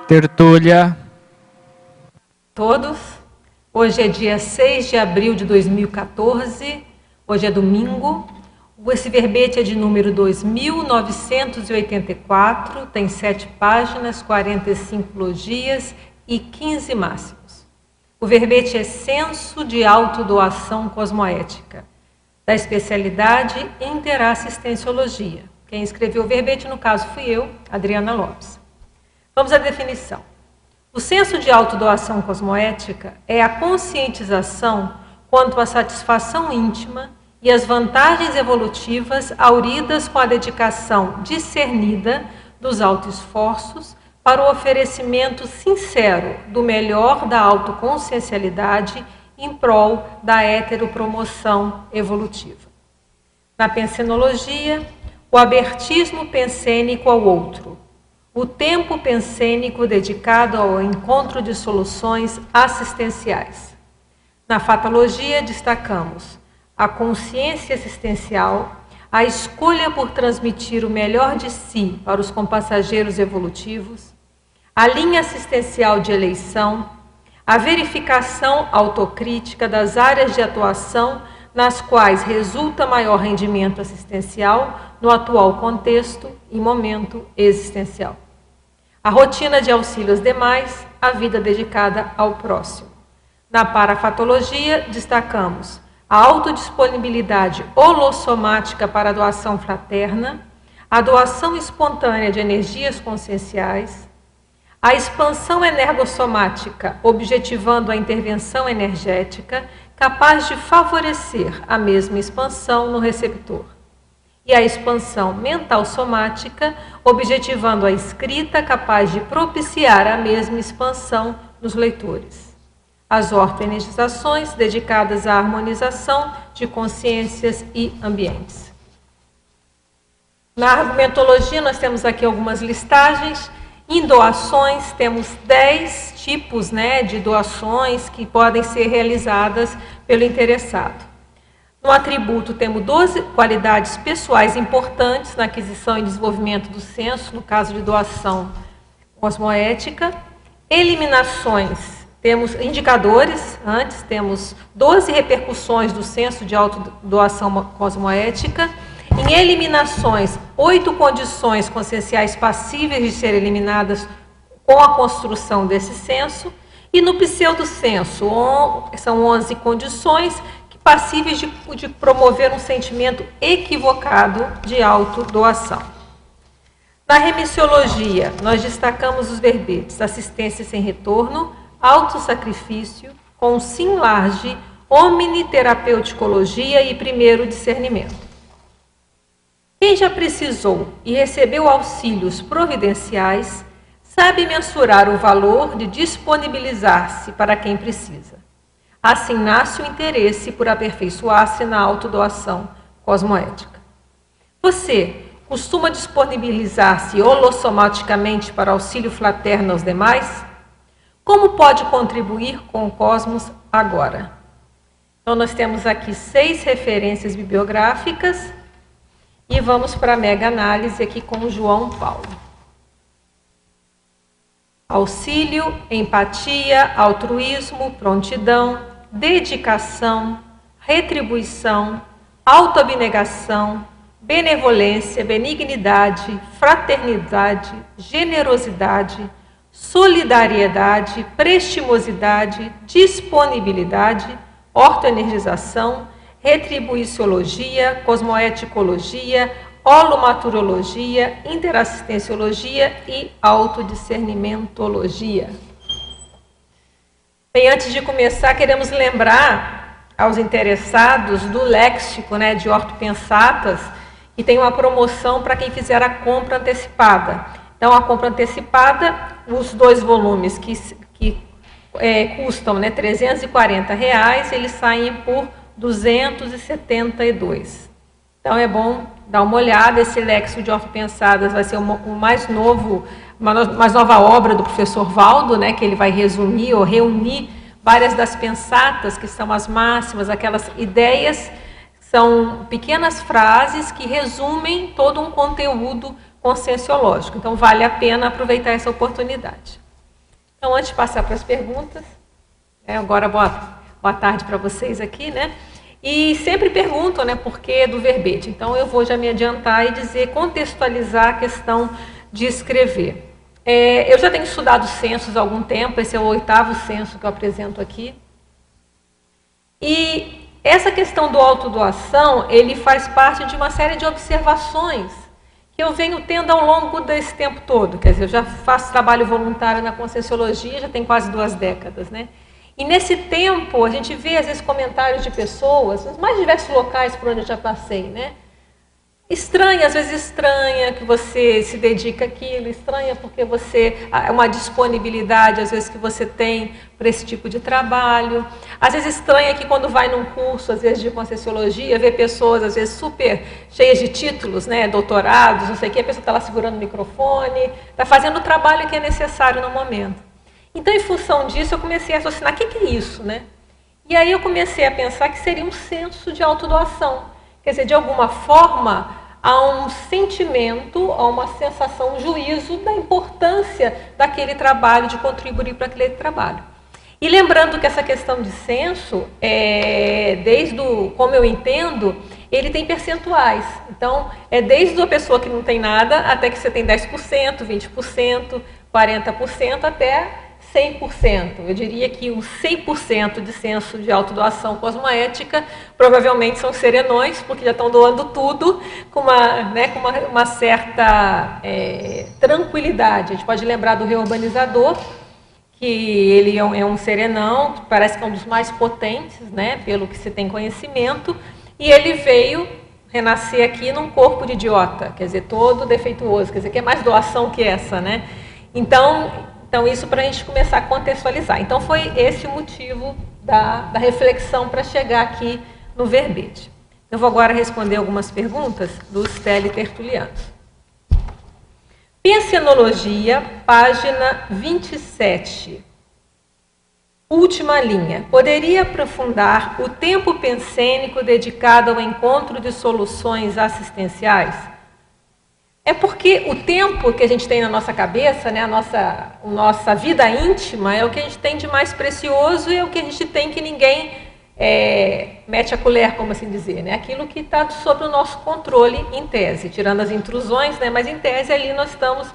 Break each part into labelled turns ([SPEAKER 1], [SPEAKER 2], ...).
[SPEAKER 1] Tertúlia.
[SPEAKER 2] Todos. Hoje é dia 6 de abril de 2014. Hoje é domingo. Esse verbete é de número 2984, tem 7 páginas, 45 logias e 15 máximos. O verbete é Senso de Autodoação Cosmoética, da especialidade Interassistenciologia. Quem escreveu o verbete, no caso, fui eu, Adriana Lopes. Vamos à definição. O senso de autodoação cosmoética é a conscientização quanto à satisfação íntima e as vantagens evolutivas auridas com a dedicação discernida dos autoesforços para o oferecimento sincero do melhor da autoconsciencialidade em prol da heteropromoção evolutiva. Na pensenologia, o abertismo pensênico ao outro, o tempo pensênico dedicado ao encontro de soluções assistenciais. Na fatologia, destacamos a consciência assistencial, a escolha por transmitir o melhor de si para os compassageiros evolutivos, a linha assistencial de eleição, a verificação autocrítica das áreas de atuação nas quais resulta maior rendimento assistencial no atual contexto e momento existencial. A rotina de auxílio aos demais, a vida dedicada ao próximo. Na parafatologia, destacamos a autodisponibilidade holossomática para a doação fraterna, a doação espontânea de energias conscienciais, a expansão energossomática, objetivando a intervenção energética, capaz de favorecer a mesma expansão no receptor. E a expansão mental-somática, objetivando a escrita, capaz de propiciar a mesma expansão nos leitores. As ortoenergizações, dedicadas à harmonização de consciências e ambientes. Na argumentologia, nós temos aqui algumas listagens. Em doações, temos 10 tipos de doações que podem ser realizadas pelo interessado. No atributo, temos 12 qualidades pessoais importantes na aquisição e desenvolvimento do senso, no caso de doação cosmoética. Eliminações, temos indicadores, antes temos 12 repercussões do senso de autodoação cosmoética. Em eliminações, 8 condições conscienciais passíveis de serem eliminadas com a construção desse senso. E no pseudo-senso, são 11 condições passíveis de promover um sentimento equivocado de autodoação. Na remissiologia, nós destacamos os verbetes assistência sem retorno, autossacrifício, consim large, omniterapeuticologia e primeiro discernimento. Quem já precisou e recebeu auxílios providenciais, sabe mensurar o valor de disponibilizar-se para quem precisa. Assim nasce o interesse por aperfeiçoar-se na autodoação cosmoética. Você costuma disponibilizar-se holossomaticamente para auxílio fraterno aos demais? Como pode contribuir com o cosmos agora? Então, nós temos aqui 6 referências bibliográficas e vamos para a mega análise aqui com o João Paulo. Auxílio, empatia, altruísmo, prontidão, dedicação, retribuição, autoabnegação, benevolência, benignidade, fraternidade, generosidade, solidariedade, prestimosidade, disponibilidade, ortoenergização, retribuiciologia, cosmoeticologia, holomaturologia, interassistenciologia e autodiscernimentologia. Bem, antes de começar, queremos lembrar aos interessados do léxico de ortopensatas, que tem uma promoção para quem fizer a compra antecipada. Então, a compra antecipada, os 2 volumes que custam R$ 340, eles saem por R$ 272. Então, é bom dar uma olhada. Esse léxico de ortopensadas vai ser uma mais nova obra do professor Valdo, que ele vai resumir ou reunir várias das pensatas, que são as máximas, aquelas ideias, são pequenas frases que resumem todo um conteúdo conscienciológico. Então, vale a pena aproveitar essa oportunidade. Então, antes de passar para as perguntas, agora boa tarde para vocês aqui, né? E sempre perguntam, né, por que do verbete. Então, eu vou já me adiantar e dizer, contextualizar a questão de escrever. Eu já tenho estudado censos há algum tempo, esse é o 8º censo que eu apresento aqui. E essa questão do autodoação, ele faz parte de uma série de observações que eu venho tendo ao longo desse tempo todo. Quer dizer, eu já faço trabalho voluntário na Conscienciologia, já tem quase 2 décadas, né? E nesse tempo, a gente vê, às vezes, comentários de pessoas, nos mais diversos locais por onde eu já passei, né? Estranha, às vezes estranha que você se dedica àquilo, estranha porque é uma disponibilidade, às vezes, que você tem para esse tipo de trabalho. Às vezes estranha que quando vai num curso, às vezes, de Conscienciologia, vê pessoas, às vezes, super cheias de títulos, né, doutorados, não sei o quê, a pessoa está lá segurando o microfone, está fazendo o trabalho que é necessário no momento. Então, em função disso, eu comecei a raciocinar, o que é isso, né? E aí eu comecei a pensar que seria um senso de autodoação. Quer dizer, de alguma forma, há um sentimento, há uma sensação, um juízo da importância daquele trabalho, de contribuir para aquele trabalho. E lembrando que essa questão de senso, como eu entendo, ele tem percentuais. Então, desde a pessoa que não tem nada, até que você tem 10%, 20%, 40%, até 100%. Eu diria que os 100% de senso de autodoação cosmoética provavelmente são serenões, porque já estão doando tudo com uma certa tranquilidade. A gente pode lembrar do reurbanizador, que ele é um serenão, parece que é um dos mais potentes, né, pelo que se tem conhecimento, e ele veio renascer aqui num corpo de idiota, quer dizer, todo defeituoso, quer dizer, que é mais doação que essa, né? Então, isso para a gente começar a contextualizar. Então, foi esse o motivo da reflexão para chegar aqui no verbete. Eu vou agora responder algumas perguntas dos teletertulianos. Pensenologia, página 27. Última linha. Poderia aprofundar o tempo pensênico dedicado ao encontro de soluções assistenciais? É porque o tempo que a gente tem na nossa cabeça, né, a nossa vida íntima, é o que a gente tem de mais precioso e é o que a gente tem que ninguém mete a colher, como assim dizer, né? Aquilo que está sob o nosso controle em tese, tirando as intrusões, né, mas em tese ali nós estamos,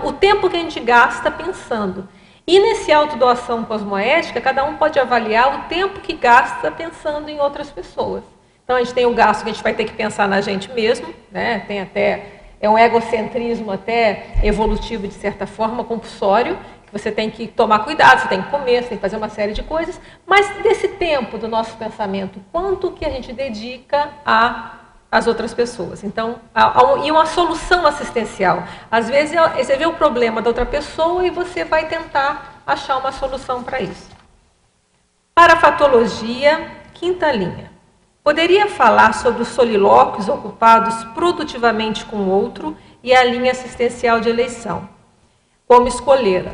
[SPEAKER 2] o tempo que a gente gasta pensando. E nesse autodoação cosmoética, cada um pode avaliar o tempo que gasta pensando em outras pessoas. Então a gente tem o gasto que a gente vai ter que pensar na gente mesmo, né? Tem até... É um egocentrismo até evolutivo, de certa forma, compulsório, que você tem que tomar cuidado, você tem que comer, você tem que fazer uma série de coisas, mas desse tempo do nosso pensamento, quanto que a gente dedica às outras pessoas? Então, e uma solução assistencial. Às vezes, você vê o problema da outra pessoa e você vai tentar achar uma solução para isso. Parafatologia, 5ª linha. Poderia falar sobre os solilóquios ocupados produtivamente com o outro e a linha assistencial de eleição? Como escolhera?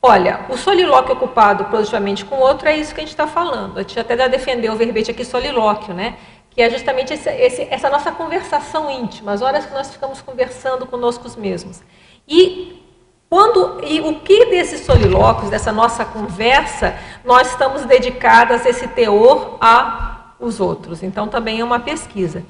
[SPEAKER 2] Olha, o solilóquio ocupado produtivamente com o outro é isso que a gente está falando. A gente até já defendeu o verbete aqui, solilóquio, né? Que é justamente essa nossa conversação íntima, as horas que nós ficamos conversando conosco mesmos. E o que desses solilóquios, dessa nossa conversa, nós estamos dedicadas a esse teor os outros. Então, também é uma pesquisa.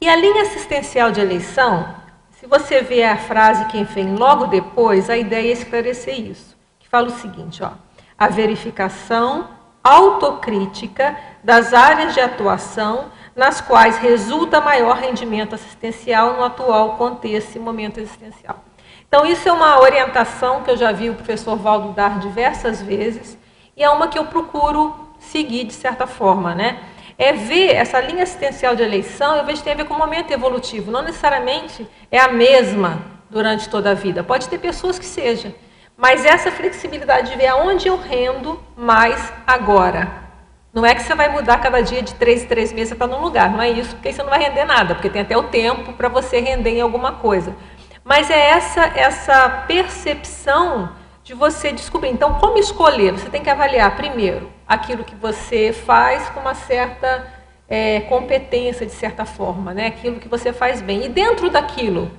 [SPEAKER 2] E a linha assistencial de eleição, se você vê a frase que vem logo depois, a ideia é esclarecer isso. Que fala o seguinte, a verificação autocrítica das áreas de atuação nas quais resulta maior rendimento assistencial no atual contexto e momento existencial. Então, isso é uma orientação que eu já vi o professor Valdo dar diversas vezes, e é uma que eu procuro seguir de certa forma, né? Ver essa linha assistencial de eleição, eu vejo que tem a ver com o momento evolutivo. Não necessariamente é a mesma durante toda a vida. Pode ter pessoas que sejam. Mas essa flexibilidade de ver aonde eu rendo mais agora. Não é que você vai mudar cada dia de 3 em 3 meses para num lugar. Não é isso, porque aí você não vai render nada. Porque tem até o tempo para você render em alguma coisa. Mas é essa percepção de você descobrir. Então, como escolher? Você tem que avaliar, primeiro, aquilo que você faz com uma certa competência, de certa forma, né? Aquilo que você faz bem. E dentro daquilo,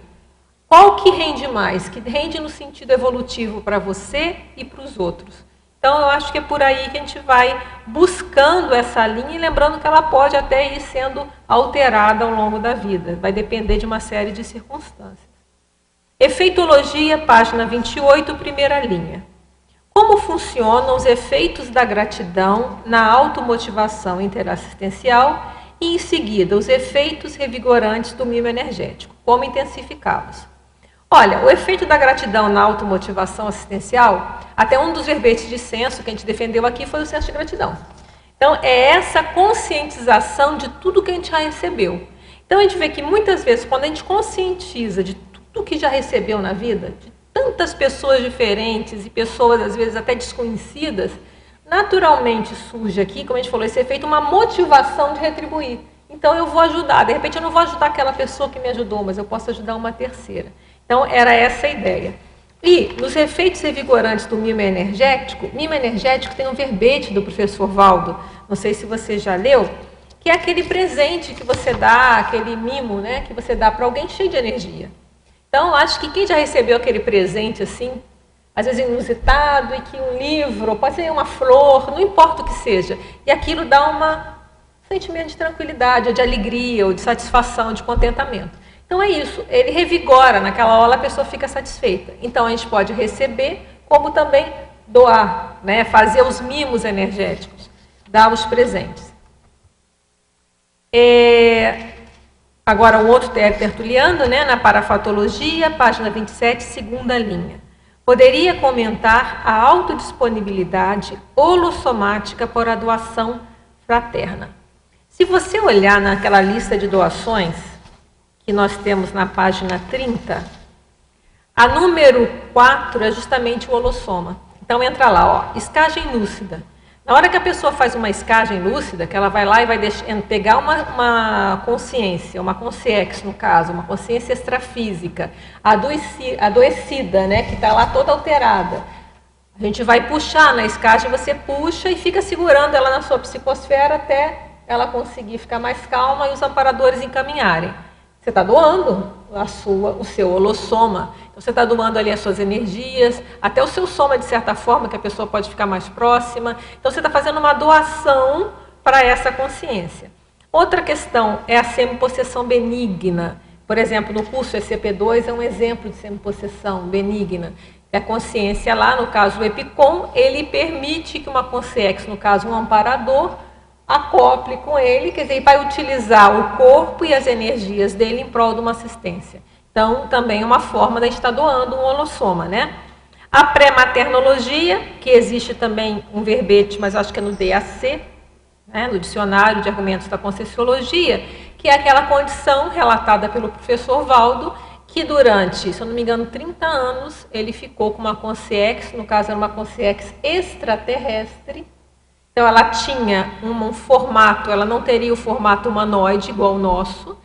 [SPEAKER 2] Qual que rende mais? Que rende no sentido evolutivo para você e para os outros. Então, eu acho que é por aí que a gente vai buscando essa linha e lembrando que ela pode até ir sendo alterada ao longo da vida. Vai depender de uma série de circunstâncias. Efeitologia, página 28, primeira linha. Como funcionam os efeitos da gratidão na automotivação interassistencial e, em seguida, os efeitos revigorantes do mimo energético. Como intensificá-los? Olha, o efeito da gratidão na automotivação assistencial, até um dos verbetes de senso que a gente defendeu aqui foi o senso de gratidão. Então, é essa conscientização de tudo que a gente já recebeu. Então, a gente vê que muitas vezes, quando a gente conscientiza de tudo que já recebeu na vida, de tantas pessoas diferentes e pessoas, às vezes, até desconhecidas, naturalmente surge aqui, como a gente falou, esse efeito, uma motivação de retribuir. Então, eu vou ajudar. De repente, eu não vou ajudar aquela pessoa que me ajudou, mas eu posso ajudar uma terceira. Então, era essa a ideia. E, nos efeitos revigorantes do mimo energético tem um verbete do professor Valdo, não sei se você já leu, que é aquele presente que você dá, aquele mimo, né, que você dá para alguém cheio de energia. Então, acho que quem já recebeu aquele presente, assim, às vezes inusitado, e que um livro, pode ser uma flor, não importa o que seja, e aquilo dá um sentimento de tranquilidade, ou de alegria, ou de satisfação, de contentamento. Então é isso, ele revigora, naquela hora a pessoa fica satisfeita. Então a gente pode receber, como também doar, né? Fazer os mimos energéticos, dar os presentes. Agora um outro tertuliano, né? Na parafatologia, página 27, segunda linha. Poderia comentar a autodisponibilidade holossomática por a doação fraterna. Se você olhar naquela lista de doações que nós temos na página 30, a número 4 é justamente o holossoma. Então entra lá, ó, escagem lúcida. Na hora que a pessoa faz uma escagem lúcida, que ela vai lá e vai pegar uma consciência, uma consciex no caso, uma consciência extrafísica, adoecida, né, que está lá toda alterada. A gente vai puxar na escagem, você puxa e fica segurando ela na sua psicosfera até ela conseguir ficar mais calma e os amparadores encaminharem. Você está doando o seu holossoma. Então, você está doando ali as suas energias, até o seu soma, de certa forma, que a pessoa pode ficar mais próxima. Então, você está fazendo uma doação para essa consciência. Outra questão é a semipossessão benigna. Por exemplo, no curso ECP2 é um exemplo de semipossessão benigna. A consciência lá, no caso o EPICOM, ele permite que uma consciência, no caso um amparador, acople com ele, quer dizer, vai utilizar o corpo e as energias dele em prol de uma assistência. Então, também é uma forma de a gente estar doando um holossoma, né? A pré-maternologia, que existe também um verbete, mas acho que é no DAC, né, no Dicionário de Argumentos da Conscienciologia, que é aquela condição relatada pelo professor Valdo, que durante, se eu não me engano, 30 anos, ele ficou com uma consciex, no caso era uma consciex extraterrestre. Então, ela tinha um formato, ela não teria o formato humanoide igual o nosso,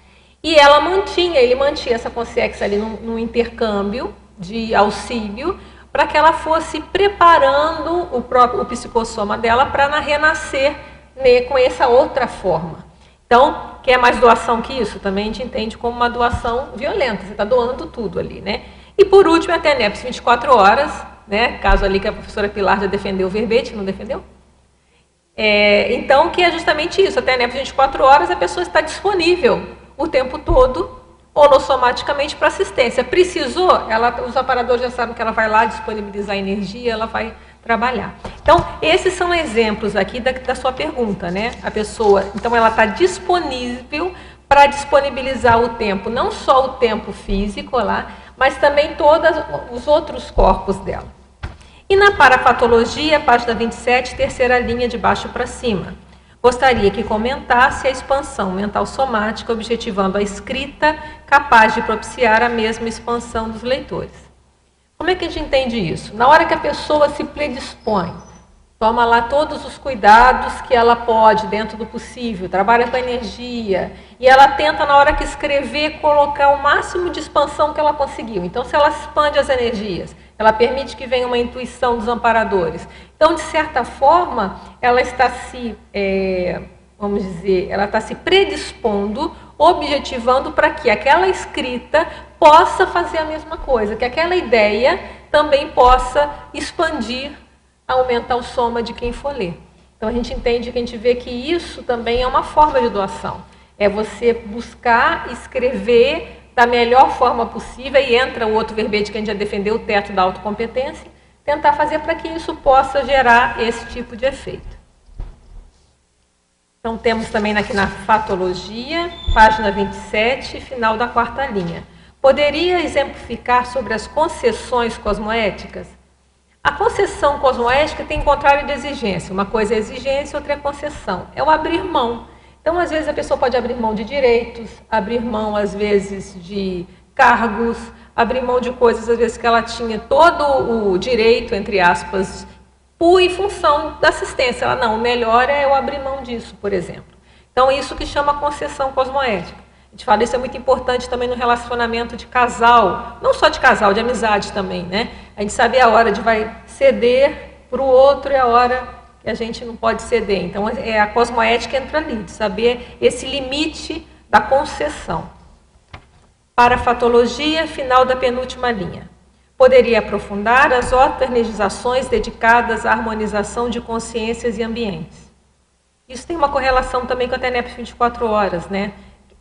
[SPEAKER 2] e ele mantinha essa consciência ali num intercâmbio de auxílio, para que ela fosse preparando o psicossoma dela para renascer, né, com essa outra forma. Então, quer mais doação que isso? Também a gente entende como uma doação violenta, você está doando tudo ali, né? E por último, a TENEPS 24 horas, né? Caso ali que a professora Pilar já defendeu o verbete, não defendeu? Então, que é justamente isso, até a 24 horas a pessoa está disponível o tempo todo, holossomaticamente, para assistência. Precisou, os aparadores já sabem que ela vai lá disponibilizar energia, ela vai trabalhar. Então, esses são exemplos aqui da sua pergunta, né? A pessoa, então, ela está disponível para disponibilizar o tempo, não só o tempo físico lá, mas também todos os outros corpos dela. E na parafatologia, página 27, terceira linha de baixo para cima. Gostaria que comentasse a expansão mental somática, objetivando a escrita, capaz de propiciar a mesma expansão dos leitores. Como é que a gente entende isso? Na hora que a pessoa se predispõe, toma lá todos os cuidados que ela pode, dentro do possível, trabalha com a energia, e ela tenta, na hora que escrever, colocar o máximo de expansão que ela conseguiu. Então, se ela expande as energias, ela permite que venha uma intuição dos amparadores. Então, de certa forma, ela está ela está se predispondo, objetivando para que aquela escrita possa fazer a mesma coisa, que aquela ideia também possa expandir, aumentar o soma de quem for ler. Então a gente entende, que a gente vê que isso também é uma forma de doação. É você buscar escrever da melhor forma possível, e entra o outro verbete que a gente já defendeu, o teto da autocompetência, tentar fazer para que isso possa gerar esse tipo de efeito. Então temos também aqui na fatologia, página 27, final da 4ª linha. Poderia exemplificar sobre as concessões cosmoéticas? A concessão cosmoética tem contrário de exigência. Uma coisa é exigência, outra é concessão. É o abrir mão. Então, às vezes, a pessoa pode abrir mão de direitos, abrir mão, às vezes, de cargos, abrir mão de coisas, às vezes, que ela tinha todo o direito, entre aspas, em função da assistência. Ela, não, o melhor é eu abrir mão disso, por exemplo. Então, isso que chama concessão cosmoética. A gente fala, isso é muito importante também no relacionamento de casal, não só de casal, de amizade também, né? A gente sabe a hora de vai ceder para o outro e a hora que a gente não pode ceder. Então, a cosmoética entra ali, de saber esse limite da concessão. Para a fatologia, final da penúltima linha. Poderia aprofundar as alternizações dedicadas à harmonização de consciências e ambientes. Isso tem uma correlação também com a TENEP 24 horas, né?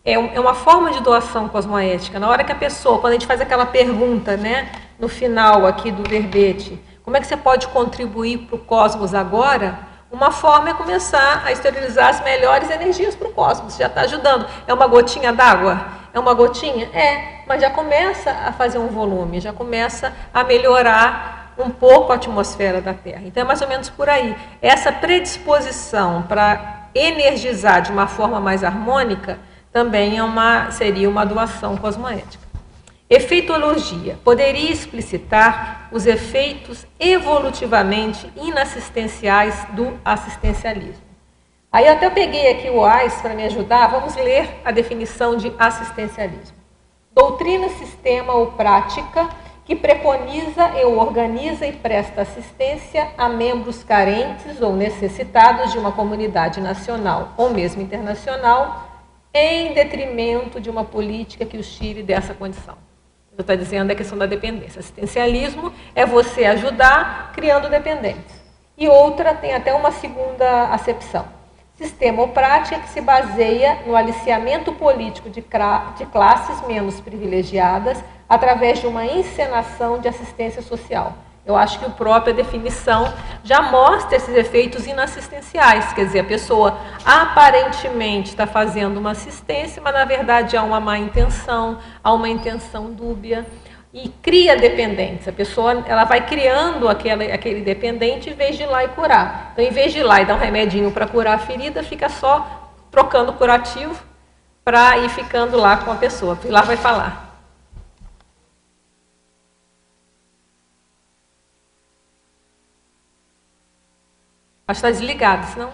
[SPEAKER 2] É uma forma de doação cosmoética. Na hora que a pessoa, quando a gente faz aquela pergunta, né, no final aqui do verbete, como é que você pode contribuir para o cosmos agora? Uma forma é começar a esterilizar as melhores energias para o cosmos. Já está ajudando. É uma gotinha d'água? É uma gotinha? É, mas já começa a fazer um volume, já começa a melhorar um pouco a atmosfera da Terra. Então é mais ou menos por aí. Essa predisposição para energizar de uma forma mais harmônica também seria uma doação cosmoética. Efeitologia. Poderia explicitar os efeitos evolutivamente inassistenciais do assistencialismo. Aí eu até peguei aqui o AIS para me ajudar. Vamos ler a definição de assistencialismo. Doutrina, sistema ou prática que preconiza ou organiza e presta assistência a membros carentes ou necessitados de uma comunidade nacional ou mesmo internacional, em detrimento de uma política que os tire dessa condição. Eu estou dizendo a questão da dependência. Assistencialismo é você ajudar criando dependentes. E outra tem até uma segunda acepção. Sistema ou prática que se baseia no aliciamento político de classes menos privilegiadas através de uma encenação de assistência social. Eu acho que a própria definição já mostra esses efeitos inassistenciais, quer dizer, a pessoa aparentemente está fazendo uma assistência, mas na verdade há uma má intenção, há uma intenção dúbia e cria dependentes. A pessoa ela vai criando aquele dependente em vez de ir lá e curar. Então, em vez de ir lá e dar um remedinho para curar a ferida, fica só trocando curativo para ir ficando lá com a pessoa. E lá vai falar. Acho que está desligado, senão...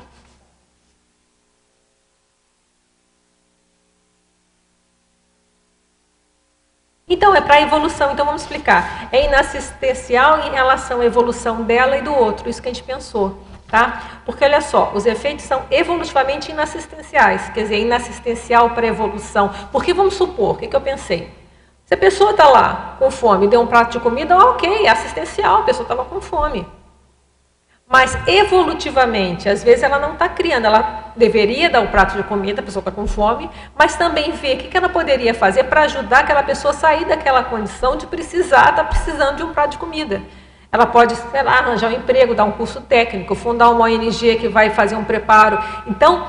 [SPEAKER 2] Então, é para a evolução. Então, vamos explicar. É inassistencial em relação à evolução dela e do outro. Isso que a gente pensou, tá? Porque, olha só, os efeitos são evolutivamente inassistenciais. Quer dizer, inassistencial para a evolução. Porque, vamos supor, o que eu pensei? Se a pessoa está lá com fome e deu um prato de comida, ok, é assistencial, a pessoa estava com fome. Mas, evolutivamente, às vezes ela não está criando, ela deveria dar um prato de comida, a pessoa está com fome, mas também ver o que ela poderia fazer para ajudar aquela pessoa a sair daquela condição de estar precisando de um prato de comida. Ela pode, sei lá, arranjar um emprego, dar um curso técnico, fundar uma ONG que vai fazer um preparo. Então,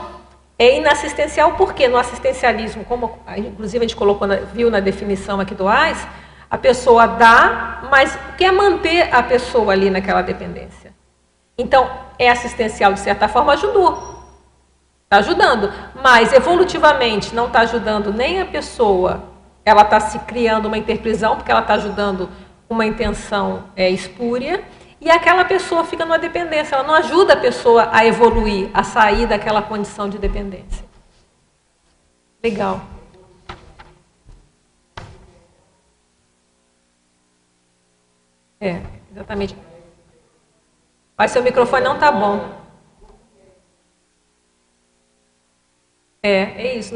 [SPEAKER 2] é inassistencial porque no assistencialismo, como inclusive a gente viu na definição aqui do AIS, a pessoa dá, mas quer manter a pessoa ali naquela dependência. Então, é assistencial, de certa forma, ajudou. Está ajudando, mas evolutivamente não está ajudando nem a pessoa, ela está se criando uma interprisão, porque ela está ajudando uma intenção espúria, e aquela pessoa fica numa dependência, ela não ajuda a pessoa a evoluir, a sair daquela condição de dependência. Legal. Exatamente. Mas seu microfone não está bom. É isso.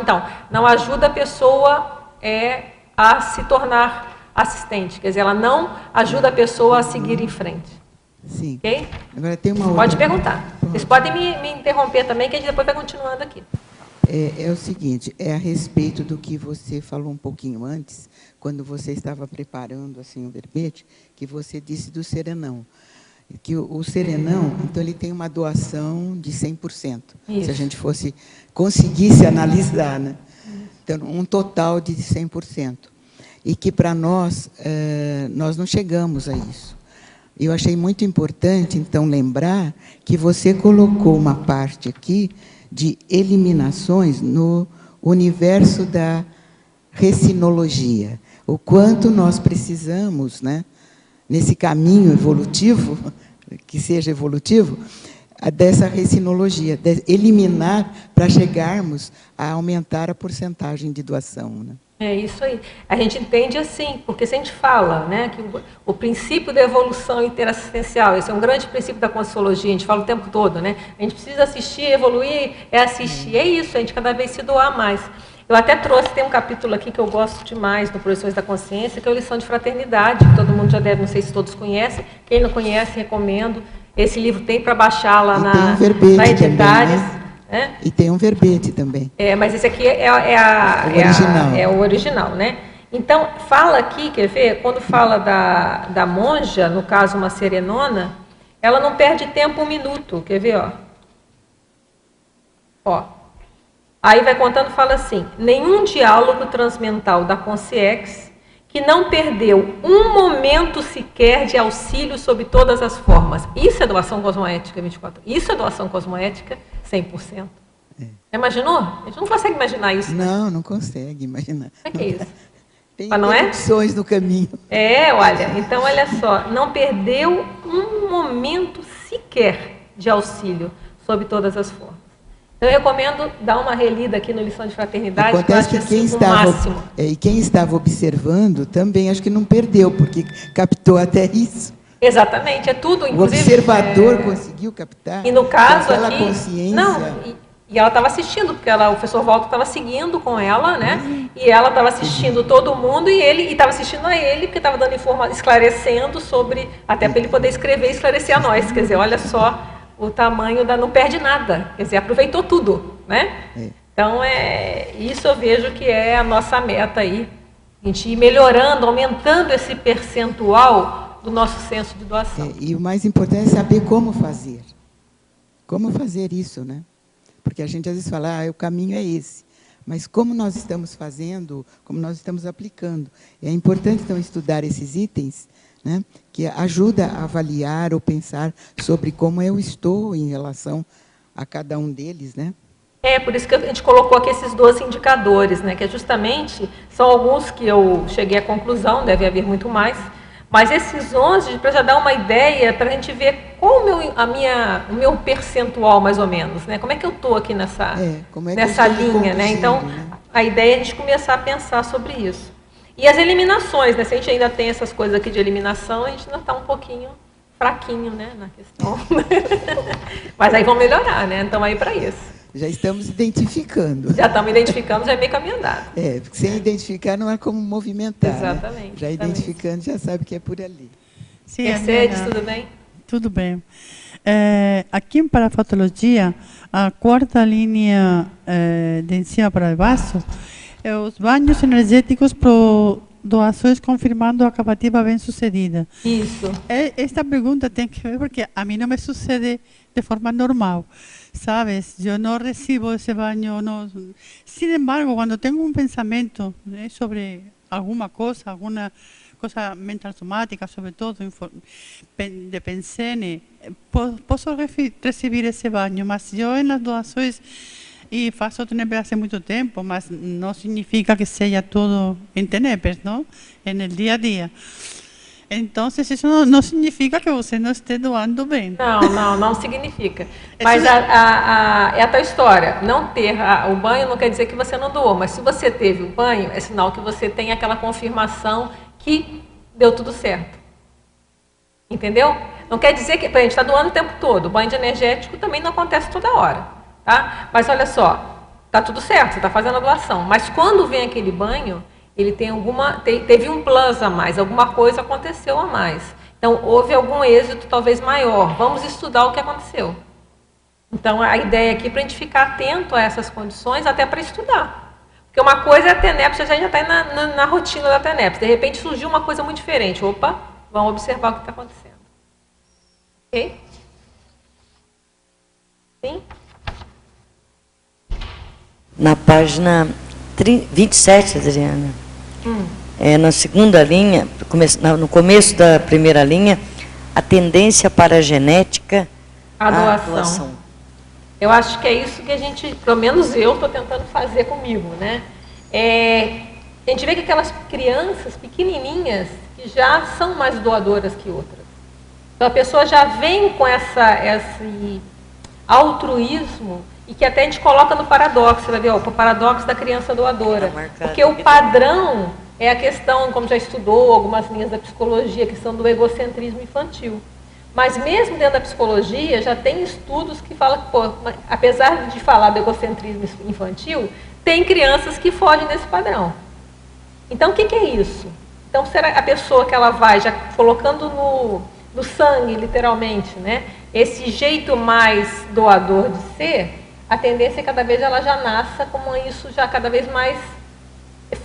[SPEAKER 2] Então, não ajuda a pessoa a se tornar assistente. Quer dizer, ela não ajuda a pessoa a seguir em frente.
[SPEAKER 1] Sim.
[SPEAKER 2] Ok?
[SPEAKER 1] Agora tem uma outra...
[SPEAKER 2] Pode perguntar. Vocês podem me interromper também, que a gente depois vai continuando aqui.
[SPEAKER 1] É o seguinte, é a respeito do que você falou um pouquinho antes, quando você estava preparando assim, o verbete, que você disse do serenão. Que o serenão, então, ele tem uma doação de 100%.
[SPEAKER 2] Isso.
[SPEAKER 1] Se a gente conseguisse analisar, né? Então, um total de 100%. E que, para nós, nós não chegamos a isso. Eu achei muito importante, então, lembrar que você colocou uma parte aqui de eliminações no universo da recinologia. O quanto nós precisamos, né, nesse caminho evolutivo, que seja evolutivo, dessa recinologia, de eliminar para chegarmos a aumentar a porcentagem de doação, né?
[SPEAKER 2] É isso aí. A gente entende assim, porque se a gente fala, né, que o princípio da evolução interassistencial, esse é um grande princípio da Conscienciologia, a gente fala o tempo todo, né? A gente precisa assistir, evoluir, assistir, é isso, a gente cada vez se doar mais. Eu até trouxe, tem um capítulo aqui que eu gosto demais, no Projeções da Consciência, que é a lição de fraternidade, que todo mundo já deve, não sei se todos conhecem, quem não conhece, recomendo. Esse livro tem para baixar lá na Editares.
[SPEAKER 1] Também, né? E tem um verbete também.
[SPEAKER 2] Mas esse aqui é o original, né? Então, fala aqui, quer ver? Quando fala da monja, no caso uma serenona, ela não perde tempo um minuto, quer ver? Ó. Aí vai contando, fala assim, nenhum diálogo transmental da Consciex que não perdeu um momento sequer de auxílio sob todas as formas. Isso é doação cosmoética 24. Isso é doação cosmoética 100%. Imaginou? A gente não consegue imaginar isso.
[SPEAKER 1] Não, não consegue imaginar.
[SPEAKER 2] O que é isso?
[SPEAKER 1] Tem interrupções no caminho.
[SPEAKER 2] Olha, então olha só, não perdeu um momento sequer de auxílio sob todas as formas. Então, eu recomendo dar uma relida aqui no Lição de Fraternidade.
[SPEAKER 1] Acontece que quem estava observando também acho que não perdeu, porque captou até isso.
[SPEAKER 2] Exatamente, é tudo. Inclusive,
[SPEAKER 1] o observador conseguiu captar.
[SPEAKER 2] E no caso
[SPEAKER 1] aquela
[SPEAKER 2] aqui,
[SPEAKER 1] consciência.
[SPEAKER 2] Não, e ela estava assistindo, porque o professor Walter estava seguindo com ela, né? E ela estava assistindo todo mundo e estava assistindo a ele, porque estava dando informação, esclarecendo sobre, até para ele poder escrever e esclarecer a nós. Quer dizer, olha só o tamanho da... Não perde nada, quer dizer, aproveitou tudo, né? Então, isso eu vejo que é a nossa meta aí, a gente ir melhorando, aumentando esse percentual do nosso senso de doação.
[SPEAKER 1] E o mais importante é saber como fazer. Como fazer isso, né? Porque a gente às vezes fala, o caminho é esse. Mas como nós estamos fazendo, como nós estamos aplicando. É importante, então, estudar esses itens, né, que ajuda a avaliar ou pensar sobre como eu estou em relação a cada um deles, né?
[SPEAKER 2] Por isso que a gente colocou aqui esses 12 indicadores, né, que justamente são alguns que eu cheguei à conclusão, deve haver muito mais, mas esses 11, para já dar uma ideia, para a gente ver qual o meu percentual, mais ou menos, né? Como é que eu estou aqui nessa linha, né? Então, a ideia é a gente começar a pensar sobre isso. E as eliminações, né? Se a gente ainda tem essas coisas aqui de eliminação, a gente ainda está um pouquinho fraquinho, né, na questão. Mas aí vamos melhorar, né? Então, aí para isso.
[SPEAKER 1] Já estamos identificando.
[SPEAKER 2] Já estamos identificando, já é meio caminho andado.
[SPEAKER 1] Porque sem identificar não há como movimentar.
[SPEAKER 2] Exatamente.
[SPEAKER 1] Né? Já identificando, já sabe que é por ali.
[SPEAKER 2] Sim, Mercedes, tudo bem?
[SPEAKER 3] Tudo bem. Aqui em Parafatologia, a quarta linha de cima para baixo, os banhos energéticos para doações confirmando a captativa bem-sucedida.
[SPEAKER 2] Isso.
[SPEAKER 3] Esta pergunta tem que ver porque a mim não me sucede de forma normal, ¿sabes? Eu não recebo esse banho. No. Sin embargo, quando tenho um pensamento sobre alguma coisa mental somática, sobretudo de pensene, posso receber esse banho, mas eu nas doações e faço TNEPES há muito tempo, mas não significa que seja tudo em TNEPES, não? É no dia a dia. Então, isso não significa que você não esteja doando bem.
[SPEAKER 2] Não significa. Mas é a tua história. Não ter o banho não quer dizer que você não doou, mas se você teve o banho, é sinal que você tem aquela confirmação que deu tudo certo. Entendeu? Não quer dizer que a gente está doando o tempo todo. O banho de energético também não acontece toda hora. Tá? Mas olha só, está tudo certo, você está fazendo a doação. Mas quando vem aquele banho, Ele teve um plus a mais, alguma coisa aconteceu a mais. Então, houve algum êxito talvez maior. Vamos estudar o que aconteceu. Então, a ideia aqui é para a gente ficar atento a essas condições, até para estudar. Porque uma coisa é a TENEPS, a gente já está na rotina da TENEPS. De repente surgiu uma coisa muito diferente. Opa, vamos observar o que está acontecendo. Ok? Sim?
[SPEAKER 4] Na página 27, Adriana, na segunda linha, no começo da primeira linha, a tendência para a genética,
[SPEAKER 2] a doação. Eu acho que é isso que a gente, pelo menos eu, estou tentando fazer comigo, né? A gente vê que aquelas crianças pequenininhas que já são mais doadoras que outras. Então a pessoa já vem com esse altruísmo e que até a gente coloca no paradoxo, você vai ver, o paradoxo da criança doadora. Porque o padrão é a questão, como já estudou algumas linhas da psicologia, a questão do egocentrismo infantil. Mas mesmo dentro da psicologia, já tem estudos que falam que, apesar de falar do egocentrismo infantil, tem crianças que fogem desse padrão. Então, o que é isso? Então, será a pessoa que ela vai já colocando no sangue, literalmente, né, esse jeito mais doador de ser, a tendência é que cada vez ela já nasça com isso já cada vez mais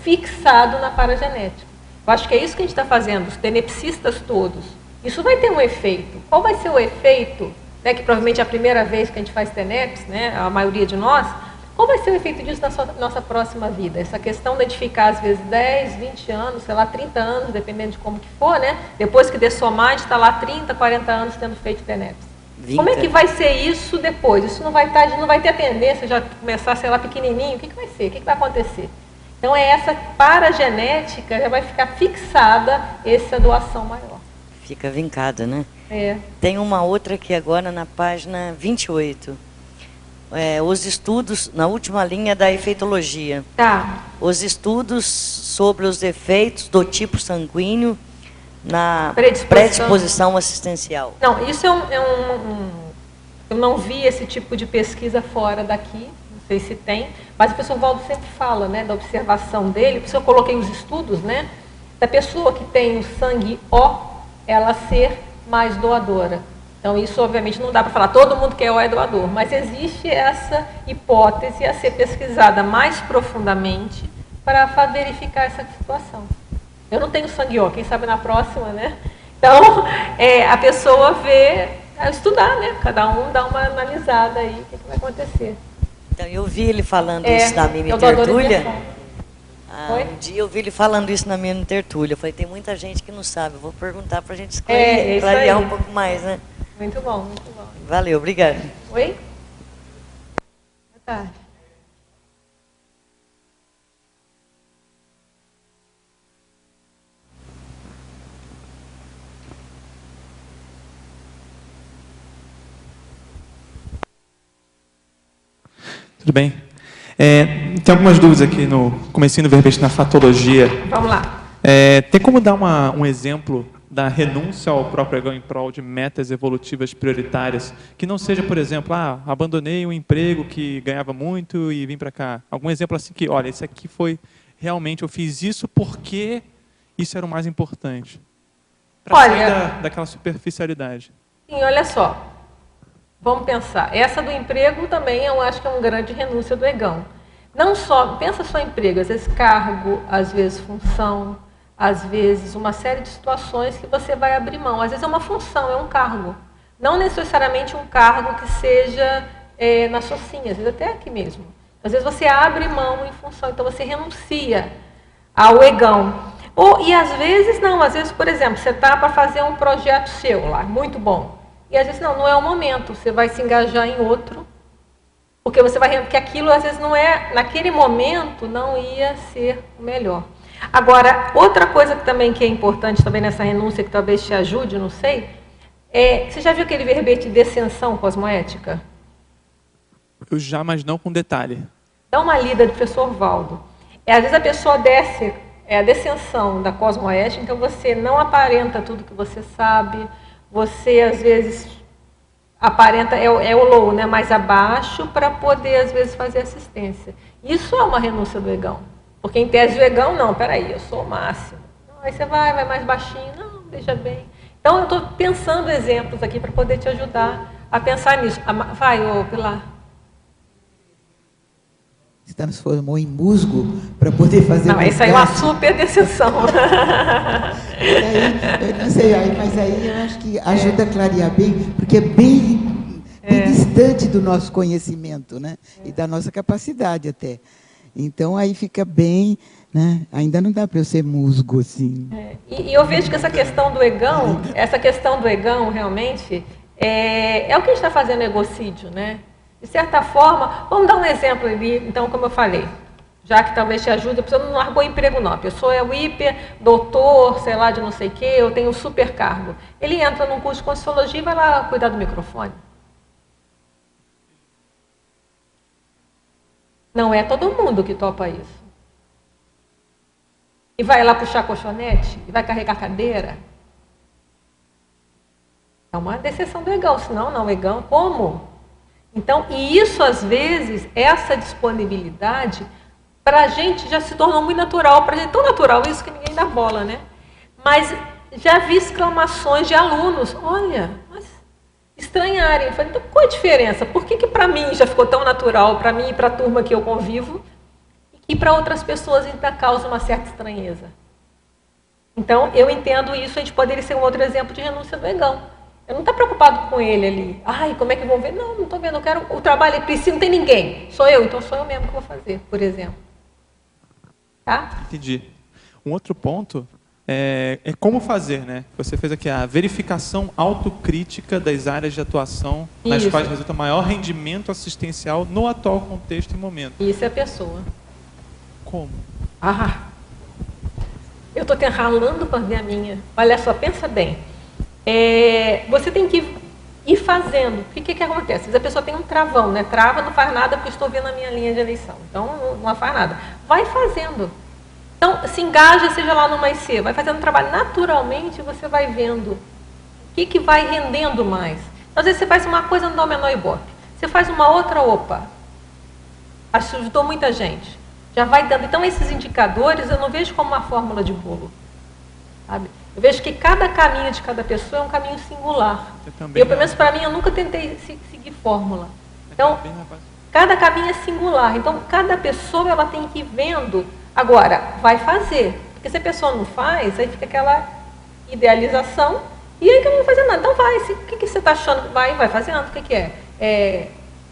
[SPEAKER 2] fixado na paragenética. Eu acho que é isso que a gente está fazendo, os tenepsistas todos. Isso vai ter um efeito. Qual vai ser o efeito, né, que provavelmente é a primeira vez que a gente faz TENEPS, né, a maioria de nós, qual vai ser o efeito disso na nossa próxima vida? Essa questão de identificar, às vezes, 10, 20 anos, sei lá, 30 anos, dependendo de como que for, né? Depois que dessomar, a gente está lá 30, 40 anos tendo feito TENEPS. Como é que vai ser isso depois? Isso não vai estar, a gente não vai ter a tendência de já começar, sei lá, pequenininho. O que vai ser? O que vai acontecer? Então, essa paragenética já vai ficar fixada essa doação maior.
[SPEAKER 4] Fica vincada, né?
[SPEAKER 2] É.
[SPEAKER 4] Tem uma outra aqui agora na página 28. Os estudos, na última linha da efeitologia.
[SPEAKER 2] Tá.
[SPEAKER 4] Os estudos sobre os efeitos do tipo sanguíneo na predisposição assistencial.
[SPEAKER 2] Não, isso eu não vi esse tipo de pesquisa fora daqui, não sei se tem, mas o professor Valdo sempre fala, né, da observação dele, por isso eu coloquei os estudos, né, da pessoa que tem o sangue O, ela ser mais doadora. Então, isso, obviamente, não dá para falar, todo mundo que é O é doador, mas existe essa hipótese a ser pesquisada mais profundamente para verificar essa situação. Eu não tenho sangue O, quem sabe na próxima, né? Então, a pessoa vê, estudar, né? Cada um dá uma analisada aí, o que vai acontecer.
[SPEAKER 4] Então, eu vi ele falando isso na minha tertúlia. Um dia eu vi ele falando isso na minha tertúlia. Eu falei, tem muita gente que não sabe, eu vou perguntar para a gente clarear um pouco mais, né?
[SPEAKER 2] Muito bom, muito bom.
[SPEAKER 4] Valeu, obrigada.
[SPEAKER 2] Oi? Boa tarde.
[SPEAKER 5] Tudo bem. Tem algumas dúvidas aqui no comecinho do verbete na fatologia.
[SPEAKER 2] Vamos lá.
[SPEAKER 5] Tem como dar um exemplo da renúncia ao próprio ego em prol de metas evolutivas prioritárias, que não seja, por exemplo, abandonei um emprego que ganhava muito e vim para cá. Algum exemplo assim que, olha, esse aqui foi realmente, eu fiz isso porque isso era o mais importante. Para sair daquela superficialidade.
[SPEAKER 2] Sim, olha só. Vamos pensar. Essa do emprego também eu acho que é uma grande renúncia do egão. Não só, pensa só em emprego, às vezes cargo, às vezes função, às vezes uma série de situações que você vai abrir mão. Às vezes é uma função, é um cargo. Não necessariamente um cargo que seja na socinha, às vezes até aqui mesmo. Às vezes você abre mão em função, então você renuncia ao egão. E às vezes não, às vezes, por exemplo, você está para fazer um projeto seu lá, muito bom. E às vezes não é o momento, você vai se engajar em outro, porque você vai porque aquilo às vezes não é, naquele momento não ia ser o melhor. Agora, outra coisa que também que é importante também nessa renúncia, que talvez te ajude, não sei, você já viu aquele verbete de descensão cosmoética?
[SPEAKER 5] Eu já, mas não com detalhe.
[SPEAKER 2] Dá uma lida do professor Valdo. Às vezes a pessoa desce, a descensão da cosmoética, então você não aparenta tudo que você sabe, você às vezes aparenta, é o low, né, mais abaixo, para poder às vezes fazer assistência. Isso é uma renúncia do egão. Porque em tese o egão, não, peraí, eu sou o máximo. Aí você vai mais baixinho, não, deixa bem. Então eu estou pensando exemplos aqui para poder te ajudar a pensar nisso. Vai, Pilar.
[SPEAKER 1] Se transformou em musgo para poder fazer.
[SPEAKER 2] Não, isso aí é uma super decisão.
[SPEAKER 1] Eu não sei, mas aí eu acho que ajuda a clarear bem, porque é bem distante do nosso conhecimento, né? E da nossa capacidade até. Então aí fica bem, né? Ainda não dá para eu ser musgo assim.
[SPEAKER 2] E eu vejo que essa questão do egão realmente é o que a gente está fazendo egocídio, né? De certa forma, vamos dar um exemplo ali, então, como eu falei, já que talvez te ajude, a pessoa não largou emprego não, a pessoa é o hiper, doutor, sei lá, de não sei o quê, eu tenho um super cargo. Ele entra num curso de Conscienciologia e vai lá cuidar do microfone. Não é todo mundo que topa isso. E vai lá puxar colchonete, e vai carregar cadeira. É uma decisão do egão, senão não, egão, como? Então, e isso às vezes, essa disponibilidade, para a gente já se tornou muito natural, para a gente tão natural isso que ninguém dá bola, né? Mas já vi exclamações de alunos, olha, mas estranharem. Eu falei, então qual a diferença? Por que para mim já ficou tão natural, para mim e para a turma que eu convivo, e para outras pessoas ainda causa uma certa estranheza? Então, eu entendo isso, a gente poderia ser um outro exemplo de renúncia do egão. Eu não estou preocupado com ele ali. Ai, como é que vão ver? Não estou vendo, eu quero o trabalho, precisa, não tem ninguém. Sou eu, então sou eu mesmo que vou fazer, por exemplo. Tá?
[SPEAKER 5] Entendi. Um outro ponto é como fazer, né? Você fez aqui a verificação autocrítica das áreas de atuação nas quais resulta maior rendimento assistencial no atual contexto e momento.
[SPEAKER 2] Isso é a pessoa.
[SPEAKER 5] Como?
[SPEAKER 2] Eu estou ralando para ver a minha. Olha só, pensa bem. Você tem que ir fazendo. O que acontece? Às vezes a pessoa tem um travão, né? Trava, não faz nada porque estou vendo a minha linha de eleição. Então, não faz nada. Vai fazendo. Então, se engaja, seja lá no Mais C. Vai fazendo trabalho. Naturalmente, você vai vendo o que vai rendendo mais. Então, às vezes você faz uma coisa, não dá o menor ibope. Você faz uma outra, ajudou muita gente. Já vai dando. Então, esses indicadores, eu não vejo como uma fórmula de bolo. Sabe? Eu vejo que cada caminho de cada pessoa é um caminho singular. Pelo menos para mim, eu nunca tentei seguir fórmula. Então, cada caminho é singular. Então, cada pessoa ela tem que ir vendo. Agora, vai fazer. Porque se a pessoa não faz, aí fica aquela idealização. E aí que eu não vou fazer nada. Então, vai. O que você está achando? Vai fazendo. O que é?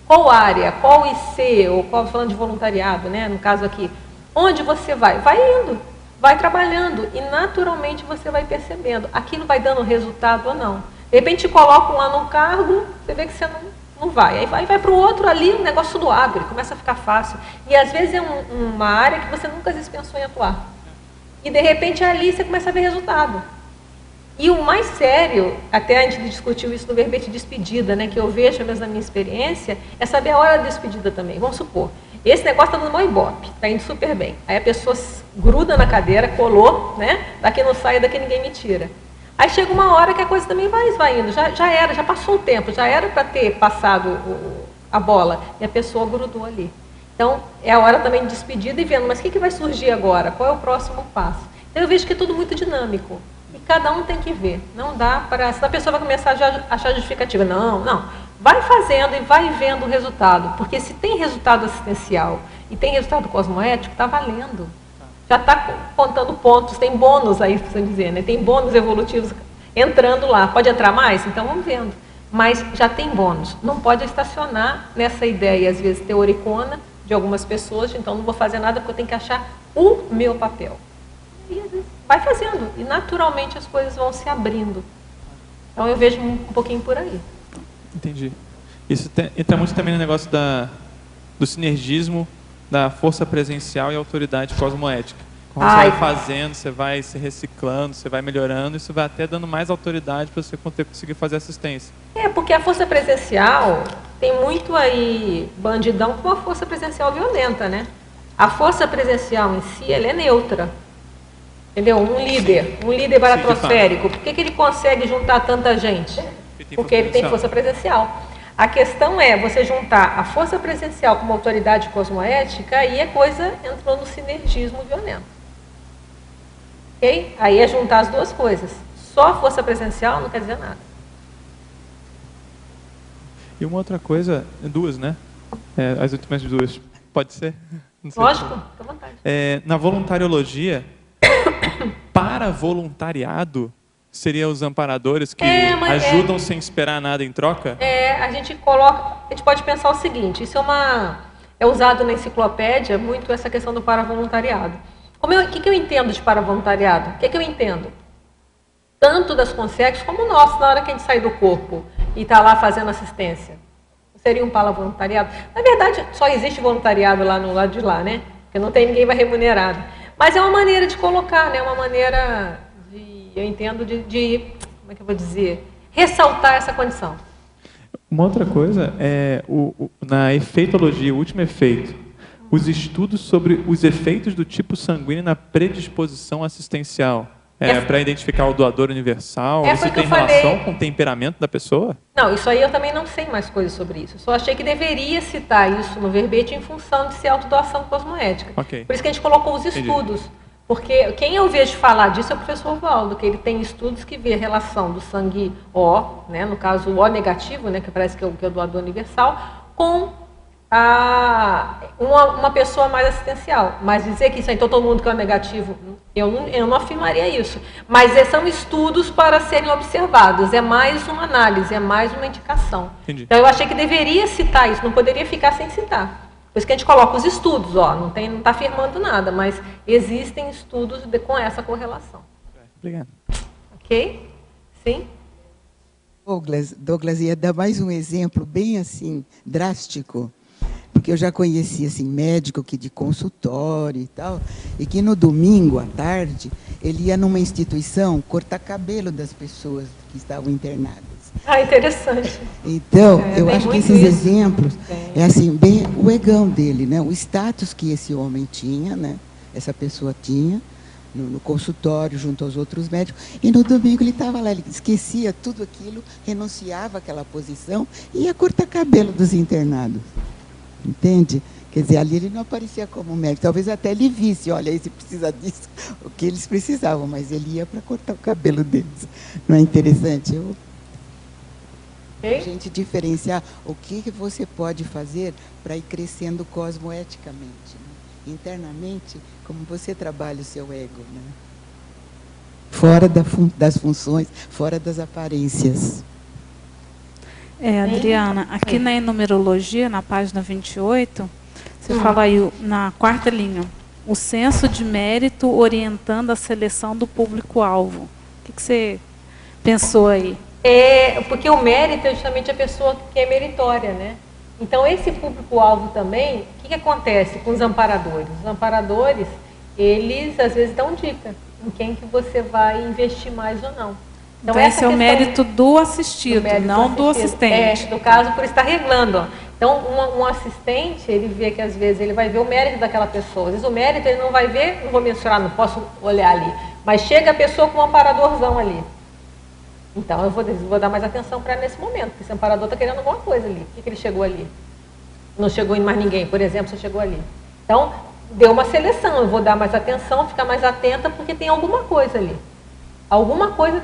[SPEAKER 2] Qual área? Qual IC? Ou qual, falando de voluntariado, né? No caso aqui. Onde você vai? Vai indo. Vai trabalhando e naturalmente você vai percebendo. Aquilo vai dando resultado ou não. De repente colocam lá no cargo, você vê que você não vai. Aí vai para o outro ali, o negócio do abre, começa a ficar fácil. E às vezes é uma área que você nunca às vezes pensou em atuar. E de repente ali você começa a ver resultado. E o mais sério, até a gente discutiu isso no verbete de despedida, né, que eu vejo mesmo na minha experiência, é saber a hora da despedida também. Vamos supor, esse negócio está dando mó ibope, está indo super bem. Aí a pessoa gruda na cadeira, colou, né? Daqui não sai, daqui ninguém me tira. Aí chega uma hora que a coisa também vai esvaindo, já passou o tempo, já era para ter passado a bola, e a pessoa grudou ali. Então, é a hora também de despedida e vendo, mas o que vai surgir agora? Qual é o próximo passo? Então, eu vejo que é tudo muito dinâmico. E cada um tem que ver. Não dá para... Senão a pessoa vai começar a achar justificativa. Não. Vai fazendo e vai vendo o resultado. Porque se tem resultado assistencial e tem resultado cosmoético, está valendo. Já está contando pontos. Tem bônus aí, para dizer, né? Tem bônus evolutivos entrando lá. Pode entrar mais? Então vamos vendo. Mas já tem bônus. Não pode estacionar nessa ideia, às vezes, teoricona de algumas pessoas. Então não vou fazer nada porque eu tenho que achar o meu papel. E às vezes vai fazendo. E naturalmente as coisas vão se abrindo. Então eu vejo um pouquinho por aí.
[SPEAKER 5] Entendi. Isso entra muito também no negócio do sinergismo da força presencial e autoridade cosmoética. Quando você vai fazendo, você vai se reciclando, você vai melhorando, isso vai até dando mais autoridade para você conseguir fazer assistência.
[SPEAKER 2] Porque a força presencial tem muito aí bandidão com a força presencial violenta, né? A força presencial em si, ela é neutra. Entendeu? Um líder baratrosférico. Por que ele consegue juntar tanta gente? Porque ele tem força presencial. A questão é você juntar a força presencial com uma autoridade cosmoética, aí a coisa entrou no sinergismo violento. Ok? Aí é juntar as duas coisas. Só a força presencial não quer dizer nada.
[SPEAKER 5] E uma outra coisa, duas, né? As últimas duas. Pode ser?
[SPEAKER 2] Lógico, fica à vontade.
[SPEAKER 5] Na voluntariologia, para voluntariado, seriam os amparadores que ajudam sem esperar nada em troca?
[SPEAKER 2] A gente pode pensar o seguinte, isso é usado na enciclopédia muito essa questão do paravoluntariado. O que eu entendo de paravoluntariado? O que eu entendo? Tanto das consegues como nós, na hora que a gente sai do corpo e está lá fazendo assistência. Seria um paravoluntariado? Na verdade, só existe voluntariado lá no lado de lá, né? Porque não tem ninguém remunerado. Mas é uma maneira de colocar, né? Uma maneira eu entendo de como é que eu vou dizer? Ressaltar essa condição.
[SPEAKER 5] Uma outra coisa na efeitologia, o último efeito, os estudos sobre os efeitos do tipo sanguíneo na predisposição assistencial. Para identificar o doador universal, isso tem relação com o temperamento da pessoa?
[SPEAKER 2] Não, isso aí eu também não sei mais coisas sobre isso. Só achei que deveria citar isso no verbete em função de ser autodoação cosmoética.
[SPEAKER 5] Okay.
[SPEAKER 2] Por isso que a gente colocou os estudos. Entendi. Porque quem eu vejo falar disso é o professor Valdo, que ele tem estudos que vê a relação do sangue O, né, no caso o O negativo, né, que parece que é o doador universal, com uma pessoa mais assistencial. Mas dizer que isso então todo mundo que é negativo, eu não afirmaria isso. Mas são estudos para serem observados, é mais uma análise, é mais uma indicação.
[SPEAKER 5] Entendi.
[SPEAKER 2] Então eu achei que deveria citar isso, não poderia ficar sem citar. Por isso que a gente coloca os estudos, não está afirmando nada, mas existem estudos com essa correlação.
[SPEAKER 5] Obrigado.
[SPEAKER 2] Ok? Sim?
[SPEAKER 1] Douglas, ia dar mais um exemplo bem assim, drástico, porque eu já conheci assim, médico que de consultório e tal, e que no domingo à tarde ele ia numa instituição cortar cabelo das pessoas que estavam internadas.
[SPEAKER 2] Interessante.
[SPEAKER 1] Então, eu acho que esses exemplos é assim, bem o egão dele, né? O status que esse homem tinha, né? Essa pessoa tinha no consultório, junto aos outros médicos, e no domingo ele estava lá, ele esquecia tudo aquilo, renunciava àquela posição e ia cortar cabelo dos internados. Entende? Quer dizer, ali ele não aparecia como médico, talvez até ele visse, olha, esse precisa disso, o que eles precisavam, mas ele ia para cortar o cabelo deles. Não é interessante? A gente diferenciar o que você pode fazer para ir crescendo cosmoeticamente, né? Internamente, como você trabalha o seu ego, né? Fora das funções, fora das aparências.
[SPEAKER 6] Adriana, aqui na enumerologia, na página 28, você fala aí na quarta linha, o senso de mérito orientando a seleção do público-alvo. O que você pensou aí?
[SPEAKER 2] Porque o mérito é justamente a pessoa que é meritória, né? Então, esse público-alvo também, o que acontece com os amparadores? Os amparadores, eles às vezes dão dica em quem que você vai investir mais ou não.
[SPEAKER 6] Então esse é o mérito do assistido, não do assistente.
[SPEAKER 2] No caso, por estar reglando. Então, um assistente, ele vê que às vezes ele vai ver o mérito daquela pessoa. Às vezes o mérito ele não vai ver, não vou mencionar, não posso olhar ali. Mas chega a pessoa com um amparadorzão ali. Então, eu vou dar mais atenção para nesse momento, porque esse amparador está querendo alguma coisa ali. Por que ele chegou ali? Não chegou em mais ninguém, por exemplo, você chegou ali. Então, deu uma seleção, eu vou dar mais atenção, ficar mais atenta, porque tem alguma coisa ali. Alguma coisa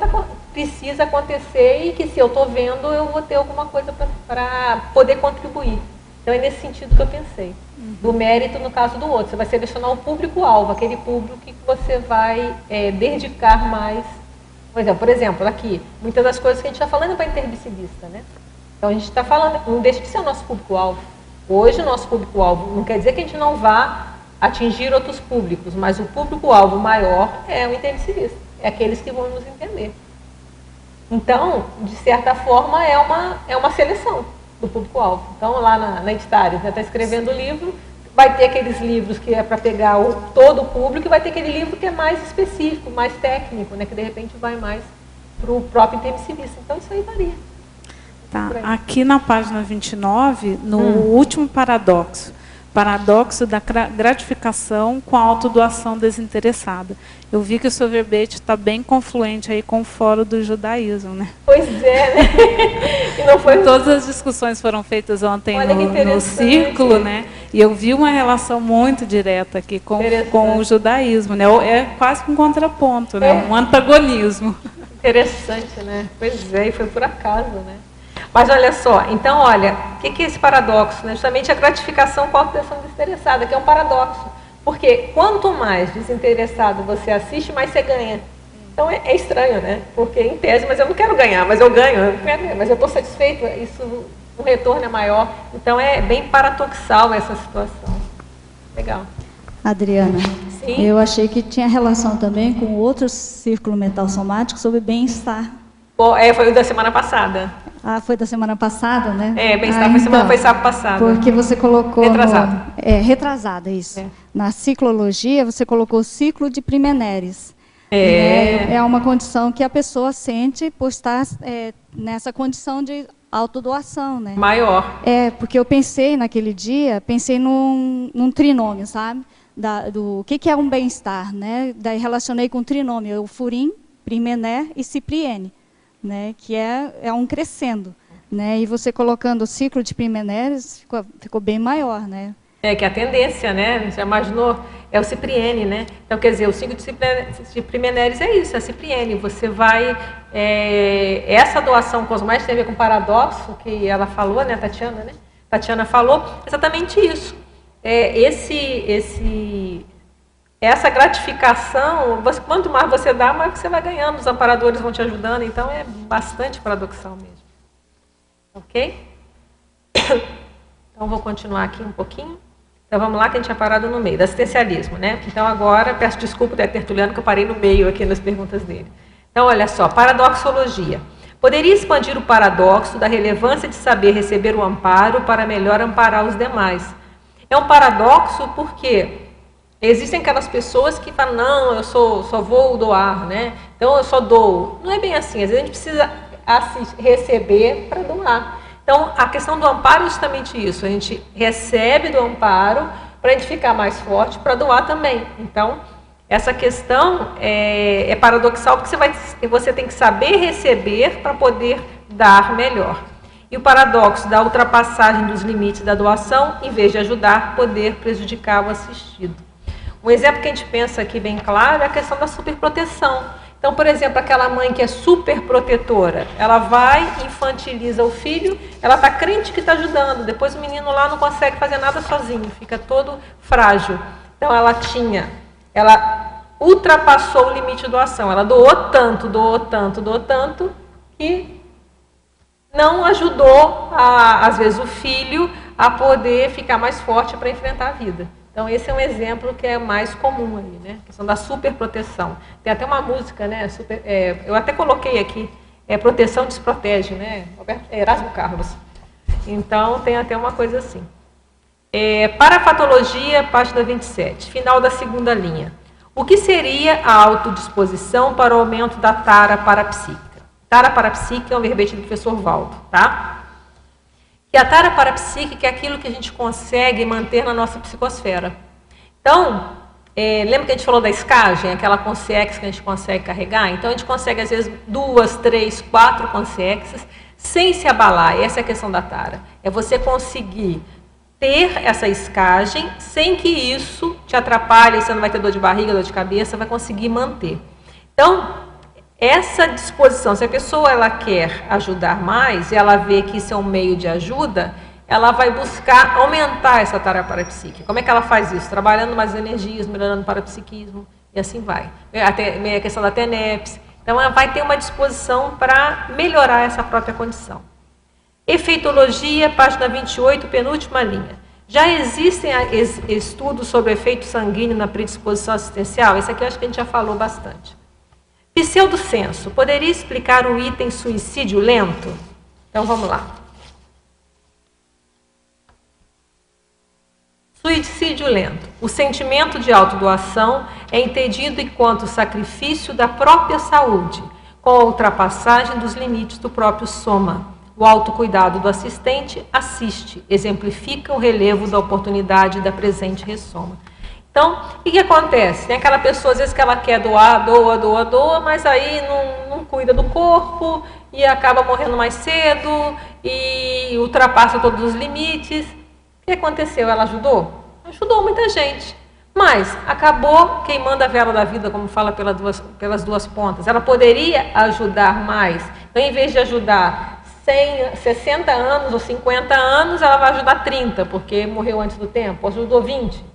[SPEAKER 2] precisa acontecer e que se eu estou vendo, eu vou ter alguma coisa para poder contribuir. Então, é nesse sentido que eu pensei. Do mérito no caso do outro. Você vai selecionar o público-alvo, aquele público que você vai dedicar mais. Por exemplo, aqui, muitas das coisas que a gente está falando é para interbicibista, né? Então, a gente está falando, não deixa de ser o nosso público-alvo. Hoje, o nosso público-alvo não quer dizer que a gente não vá atingir outros públicos, mas o público-alvo maior é o interbicibista, é aqueles que vão nos entender. Então, de certa forma, é uma seleção do público-alvo. Então, lá na Editares, está escrevendo o livro, vai ter aqueles livros que é para pegar todo o público e vai ter aquele livro que é mais específico, mais técnico, né, que de repente vai mais para o próprio interbicibista. Então, isso aí varia.
[SPEAKER 6] Tá. Aqui na página 29, no último paradoxo, paradoxo da gratificação com a autodoação desinteressada. Eu vi que o seu verbete está bem confluente aí com o Fórum do Judaísmo, né?
[SPEAKER 2] Pois é, né? E não foi...
[SPEAKER 6] Todas as discussões foram feitas ontem no círculo, né? E eu vi uma relação muito direta aqui com o judaísmo, né? É quase que um contraponto, né? Um antagonismo.
[SPEAKER 2] Interessante, né? Pois é, e foi por acaso, né? Mas olha só, então olha, o que é esse paradoxo? Né? Justamente a gratificação com a autodoação desinteressada, que é um paradoxo. Porque quanto mais desinteressado você assiste, mais você ganha. Então é estranho, né? Porque em tese, mas eu não quero ganhar, mas eu ganho, mas eu estou satisfeito, isso, o retorno é maior. Então é bem paradoxal essa situação. Legal.
[SPEAKER 7] Adriana,
[SPEAKER 2] sim?
[SPEAKER 7] Eu achei que tinha relação também com outro círculo mental somático sobre bem-estar.
[SPEAKER 2] Foi o da semana passada.
[SPEAKER 7] Ah, foi da semana passada, né?
[SPEAKER 2] Bem-estar foi sábado passado.
[SPEAKER 7] Porque você colocou...
[SPEAKER 2] Retrasada.
[SPEAKER 7] Retrasada, isso. Na ciclologia, você colocou o ciclo de Primeneres. É uma condição que a pessoa sente por estar nessa condição de autodoação, né?
[SPEAKER 2] Maior.
[SPEAKER 7] Porque eu pensei naquele dia, num trinômio, sabe? Do que é um bem-estar, né? Daí relacionei com o trinômio, Eufurim, Primener e Cipriene. Né, que é um crescendo, né, e você colocando o ciclo de Primeneres ficou bem maior, né?
[SPEAKER 2] Que a tendência, né, já imaginou, é o Cipriene, né, então quer dizer, o ciclo de Primeneres é isso, é a Cipriene, você vai, essa doação cosmática tem a ver com o paradoxo que ela falou, né, Tatiana falou, exatamente isso, essa gratificação, quanto mais você dá, mais você vai ganhando, os amparadores vão te ajudando, então é bastante paradoxal mesmo. Ok? Então vou continuar aqui um pouquinho. Então vamos lá, que a gente tinha parado no meio, do assistencialismo, né? Então agora, peço desculpa do Tertuliano que eu parei no meio aqui nas perguntas dele. Então olha só, paradoxologia. Poderia expandir o paradoxo da relevância de saber receber o amparo para melhor amparar os demais. É um paradoxo porque... existem aquelas pessoas que falam, não, eu só vou doar, né? Então eu só dou. Não é bem assim, às vezes a gente precisa receber para doar. Então a questão do amparo é justamente isso, a gente recebe do amparo para a gente ficar mais forte para doar também. Então essa questão é paradoxal porque você tem que saber receber para poder dar melhor. E o paradoxo da ultrapassagem dos limites da doação, em vez de ajudar, poder prejudicar o assistido. Um exemplo que a gente pensa aqui bem claro é a questão da superproteção. Então, por exemplo, aquela mãe que é super protetora, ela vai, infantiliza o filho, ela está crente que está ajudando, depois o menino lá não consegue fazer nada sozinho, fica todo frágil. Então, ela ultrapassou o limite de doação, ela doou tanto, que não ajudou, às vezes, o filho a poder ficar mais forte para enfrentar a vida. Então, esse é um exemplo que é mais comum aí, né? A questão da superproteção. Tem até uma música, né? Eu até coloquei aqui, Proteção Desprotege, né? Erasmo Carlos. Então, tem até uma coisa assim. Parafatologia, página 27, final da segunda linha. O que seria a autodisposição para o aumento da tara parapsíquica? Tara parapsíquica é um verbete do professor Valdo, tá? Que a tara parapsíquica é aquilo que a gente consegue manter na nossa psicosfera. Então, lembra que a gente falou da escagem, aquela consciência que a gente consegue carregar? Então, a gente consegue, às vezes, 2, 3, 4 consciências sem se abalar. Essa é a questão da tara. É você conseguir ter essa escagem sem que isso te atrapalhe, você não vai ter dor de barriga, dor de cabeça, vai conseguir manter. Então, essa disposição, se a pessoa ela quer ajudar mais, e ela vê que isso é um meio de ajuda, ela vai buscar aumentar essa tara parapsíquica. Como é que ela faz isso? Trabalhando mais energias, melhorando o parapsiquismo, e assim vai. Até a questão da TENEPS. Então, ela vai ter uma disposição para melhorar essa própria condição. Efeitologia, página 28, penúltima linha. Já existem estudos sobre o efeito sanguíneo na predisposição assistencial? Esse aqui eu acho que a gente já falou bastante. Pseudosenso, poderia explicar o item suicídio lento? Então, vamos lá. Suicídio lento. O sentimento de autodoação é entendido enquanto sacrifício da própria saúde, com a ultrapassagem dos limites do próprio soma. O autocuidado do assistente assiste, exemplifica o relevo da oportunidade da presente ressoma. Então, o que acontece? Tem aquela pessoa, às vezes, que ela quer doar, doa, mas aí não cuida do corpo e acaba morrendo mais cedo e ultrapassa todos os limites. O que aconteceu? Ela ajudou? Ajudou muita gente. Mas acabou queimando a vela da vida, como fala pelas duas pontas. Ela poderia ajudar mais. Então, em vez de ajudar 60 anos ou 50 anos, ela vai ajudar 30, porque morreu antes do tempo, ajudou 20.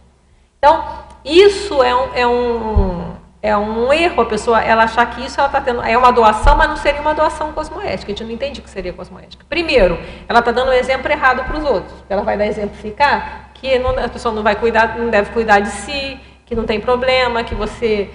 [SPEAKER 2] Então, isso é um erro, a pessoa ela achar que isso ela está tendo, é uma doação, mas não seria uma doação cosmoética. A gente não entende o que seria cosmoética. Primeiro, ela está dando um exemplo errado para os outros. Ela vai dar exemplificar que a pessoa não vai cuidar, não deve cuidar de si, que não tem problema, que você...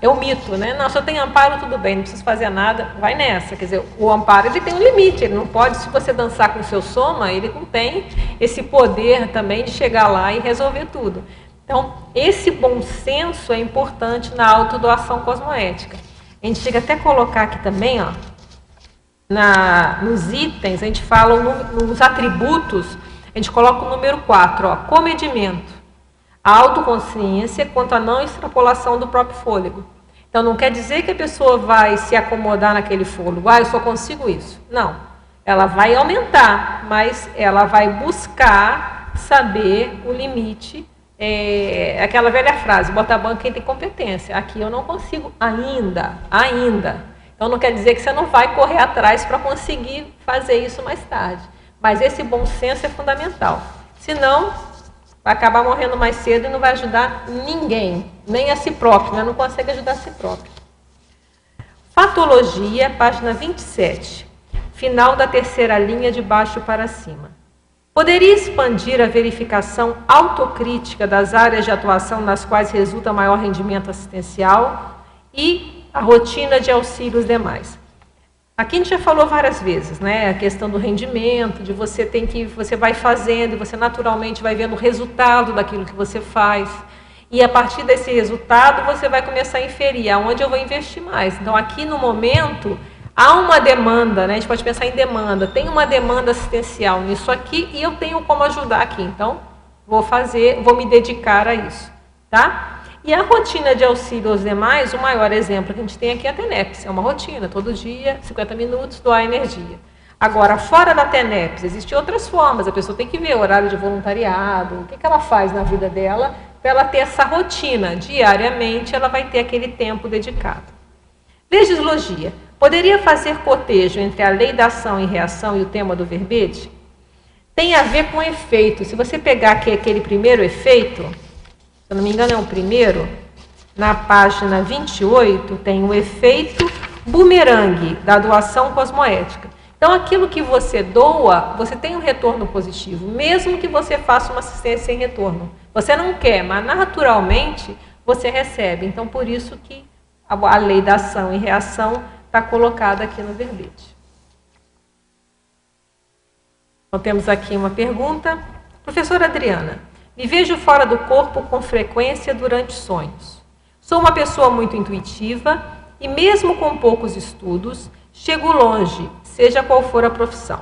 [SPEAKER 2] É o mito, né? Não, se eu tenho amparo, tudo bem, não preciso fazer nada, vai nessa. Quer dizer, o amparo ele tem um limite, ele não pode, se você dançar com o seu soma, ele não tem esse poder também de chegar lá e resolver tudo. Então, esse bom senso é importante na autodoação cosmoética. A gente chega até a colocar aqui também, ó, nos itens, a gente fala nos atributos, a gente coloca o número 4, ó, comedimento. A autoconsciência quanto à não extrapolação do próprio fôlego. Então, não quer dizer que a pessoa vai se acomodar naquele fôlego. Eu só consigo isso. Não. Ela vai aumentar, mas ela vai buscar saber o limite. Aquela velha frase, bota a banca quem tem competência. Aqui eu não consigo ainda. Então, não quer dizer que você não vai correr atrás para conseguir fazer isso mais tarde. Mas esse bom senso é fundamental. Senão... vai acabar morrendo mais cedo e não vai ajudar ninguém, nem a si próprio, né? Não consegue ajudar a si próprio. Fatologia, página 27, final da terceira linha de baixo para cima. Poderia expandir a verificação autocrítica das áreas de atuação nas quais resulta maior rendimento assistencial e a rotina de auxílio aos demais. Aqui a gente já falou várias vezes, né? A questão do rendimento, de você vai fazendo e você naturalmente vai vendo o resultado daquilo que você faz. E a partir desse resultado você vai começar a inferir aonde eu vou investir mais. Então aqui no momento há uma demanda, né? A gente pode pensar em demanda. Tem uma demanda assistencial nisso aqui e eu tenho como ajudar aqui. Então vou me dedicar a isso, tá? E a rotina de auxílio aos demais, o maior exemplo que a gente tem aqui é a TENEPS. É uma rotina, todo dia, 50 minutos, doar energia. Agora, fora da TENEPS, existem outras formas. A pessoa tem que ver o horário de voluntariado, o que ela faz na vida dela, para ela ter essa rotina. Diariamente, ela vai ter aquele tempo dedicado. Legislogia. Poderia fazer cotejo entre a lei da ação e reação e o tema do verbete? Tem a ver com efeito. Se você pegar aqui aquele primeiro efeito... se eu não me engano é o primeiro, na página 28, tem o efeito bumerangue da doação cosmoética. Então, aquilo que você doa, você tem um retorno positivo, mesmo que você faça uma assistência sem retorno. Você não quer, mas naturalmente você recebe. Então, por isso que a lei da ação e reação está colocada aqui no verbete. Então, temos aqui uma pergunta. Professora Adriana, me vejo fora do corpo com frequência durante sonhos. Sou uma pessoa muito intuitiva e, mesmo com poucos estudos, chego longe, seja qual for a profissão.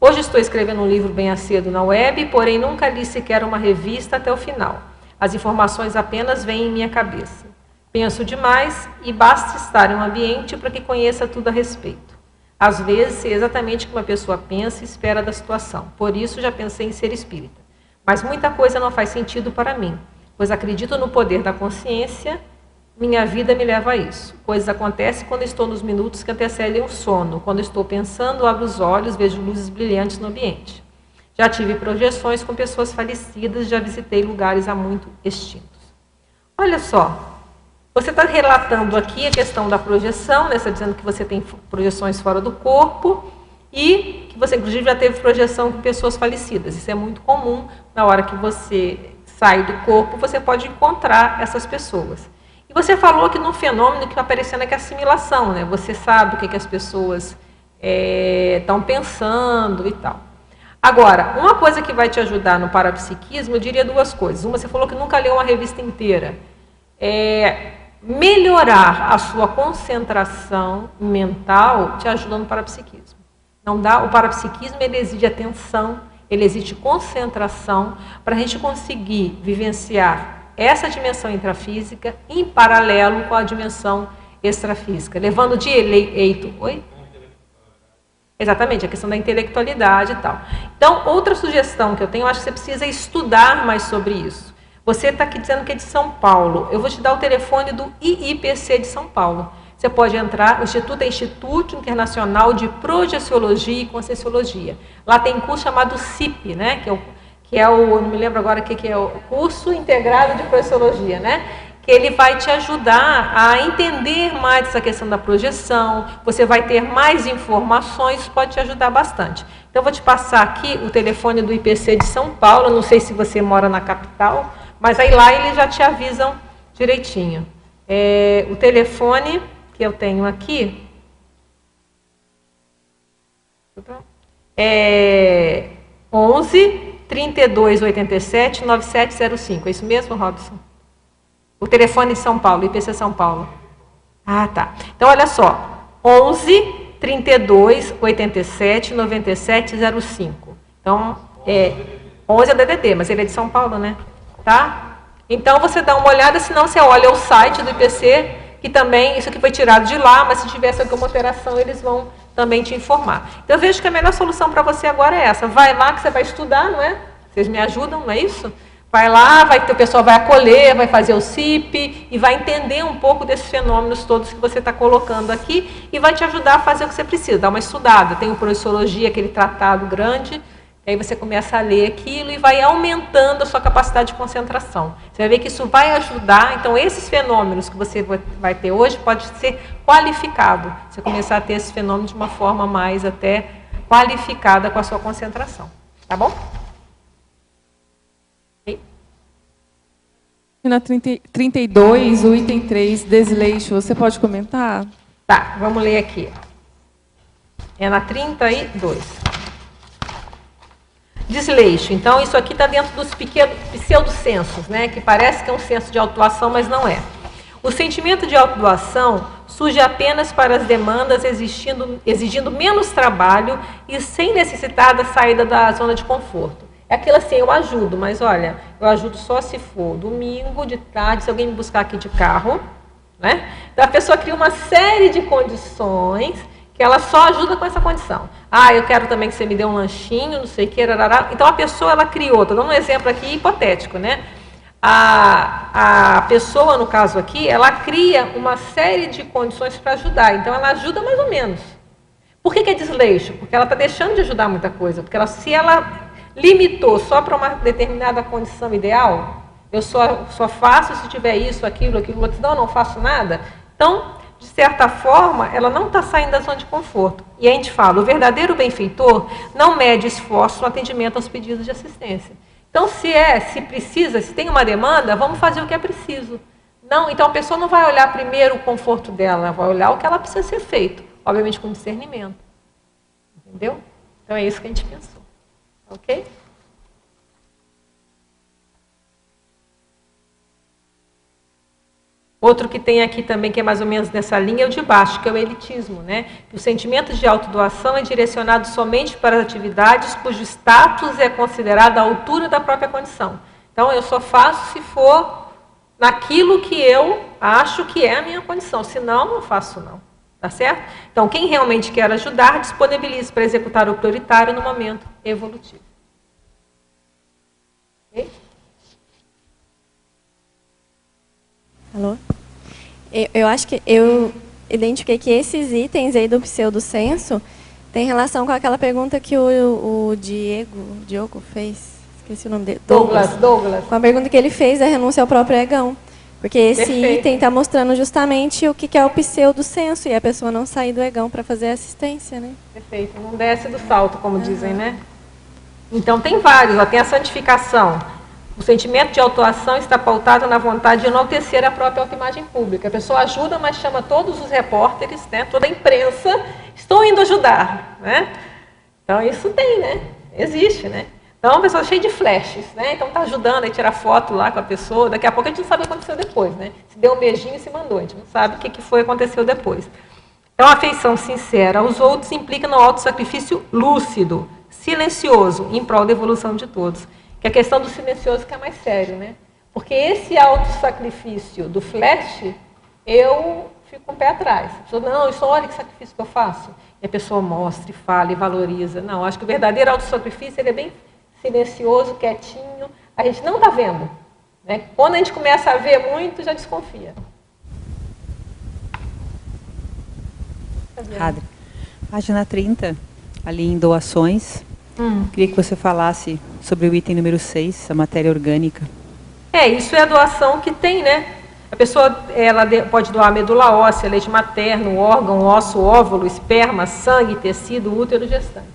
[SPEAKER 2] Hoje estou escrevendo um livro bem acedo na web, porém nunca li sequer uma revista até o final. As informações apenas vêm em minha cabeça. Penso demais e basta estar em um ambiente para que conheça tudo a respeito. Às vezes, sei exatamente o que uma pessoa pensa e espera da situação. Por isso, já pensei em ser espírita. Mas muita coisa não faz sentido para mim, pois acredito no poder da consciência, minha vida me leva a isso. Coisas acontecem quando estou nos minutos que antecedem o sono. Quando estou pensando, abro os olhos, vejo luzes brilhantes no ambiente. Já tive projeções com pessoas falecidas, já visitei lugares há muito extintos. Olha só, você está relatando aqui a questão da projeção, né? Você está dizendo que você tem projeções fora do corpo, e que você, inclusive, já teve projeção com pessoas falecidas. Isso é muito comum. Na hora que você sai do corpo, você pode encontrar essas pessoas. E você falou que no fenômeno que está aparecendo é que a assimilação, né? Você sabe o que as pessoas estão pensando e tal. Agora, uma coisa que vai te ajudar no parapsiquismo, eu diria duas coisas. Uma, você falou que nunca leu uma revista inteira. Melhorar a sua concentração mental te ajuda no parapsiquismo. Não dá. O parapsiquismo, ele exige atenção, ele exige concentração para a gente conseguir vivenciar essa dimensão intrafísica em paralelo com a dimensão extrafísica, levando de eleito... Oi? Exatamente, a questão da intelectualidade e tal. Então, outra sugestão que eu tenho, eu acho que você precisa estudar mais sobre isso. Você está aqui dizendo que é de São Paulo. Eu vou te dar o telefone do IIPC de São Paulo. Você pode entrar, o Instituto é Instituto Internacional de Projeciologia e Conscienciologia. Lá tem um curso chamado CIP, né? que é o, não me lembro agora o que é o curso integrado de Projeciologia, né? Que ele vai te ajudar a entender mais essa questão da projeção, você vai ter mais informações, isso pode te ajudar bastante. Então, eu vou te passar aqui o telefone do IPC de São Paulo, não sei se você mora na capital, mas aí lá eles já te avisam direitinho. O telefone que eu tenho aqui é 11 32 87 9705. É isso mesmo, Robson? O telefone de São Paulo, IPC São Paulo. Ah, tá. Então, olha só. 11 32 87 97 05. Então, 11 é o DDD, mas ele é de São Paulo, né? Tá? Então, você dá uma olhada, senão você olha o site do IPC, que também, isso aqui foi tirado de lá, mas se tivesse alguma alteração, eles vão também te informar. Então, eu vejo que a melhor solução para você agora é essa. Vai lá que você vai estudar, não é? Vocês me ajudam, não é isso? Vai lá, o pessoal vai acolher, vai fazer o CIP e vai entender um pouco desses fenômenos todos que você está colocando aqui e vai te ajudar a fazer o que você precisa, dar uma estudada. Tem o Projeciologia, aquele tratado grande, aí você começa a ler aquilo e vai aumentando a sua capacidade de concentração. Você vai ver que isso vai ajudar. Então, esses fenômenos que você vai ter hoje pode ser qualificado. Você começar a ter esses fenômenos de uma forma mais até qualificada com a sua concentração. Tá bom?
[SPEAKER 8] Na 32, o item 3, desleixo, você pode comentar?
[SPEAKER 2] Tá, vamos ler aqui. É na 32. Desleixo. Então, isso aqui está dentro dos pseudocensos, né? Que parece que é um senso de autodoação, mas não é. O sentimento de autodoação surge apenas para as demandas exigindo menos trabalho e sem necessitar da saída da zona de conforto. É aquilo assim, eu ajudo, mas olha, eu ajudo só se for domingo, de tarde, se alguém me buscar aqui de carro, né? Então, a pessoa cria uma série de condições que ela só ajuda com essa condição. Ah, eu quero também que você me dê um lanchinho, não sei o que, rarará. Então, a pessoa, ela criou, estou dando um exemplo aqui hipotético, né? A pessoa, no caso aqui, ela cria uma série de condições para ajudar. Então, ela ajuda mais ou menos. Por que é desleixo? Porque ela está deixando de ajudar muita coisa. Porque se ela limitou só para uma determinada condição ideal, eu só faço se tiver isso, aquilo, senão eu não faço nada. Então, de certa forma, ela não está saindo da zona de conforto. E a gente fala, o verdadeiro benfeitor não mede esforço no atendimento aos pedidos de assistência. Então, se precisa, se tem uma demanda, vamos fazer o que é preciso. Não, então a pessoa não vai olhar primeiro o conforto dela, ela vai olhar o que ela precisa ser feito, obviamente com discernimento. Entendeu? Então é isso que a gente pensou. Ok? Outro que tem aqui também, que é mais ou menos nessa linha, é o de baixo, que é o elitismo, né? O sentimento de autodoação é direcionado somente para atividades cujo status é considerado à altura da própria condição. Então, eu só faço se for naquilo que eu acho que é a minha condição, senão, não faço não. Tá certo? Então, quem realmente quer ajudar, disponibilize para executar o prioritário no momento evolutivo. Ok?
[SPEAKER 9] Alô? Eu acho que eu identifiquei que esses itens aí do pseudocenso tem relação com aquela pergunta que o Diogo fez. Esqueci o nome dele. Douglas. Com a pergunta que ele fez da renúncia ao próprio egão. Porque esse item está mostrando justamente o que é o pseudocenso e a pessoa não sair do egão para fazer assistência, né?
[SPEAKER 2] Perfeito. Não desce do salto, como dizem, né? Então, tem vários. Ó, tem a santificação. O sentimento de autoação está pautado na vontade de enaltecer a própria autoimagem pública. A pessoa ajuda, mas chama todos os repórteres, né, toda a imprensa, estou indo ajudar. Né? Então, isso tem, né? Existe, né? Então, a pessoa cheia de flashes, né? Então, está ajudando, aí tira foto lá com a pessoa. Daqui a pouco a gente não sabe o que aconteceu depois, né? Se deu um beijinho e se mandou. A gente não sabe o que aconteceu depois. Então, a afeição sincera aos outros implica no autossacrifício lúcido, silencioso, em prol da evolução de todos. Que a questão do silencioso que é mais sério, né? Porque esse autossacrifício do flash, eu fico com o pé atrás. A pessoa, não, isso, olha que sacrifício que eu faço. E a pessoa mostra, e fala, e valoriza. Não, acho que o verdadeiro autossacrifício ele é bem silencioso, quietinho. A gente não está vendo. Né? Quando a gente começa a ver muito, já desconfia.
[SPEAKER 10] Adri, página 30, ali em doações. Queria que você falasse sobre o item número 6, a matéria orgânica.
[SPEAKER 2] Isso é a doação que tem, né? A pessoa ela pode doar medula óssea, leite materno, órgão, osso, óvulo, esperma, sangue, tecido, útero, gestante.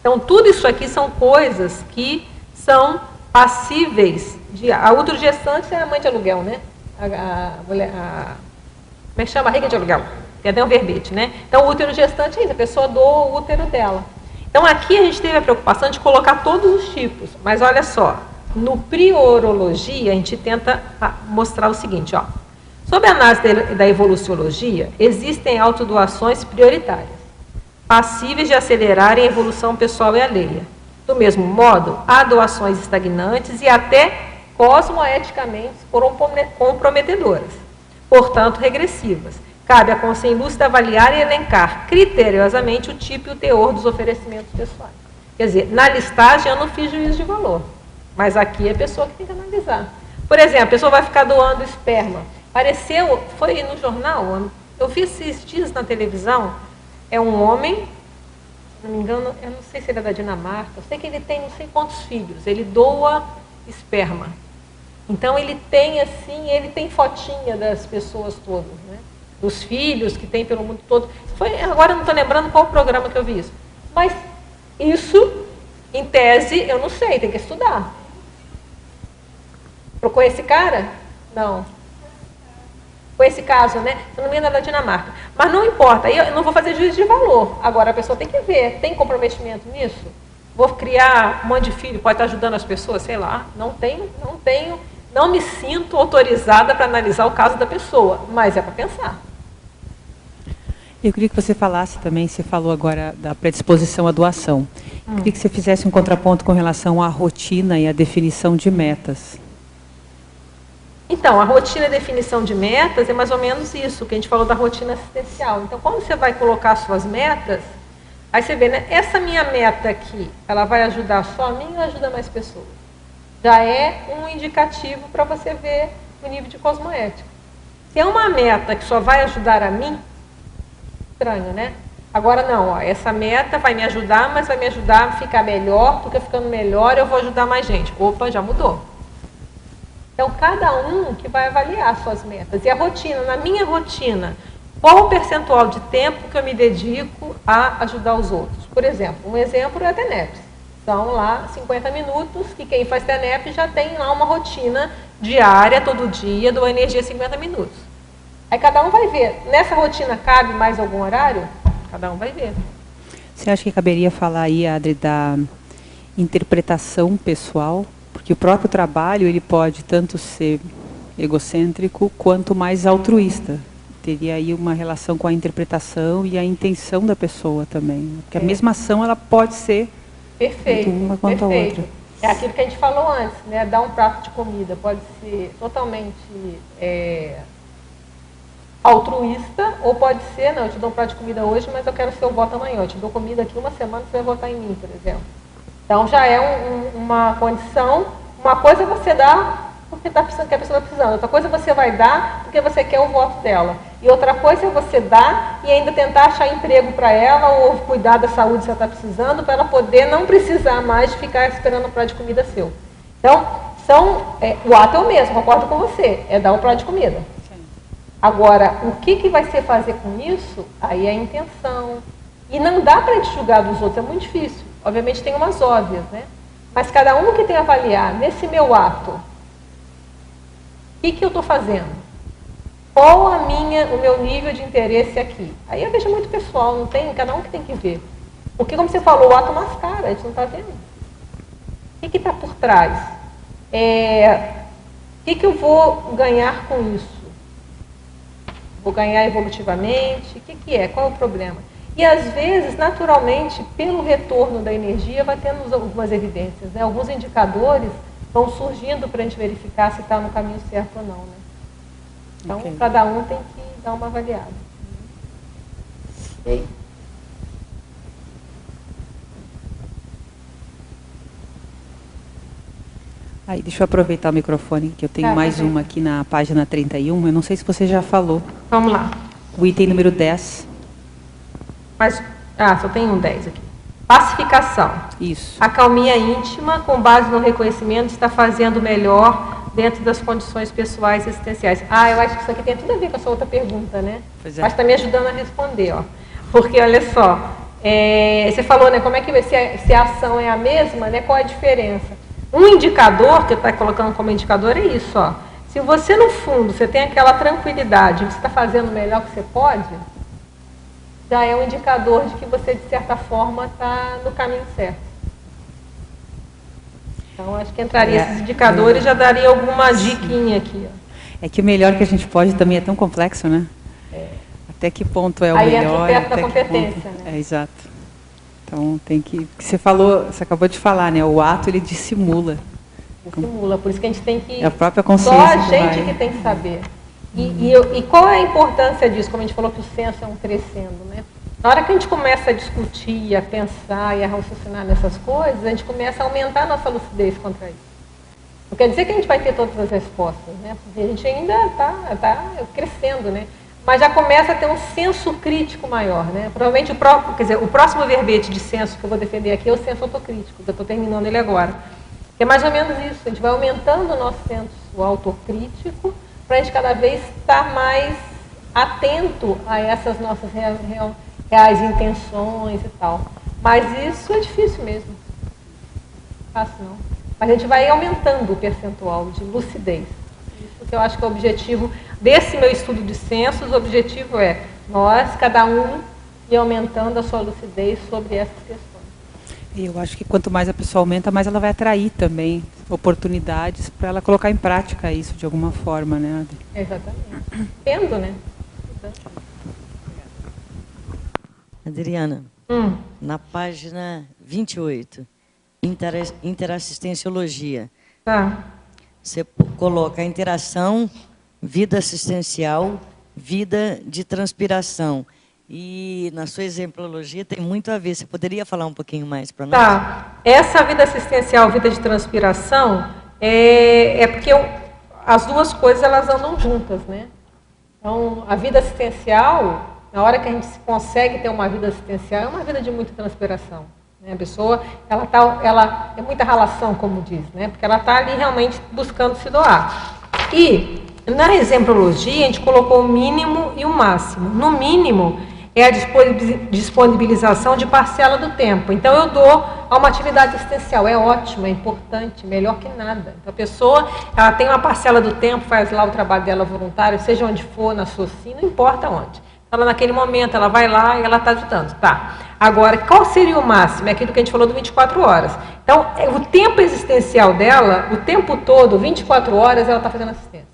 [SPEAKER 2] Então, tudo isso aqui são coisas que são passíveis de... A útero gestante é a mãe de aluguel, né? Como é que chama? Barriga de aluguel. Tem até um verbete, né? Então, o útero gestante é isso, a pessoa doa o útero dela. Então, aqui a gente teve a preocupação de colocar todos os tipos. Mas, olha só, no priorologia, a gente tenta mostrar o seguinte, ó. Sob a análise da evoluciologia, existem autodoações prioritárias, passíveis de acelerarem a evolução pessoal e alheia. Do mesmo modo, há doações estagnantes e até cosmoeticamente comprometedoras, portanto, regressivas. Cabe à consciência lúcida avaliar e elencar criteriosamente o tipo e o teor dos oferecimentos pessoais. Quer dizer, na listagem eu não fiz juízo de valor, mas aqui é a pessoa que tem que analisar. Por exemplo, a pessoa vai ficar doando esperma. Apareceu, foi no jornal, eu vi esses dias na televisão, é um homem, se não me engano, eu não sei se ele é da Dinamarca, eu sei que ele tem não sei quantos filhos, ele doa esperma. Então ele tem assim, ele tem fotinha das pessoas todas, né? Dos filhos que tem pelo mundo todo. Agora eu não estou lembrando qual programa que eu vi isso. Mas isso, em tese, eu não sei, tem que estudar. Procurou esse cara? Não. Foi esse caso, né? Se não me engano, é da Dinamarca. Mas não importa, aí eu não vou fazer juízo de valor. Agora a pessoa tem que ver, tem comprometimento nisso? Vou criar um monte de filho, pode estar ajudando as pessoas, sei lá. Não me sinto autorizada para analisar o caso da pessoa, mas é para pensar.
[SPEAKER 10] Eu queria que você falasse também, você falou agora da predisposição à doação. Eu queria que você fizesse um contraponto com relação à rotina e à definição de metas.
[SPEAKER 2] Então, a rotina e a definição de metas é mais ou menos isso, que a gente falou da rotina assistencial. Então, quando você vai colocar suas metas, aí você vê, né? Essa minha meta aqui, ela vai ajudar só a mim ou ajuda mais pessoas? Já é um indicativo para você ver o nível de cosmoética. Se é uma meta que só vai ajudar a mim, estranho, né? Agora não, ó, essa meta vai me ajudar, mas vai me ajudar a ficar melhor, porque ficando melhor eu vou ajudar mais gente. Opa, já mudou. Então, cada um que vai avaliar suas metas. E a rotina, na minha rotina, qual o percentual de tempo que eu me dedico a ajudar os outros? Por exemplo, um exemplo é a TENEPS. São lá 50 minutos, que quem faz TENEP já tem lá uma rotina diária, todo dia, do energia 50 minutos. Aí cada um vai ver. Nessa rotina cabe mais algum horário? Cada um vai ver.
[SPEAKER 10] Você acha que caberia falar aí, Adri, da interpretação pessoal? Porque o próprio trabalho ele pode tanto ser egocêntrico quanto mais altruísta. Teria aí uma relação com a interpretação e a intenção da pessoa também. Porque a mesma ação ela pode ser
[SPEAKER 2] perfeito,
[SPEAKER 10] tanto uma quanto a outra.
[SPEAKER 2] É aquilo que a gente falou antes, né? Dar um prato de comida pode ser totalmente altruísta, ou pode ser, não, eu te dou um prato de comida hoje, mas eu quero seu voto amanhã. Eu te dou comida aqui uma semana, você vai votar em mim, por exemplo. Então já é uma condição, uma coisa você dá porque tá precisando, que a pessoa está precisando, outra coisa você vai dar porque você quer o voto dela. E outra coisa é você dar e ainda tentar achar emprego para ela ou cuidar da saúde que ela está precisando para ela poder não precisar mais de ficar esperando o prato de comida seu. Então, o ato é o mesmo, concordo com você, é dar o prato de comida. Agora, o que vai ser fazer com isso? Aí é a intenção. E não dá para a gente julgar dos outros, é muito difícil. Obviamente tem umas óbvias, né? Mas cada um que tem que avaliar, nesse meu ato, o que eu estou fazendo? Qual o meu nível de interesse aqui? Aí eu vejo muito pessoal, não tem, cada um que tem que ver. Porque, como você falou, o ato mascara, a gente não está vendo. O que está por trás? O que eu vou ganhar com isso? Vou ganhar evolutivamente? O que é? Qual é o problema? E, às vezes, naturalmente, pelo retorno da energia, vai tendo algumas evidências, né? Alguns indicadores vão surgindo para a gente verificar se está no caminho certo ou não, né? Então, cada um tem que dar uma avaliada. Ok?
[SPEAKER 10] Aí, deixa eu aproveitar o microfone, que eu tenho mais uma aqui na página 31. Eu não sei se você já falou.
[SPEAKER 2] Vamos lá.
[SPEAKER 10] O item número 10.
[SPEAKER 2] Mas, só tem um 10 aqui. Pacificação.
[SPEAKER 10] Isso.
[SPEAKER 2] A calmia íntima, com base no reconhecimento, está fazendo melhor dentro das condições pessoais e existenciais. Eu acho que isso aqui tem tudo a ver com a sua outra pergunta, né?
[SPEAKER 10] Pois é.
[SPEAKER 2] Mas está me ajudando a responder, ó. Porque, olha só, você falou, né, como é que se a ação é a mesma, né, qual é a diferença? Um indicador, que está colocando como indicador, é isso, ó. Se você, no fundo, você tem aquela tranquilidade, você está fazendo o melhor que você pode, já é um indicador de que você, de certa forma, está no caminho certo. Então, acho que entraria esses indicadores e já daria alguma diquinha aqui, ó.
[SPEAKER 10] É que o melhor que a gente pode também é tão complexo, né? Até que ponto é o melhor?
[SPEAKER 2] Aí entra perto da competência, né?
[SPEAKER 10] Exato. Então, tem que... Você falou, você acabou de falar, né? O ato, ele dissimula.
[SPEAKER 2] Dissimula, por isso que a gente tem que...
[SPEAKER 10] É a própria consciência.
[SPEAKER 2] Só a gente que tem que saber. E qual é a importância disso? Como a gente falou que o senso é um crescendo, né? Na hora que a gente começa a discutir, a pensar e a raciocinar nessas coisas, a gente começa a aumentar a nossa lucidez contra isso. Não quer dizer que a gente vai ter todas as respostas, né? Porque a gente ainda está crescendo, né? Mas já começa a ter um senso crítico maior, né? Provavelmente o próximo verbete de senso que eu vou defender aqui é o senso autocrítico, que eu estou terminando ele agora. Que é mais ou menos isso, a gente vai aumentando o nosso senso autocrítico para a gente cada vez estar mais atento a essas nossas reais intenções e tal. Mas isso é difícil mesmo. Não é fácil não. Mas a gente vai aumentando o percentual de lucidez. Isso que eu acho que é o objetivo desse meu estudo de sensos. O objetivo é nós, cada um, ir aumentando a sua lucidez sobre essas questões.
[SPEAKER 10] Eu acho que quanto mais a pessoa aumenta, mais ela vai atrair também oportunidades para ela colocar em prática isso de alguma forma, né, Adri?
[SPEAKER 2] Exatamente. Tendo, né?
[SPEAKER 4] Adriana, na página 28, interassistenciologia.
[SPEAKER 2] Tá.
[SPEAKER 4] Você coloca a interação, vida assistencial, vida de transpiração. E na sua exemplologia tem muito a ver. Você poderia falar um pouquinho mais para nós?
[SPEAKER 2] Tá. Essa vida assistencial, vida de transpiração, é porque as duas coisas elas andam juntas, né? Então, a vida assistencial, na hora que a gente consegue ter uma vida assistencial, é uma vida de muita transpiração. Né? A pessoa, ela é muita relação, como diz, né? Porque ela está ali realmente buscando se doar. E na exemplologia, a gente colocou o mínimo e o máximo. No mínimo, é a disponibilização de parcela do tempo. Então, eu dou a uma atividade assistencial. É ótimo, é importante, melhor que nada. Então, a pessoa, ela tem uma parcela do tempo, faz lá o trabalho dela voluntário, seja onde for, na SOCIN, não importa onde. Ela, naquele momento, ela vai lá e ela está ajudando. Tá. Agora, qual seria o máximo? É aquilo que a gente falou do 24 horas. Então, o tempo existencial dela, o tempo todo, 24 horas, ela está fazendo assistência.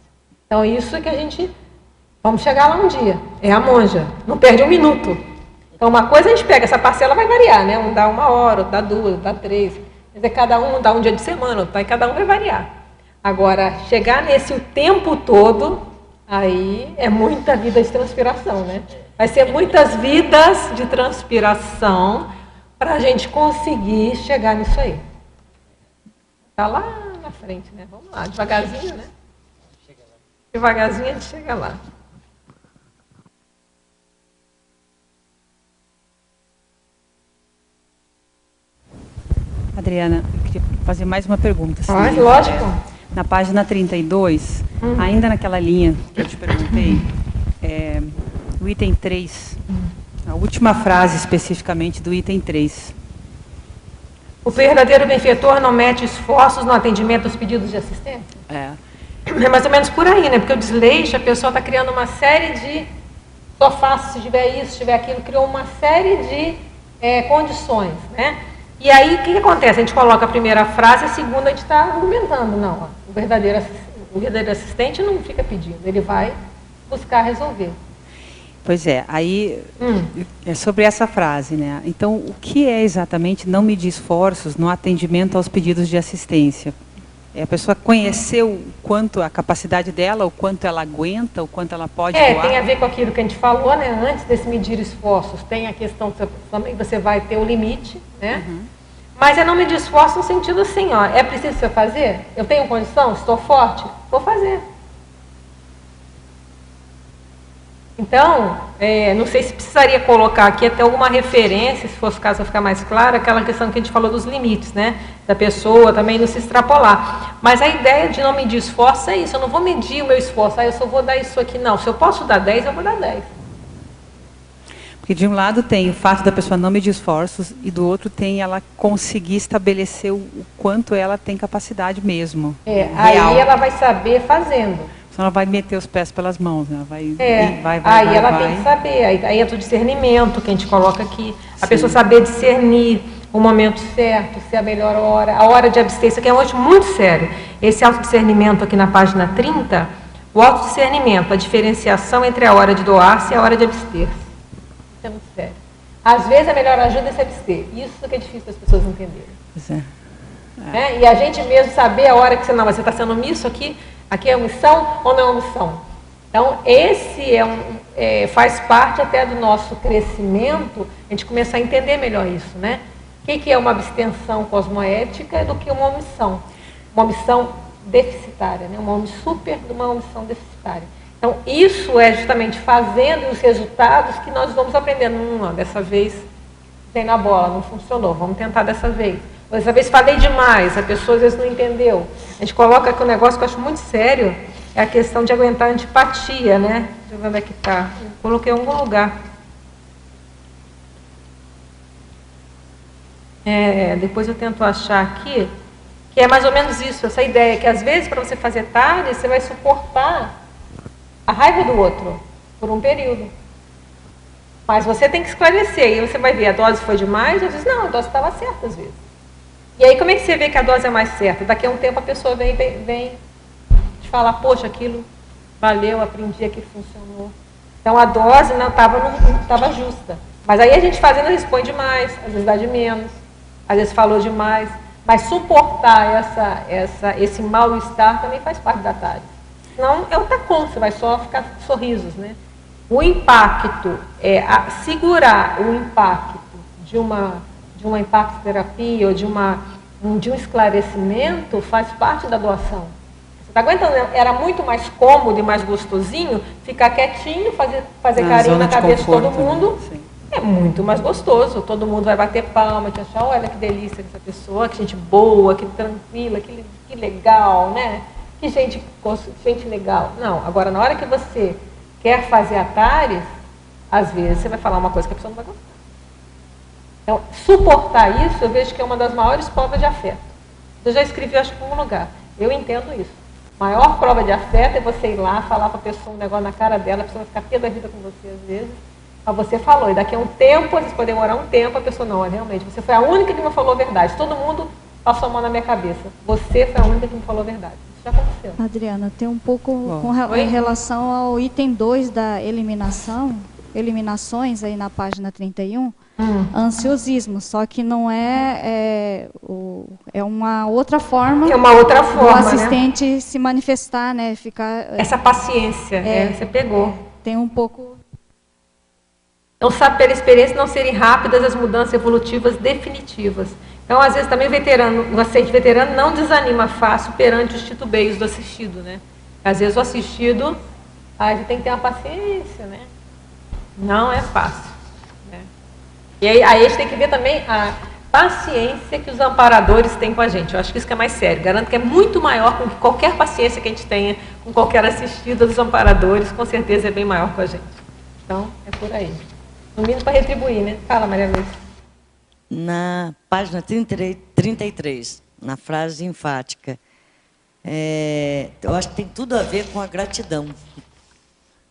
[SPEAKER 2] Então, isso é que a gente... Vamos chegar lá um dia. É a monja. Não perde um minuto. Então, uma coisa a gente pega, essa parcela vai variar, né? Um dá 1 hora, outro dá 2, outro dá 3. Quer dizer, cada um dá um dia de semana, outro, cada um vai variar. Agora, chegar nesse o tempo todo, aí é muita vida de transpiração, né? Vai ser muitas vidas de transpiração para a gente conseguir chegar nisso aí. Está lá na frente, né? Vamos lá, devagarzinho, né? Devagarzinho a gente chega lá.
[SPEAKER 10] Adriana, eu queria fazer mais uma pergunta.
[SPEAKER 2] Assim, lógico.
[SPEAKER 10] Na página 32, ainda naquela linha que eu te perguntei, o item 3, a última frase especificamente do item 3.
[SPEAKER 2] O verdadeiro benfeitor não mete esforços no atendimento aos pedidos de assistência? É mais ou menos por aí, né? Porque o desleixo, a pessoa está criando uma série de... Só faço se tiver isso, se tiver aquilo, criou uma série de condições, né? E aí, o que acontece? A gente coloca a primeira frase, a segunda a gente está argumentando. Não, o verdadeiro assistente não fica pedindo, ele vai buscar resolver.
[SPEAKER 10] Pois é, aí é sobre essa frase, né? Então, o que é exatamente não medir esforços no atendimento aos pedidos de assistência? É a pessoa conhecer o quanto a capacidade dela, o quanto ela aguenta, o quanto ela pode doar?
[SPEAKER 2] Tem a ver com aquilo que a gente falou, né? Antes desse medir esforços, tem a questão que também você vai ter o limite, né? Mas é não medir esforços no sentido assim, ó, é preciso você fazer? Eu tenho condição? Estou forte? Vou fazer. Então, não sei se precisaria colocar aqui até alguma referência, se fosse o caso ficar mais claro, aquela questão que a gente falou dos limites, né? Da pessoa também não se extrapolar. Mas a ideia de não medir esforço é isso, eu não vou medir o meu esforço, eu só vou dar isso aqui. Não, se eu posso dar 10, eu vou dar 10.
[SPEAKER 10] Porque de um lado tem o fato da pessoa não medir esforços e do outro tem ela conseguir estabelecer o quanto ela tem capacidade mesmo.
[SPEAKER 2] Aí ela vai saber fazendo.
[SPEAKER 10] Senão ela vai meter os pés pelas mãos, né? Vai,
[SPEAKER 2] aí ela tem que saber, aí entra o discernimento que a gente coloca aqui, a pessoa saber discernir o momento certo, se é a melhor hora, a hora de abstência, que é um outro muito sério. Esse autodiscernimento aqui na página 30, o autodiscernimento, a diferenciação entre a hora de doar-se e a hora de abster-se. Isso é muito sério. Às vezes a melhor ajuda é se abster, isso que é difícil das pessoas entenderem.
[SPEAKER 10] Pois é.
[SPEAKER 2] E a gente mesmo saber a hora que você está sendo omisso aqui é omissão ou não é omissão? Então, esse faz parte até do nosso crescimento, a gente começar a entender melhor isso, né? O que é uma abstenção cosmoética do que uma omissão? Uma omissão deficitária, né? Uma super de uma omissão deficitária. Então, isso é justamente fazendo os resultados que nós vamos aprendendo. Dessa vez, tem na bola, não funcionou, vamos tentar dessa vez. Dessa vez falei demais, a pessoa às vezes não entendeu. A gente coloca aqui um negócio que eu acho muito sério, é a questão de aguentar a antipatia, né? Deixa eu ver onde é que está. Coloquei em algum lugar. Depois eu tento achar aqui, que é mais ou menos isso, essa ideia, que às vezes para você fazer tarde, você vai suportar a raiva do outro por um período. Mas você tem que esclarecer, e aí você vai ver, a dose foi demais, ou às vezes não, a dose estava certa às vezes. E aí como é que você vê que a dose é mais certa? Daqui a um tempo a pessoa vem te falar, poxa, aquilo valeu, aprendi, aquilo funcionou. Então a dose não estava justa. Mas aí a gente fazendo responde demais, às vezes dá de menos, às vezes falou demais. Mas suportar esse mal-estar também faz parte da tarde. Senão é o tacon, você vai só ficar sorrisos, né? O impacto, segurar o impacto de uma impactoterapia ou de um esclarecimento faz parte da doação. Você está aguentando? Era muito mais cômodo e mais gostosinho ficar quietinho, fazer carinho na cabeça de todo mundo. Né? É muito mais gostoso. Todo mundo vai bater palma, te achar, olha que delícia essa pessoa, que gente boa, que tranquila, que legal, né? Que gente legal. Não, agora na hora que você quer fazer atares, às vezes você vai falar uma coisa que a pessoa não vai gostar. Então, suportar isso, eu vejo que é uma das maiores provas de afeto. Eu já escrevi, acho que em algum lugar. Eu entendo isso. A maior prova de afeto é você ir lá, falar para a pessoa um negócio na cara dela, a pessoa vai ficar pé da vida com você às vezes. Mas você falou, e daqui a um tempo, às vezes pode demorar um tempo, a pessoa, não, realmente, você foi a única que me falou a verdade. Todo mundo passou a mão na minha cabeça. Você foi a única que me falou a verdade. Isso já aconteceu.
[SPEAKER 7] Adriana, tem um pouco em relação ao item 2 da eliminações aí na página 31, ansiosismo, só que não é uma outra forma. É uma outra forma, do assistente, né? Se manifestar, né? Ficar.
[SPEAKER 2] Essa paciência, você pegou.
[SPEAKER 7] Tem um pouco.
[SPEAKER 2] Não sabe pela experiência não serem rápidas as mudanças evolutivas definitivas. Então, às vezes também o assistente veterano não desanima fácil perante os titubeios do assistido, né? Às vezes o assistido, a gente tem que ter uma paciência, né? Não é fácil. E aí a gente tem que ver também a paciência que os amparadores têm com a gente. Eu acho que isso que é mais sério. Garanto que é muito maior com qualquer paciência que a gente tenha com qualquer assistida dos amparadores, com certeza é bem maior com a gente. Então, é por aí. No mínimo para retribuir, né? Fala, Maria Luísa.
[SPEAKER 4] Na página 33, na frase enfática, eu acho que tem tudo a ver com a gratidão.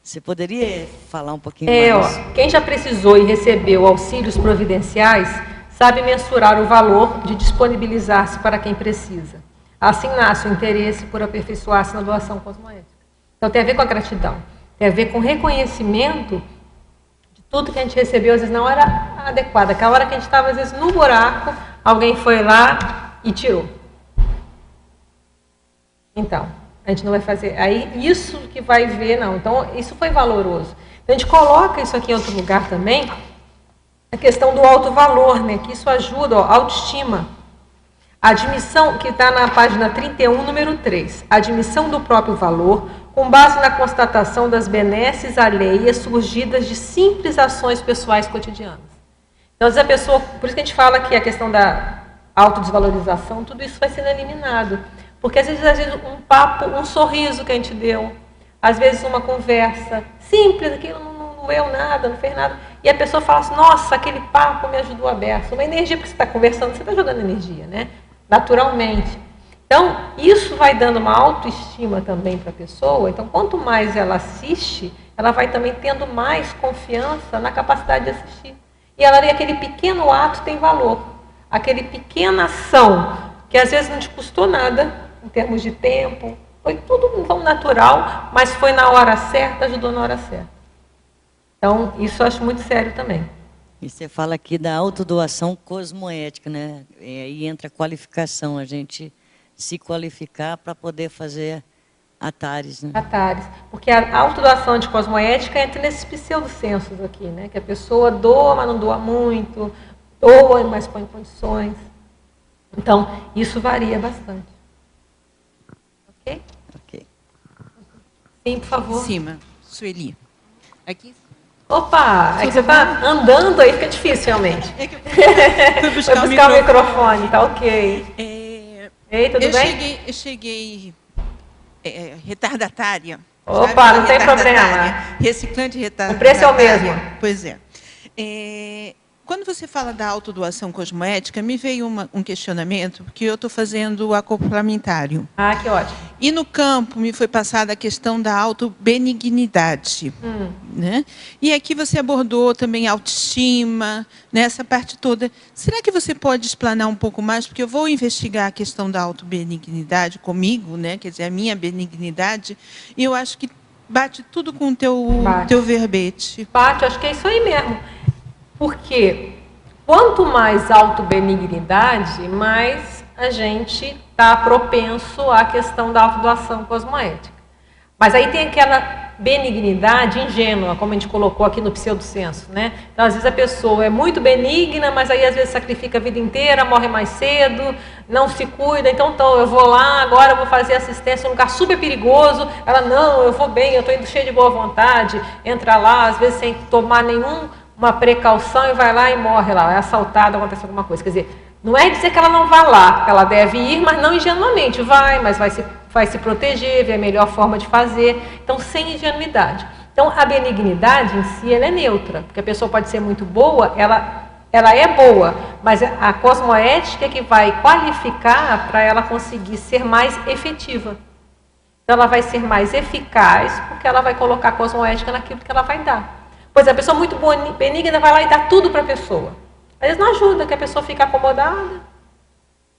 [SPEAKER 4] Você poderia falar um pouquinho mais?
[SPEAKER 2] Quem já precisou e recebeu auxílios providenciais sabe mensurar o valor de disponibilizar-se para quem precisa. Assim nasce o interesse por aperfeiçoar-se na doação cosmoética. Então tem a ver com a gratidão, tem a ver com o reconhecimento tudo que a gente recebeu, às vezes, não era adequado. Aquela hora que a gente estava, às vezes, no buraco, alguém foi lá e tirou. Então, a gente não vai fazer. Aí, isso que vai ver, não. Então, isso foi valoroso. Então, a gente coloca isso aqui em outro lugar também, a questão do alto valor, né? Que isso ajuda, ó, autoestima. A admissão, que está na página 31, número 3. A admissão do próprio valor, com base na constatação das benesses alheias surgidas de simples ações pessoais cotidianas. Então, às vezes a pessoa, por isso que a gente fala que a questão da autodesvalorização, tudo isso vai sendo eliminado. Porque às vezes um papo, um sorriso que a gente deu, às vezes uma conversa simples, aquilo não doeu nada, não fez nada, e a pessoa fala assim, nossa, aquele papo me ajudou a beça. Uma energia, porque você está conversando, você está jogando energia, né? Naturalmente. Então, isso vai dando uma autoestima também para a pessoa. Então, quanto mais ela assiste, ela vai também tendo mais confiança na capacidade de assistir. E ela vê aquele pequeno ato tem valor. Aquele pequena ação, que às vezes não te custou nada, em termos de tempo, foi tudo tão natural, mas foi na hora certa, ajudou na hora certa. Então, isso eu acho muito sério também.
[SPEAKER 4] E você fala aqui da autodoação cosmoética, né? E aí entra a qualificação, a gente se qualificar para poder fazer atares, né?
[SPEAKER 2] Atares. Porque a autodoação de cosmoética entra nesses pseudocensos aqui, né? Que a pessoa doa, mas não doa muito, doa, mas põe condições. Então, isso varia bastante. Ok?
[SPEAKER 4] Ok.
[SPEAKER 2] Sim, por favor.
[SPEAKER 11] Em cima, Sueli. Aqui.
[SPEAKER 2] Opa, é que você está andando aí, fica difícil realmente.
[SPEAKER 11] É que eu fui buscar,
[SPEAKER 2] o microfone, tá ok. Ei, tudo bem?
[SPEAKER 11] Eu cheguei retardatária.
[SPEAKER 2] Opa,
[SPEAKER 11] sabe?
[SPEAKER 2] Não tem problema.
[SPEAKER 11] Reciclante retardatária.
[SPEAKER 2] O preço é o mesmo.
[SPEAKER 11] Pois é. Quando você fala da autodoação cosmoética, me veio um questionamento, porque eu estou fazendo acoplamentário.
[SPEAKER 2] Ah, que ótimo.
[SPEAKER 11] E no campo me foi passada a questão da autobenignidade. Né? E aqui você abordou também autoestima, né, essa parte toda. Será que você pode explanar um pouco mais? Porque eu vou investigar a questão da autobenignidade comigo, né, quer dizer, a minha benignidade, e eu acho que bate tudo com o teu verbete.
[SPEAKER 2] Bate, acho que é isso aí mesmo. Porque quanto mais autobenignidade, mais a gente está propenso à questão da autodoação cosmoética. Mas aí tem aquela benignidade ingênua, como a gente colocou aqui no pseudocenso, né? Então, às vezes a pessoa é muito benigna, mas aí às vezes sacrifica a vida inteira, morre mais cedo, não se cuida. Então eu vou lá, agora eu vou fazer assistência em um lugar super perigoso. Ela, não, eu vou bem, eu estou indo cheia de boa vontade. Entra lá, às vezes sem tomar uma precaução e vai lá e morre lá, é assaltada, acontece alguma coisa. Quer dizer, não é dizer que ela não vai lá, ela deve ir, mas não ingenuamente, vai, mas vai se proteger, ver a melhor forma de fazer, então sem ingenuidade. Então a benignidade em si, ela é neutra, porque a pessoa pode ser muito boa, ela é boa, mas a cosmoética é que vai qualificar para ela conseguir ser mais efetiva. Então ela vai ser mais eficaz, porque ela vai colocar a cosmoética naquilo que ela vai dar. Pois é, a pessoa muito benigna vai lá e dá tudo para a pessoa. Às vezes não ajuda, que a pessoa fica acomodada,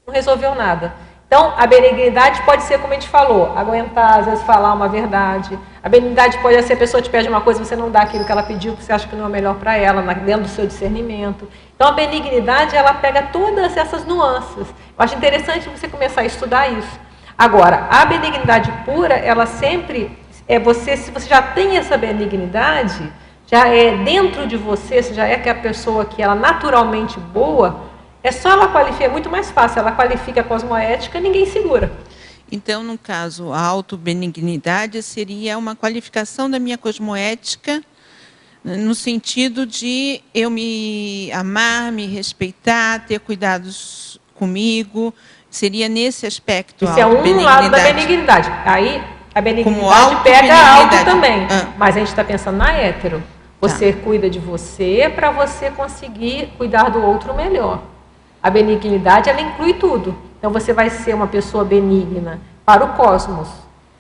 [SPEAKER 2] não resolveu nada. Então, a benignidade pode ser, como a gente falou, aguentar, às vezes falar uma verdade. A benignidade pode ser, a pessoa te pede uma coisa, você não dá aquilo que ela pediu, porque você acha que não é melhor para ela, dentro do seu discernimento. Então, a benignidade, ela pega todas essas nuances. Eu acho interessante você começar a estudar isso. Agora, a benignidade pura, ela sempre é você, se você já tem essa benignidade, já é dentro de você, já é que a pessoa que ela naturalmente boa, é só ela qualificar, é muito mais fácil, ela qualifica a cosmoética e ninguém segura.
[SPEAKER 11] Então, no caso, a autobenignidade seria uma qualificação da minha cosmoética, no sentido de eu me amar, me respeitar, ter cuidados comigo, seria nesse aspecto.
[SPEAKER 2] Isso é um lado da benignidade. Aí, a benignidade pega alto também, mas a gente está pensando na hétero. Você cuida de você para você conseguir cuidar do outro melhor. A benignidade, ela inclui tudo. Então, você vai ser uma pessoa benigna para o cosmos.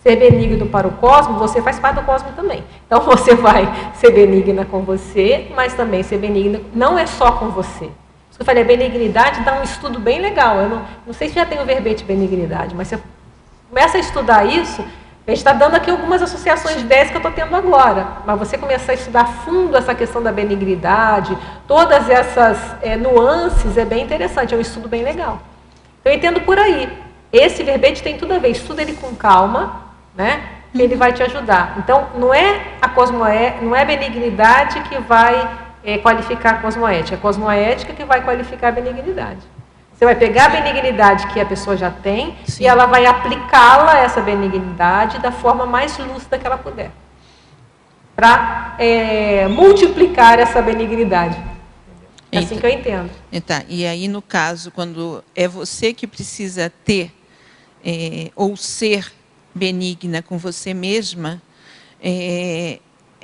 [SPEAKER 2] Ser benigno para o cosmos, você faz parte do cosmos também. Então, você vai ser benigna com você, mas também ser benigna não é só com você. Isso que eu falei, a benignidade dá um estudo bem legal. Eu não sei se já tem o verbete benignidade, mas você começa a estudar isso, A gente está dando aqui algumas associações de ideias que eu estou tendo agora, mas você começar a estudar a fundo essa questão da benignidade, todas essas nuances, é bem interessante, é um estudo bem legal. Eu entendo por aí. Esse verbete tem tudo a ver, estuda ele com calma, né? Que ele vai te ajudar. Então, não é a benignidade que vai qualificar a cosmoética, é a cosmoética que vai qualificar a benignidade. Você vai pegar a benignidade que a pessoa já tem e ela vai aplicá-la, essa benignidade, da forma mais lúcida que ela puder. Para multiplicar essa benignidade. É assim que eu entendo.
[SPEAKER 11] Tá. E aí, no caso, quando é você que precisa ter ou ser benigna com você mesma, é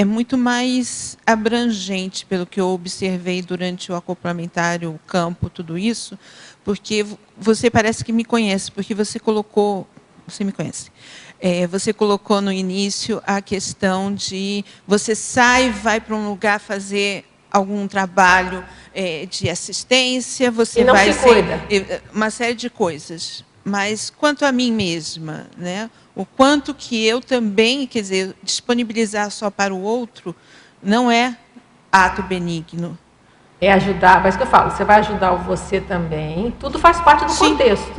[SPEAKER 11] muito mais abrangente, pelo que eu observei durante o acoplamentário, o campo, tudo isso, porque você parece que me conhece, porque você colocou, você me conhece, você colocou no início a questão de você sai, vai para um lugar fazer algum trabalho de assistência, você vai ser uma série de coisas. Mas quanto a mim mesma, né? O quanto que eu também, quer dizer, disponibilizar só para o outro, não é ato benigno.
[SPEAKER 2] É ajudar, mas que eu falo, você vai ajudar você também, tudo faz parte do contexto.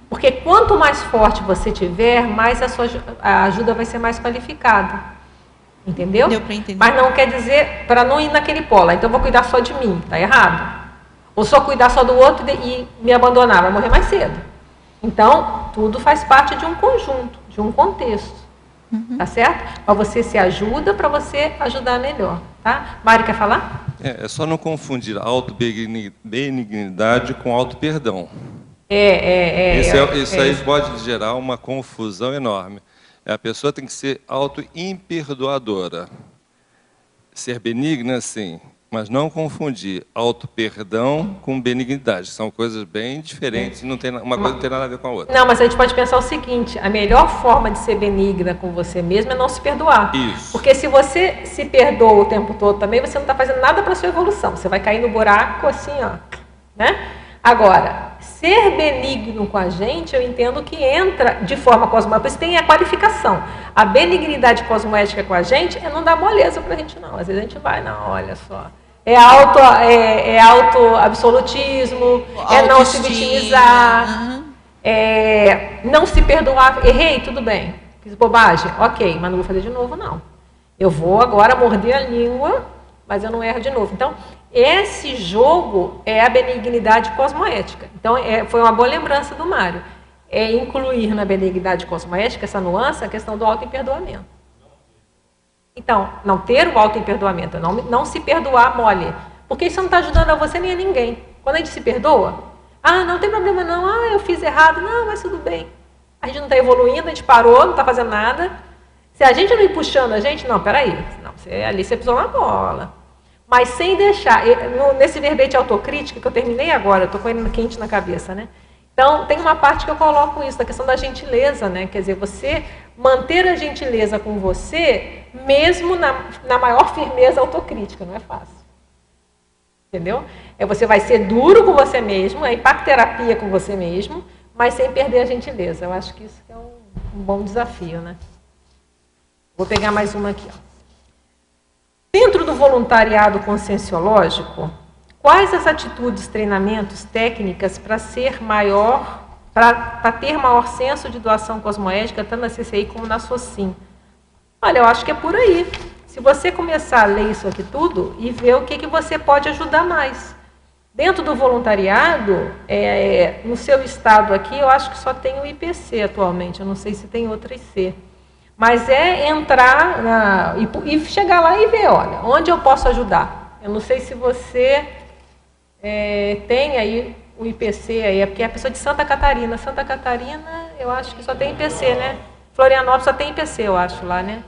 [SPEAKER 2] Porque quanto mais forte você tiver, mais a ajuda vai ser mais qualificada. Entendeu?
[SPEAKER 11] Deu para entender.
[SPEAKER 2] Mas não quer dizer, para não ir naquele polo, então eu vou cuidar só de mim, está errado. Ou só cuidar só do outro e me abandonar, vai morrer mais cedo. Então, tudo faz parte de um conjunto, de um contexto. Tá certo? Mas você se ajuda para você ajudar melhor. Tá? Mário, quer falar?
[SPEAKER 12] É só não confundir auto-benignidade com auto-perdão. Isso aí pode gerar uma confusão enorme. A pessoa tem que ser auto-imperdoadora. Ser benigna, sim, mas não confundir auto-perdão com benignidade. São coisas bem diferentes, uma coisa não tem nada a ver com a outra.
[SPEAKER 2] Não, mas a gente pode pensar o seguinte, a melhor forma de ser benigna com você mesmo é não se perdoar.
[SPEAKER 12] Isso.
[SPEAKER 2] Porque se você se perdoa o tempo todo também, você não está fazendo nada para a sua evolução. Você vai cair no buraco assim, ó. Né? Agora, ser benigno com a gente, eu entendo que entra de forma cosmoética, por isso tem a qualificação. A benignidade cosmoética com a gente é não dar moleza para a gente, não. Às vezes a gente vai, não, olha só. É auto-absolutismo, é não se vitimizar, não se perdoar. Errei, tudo bem. Fiz bobagem, ok, mas não vou fazer de novo, não. Eu vou agora morder a língua, mas eu não erro de novo. Então, esse jogo é a benignidade cosmoética. Então, foi uma boa lembrança do Mário. É incluir na benignidade cosmoética essa nuance, a questão do auto-imperdoamento. Então, não ter o auto-imperdoamento, não se perdoar mole. Porque isso não está ajudando a você nem a ninguém. Quando a gente se perdoa, não tem problema não, eu fiz errado, não, mas tudo bem. A gente não está evoluindo, a gente parou, não está fazendo nada. Se a gente não ir puxando a gente, não, peraí, não, ali você pisou na bola. Mas sem deixar, nesse verbete autocrítica que eu terminei agora, eu estou com ele quente na cabeça, né? Então, tem uma parte que eu coloco isso, da questão da gentileza, né? Quer dizer, você manter a gentileza com você, mesmo na maior firmeza autocrítica, não é fácil. Entendeu? Você vai ser duro com você mesmo, é impacterapia com você mesmo, mas sem perder a gentileza. Eu acho que isso é um bom desafio, né? Vou pegar mais uma aqui, ó. Dentro do voluntariado conscienciológico, quais as atitudes, treinamentos, técnicas para ter maior senso de doação cosmoética, tanto na CCI como na SOCIM? Olha, eu acho que é por aí. Se você começar a ler isso aqui tudo e ver o que você pode ajudar mais. Dentro do voluntariado, no seu estado aqui, eu acho que só tem o IPC atualmente, eu não sei se tem outra IC. Mas entrar e chegar lá e ver, olha, onde eu posso ajudar. Eu não sei se você tem aí o IPC, aí, porque é a pessoa de Santa Catarina. Santa Catarina, eu acho que só tem IPC, né? Florianópolis só tem IPC, eu acho, lá, né?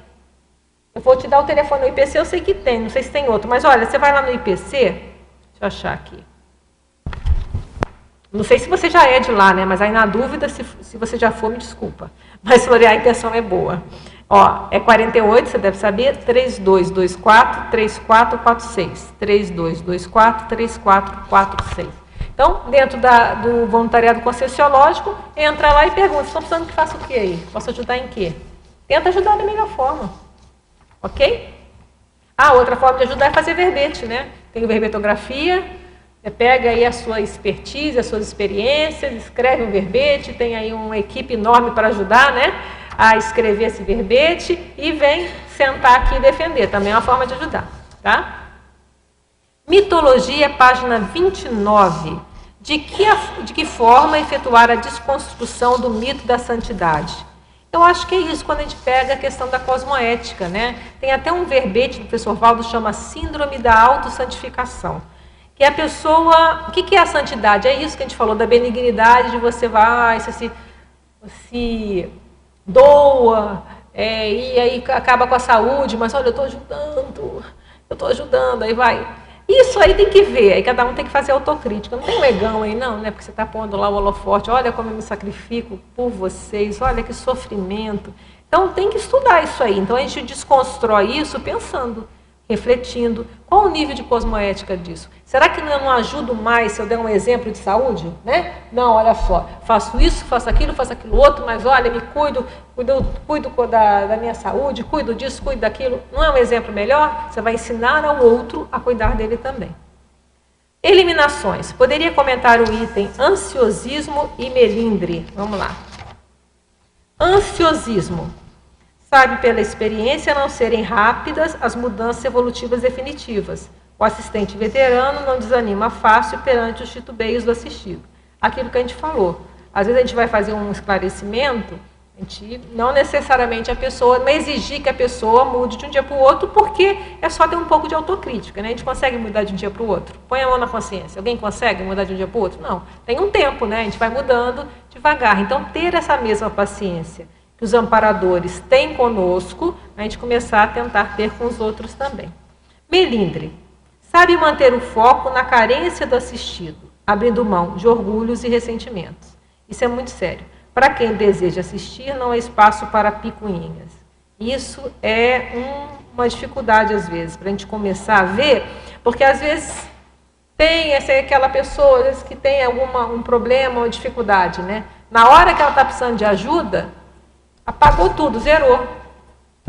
[SPEAKER 2] Eu vou te dar o telefone do IPC, eu sei que tem, não sei se tem outro. Mas, olha, você vai lá no IPC, deixa eu achar aqui. Não sei se você já é de lá, né? Mas aí, na dúvida, se você já for, me desculpa. Mas, Florian, a intenção é boa. Ó, é 48, você deve saber, 3224-3446. 3224-3446. Então, dentro do voluntariado conscienciológico, entra lá e pergunta, estão precisando que faça o quê aí? Posso ajudar em quê? Tenta ajudar da melhor forma. Ok? Outra forma de ajudar é fazer verbete, né? Tem verbetografia, você pega aí a sua expertise, as suas experiências, escreve um verbete, tem aí uma equipe enorme para ajudar, né? A escrever esse verbete e vem sentar aqui e defender. Também é uma forma de ajudar, tá? Mitologia, página 29. De que forma efetuar a desconstrução do mito da santidade? Eu acho que é isso, quando a gente pega a questão da cosmoética, né? Tem até um verbete do professor Valdo, chama Síndrome da Autossantificação. Que a pessoa... O que é a santidade? É isso que a gente falou, da benignidade, de você vai, você se doa, e aí acaba com a saúde, mas olha, eu estou ajudando, aí vai. Isso aí tem que ver, aí cada um tem que fazer autocrítica. Não tem um egão aí não, né? Porque você está pondo lá o holofote, olha como eu me sacrifico por vocês, olha que sofrimento. Então tem que estudar isso aí. Então a gente desconstrói isso pensando, refletindo. Qual o nível de cosmoética disso? Será que eu não ajudo mais se eu der um exemplo de saúde? Né? Não, olha só, faço isso, faço aquilo outro, mas olha, me cuido da minha saúde, cuido disso, cuido daquilo. Não é um exemplo melhor? Você vai ensinar ao outro a cuidar dele também. Eliminações. Poderia comentar o item ansiosismo e melindre. Vamos lá. Ansiosismo. Sabe pela experiência não serem rápidas as mudanças evolutivas definitivas. O assistente veterano não desanima fácil perante os titubeios do assistido. Aquilo que a gente falou. Às vezes a gente vai fazer um esclarecimento, a gente, não necessariamente a pessoa, não exigir que a pessoa mude de um dia para o outro, porque é só ter um pouco de autocrítica, né? A gente consegue mudar de um dia para o outro. Põe a mão na consciência. Alguém consegue mudar de um dia para o outro? Não. Tem um tempo, né? A gente vai mudando devagar. Então, ter essa mesma paciência que os amparadores têm conosco, a gente começar a tentar ter com os outros também. Melindre. Sabe manter o foco na carência do assistido, abrindo mão de orgulhos e ressentimentos. Isso é muito sério. Para quem deseja assistir, não há espaço para picuinhas. Isso é uma dificuldade, às vezes, para a gente começar a ver, porque, às vezes, tem aquela pessoa às vezes, que tem um problema, uma dificuldade, né? Na hora que ela está precisando de ajuda, apagou tudo, zerou.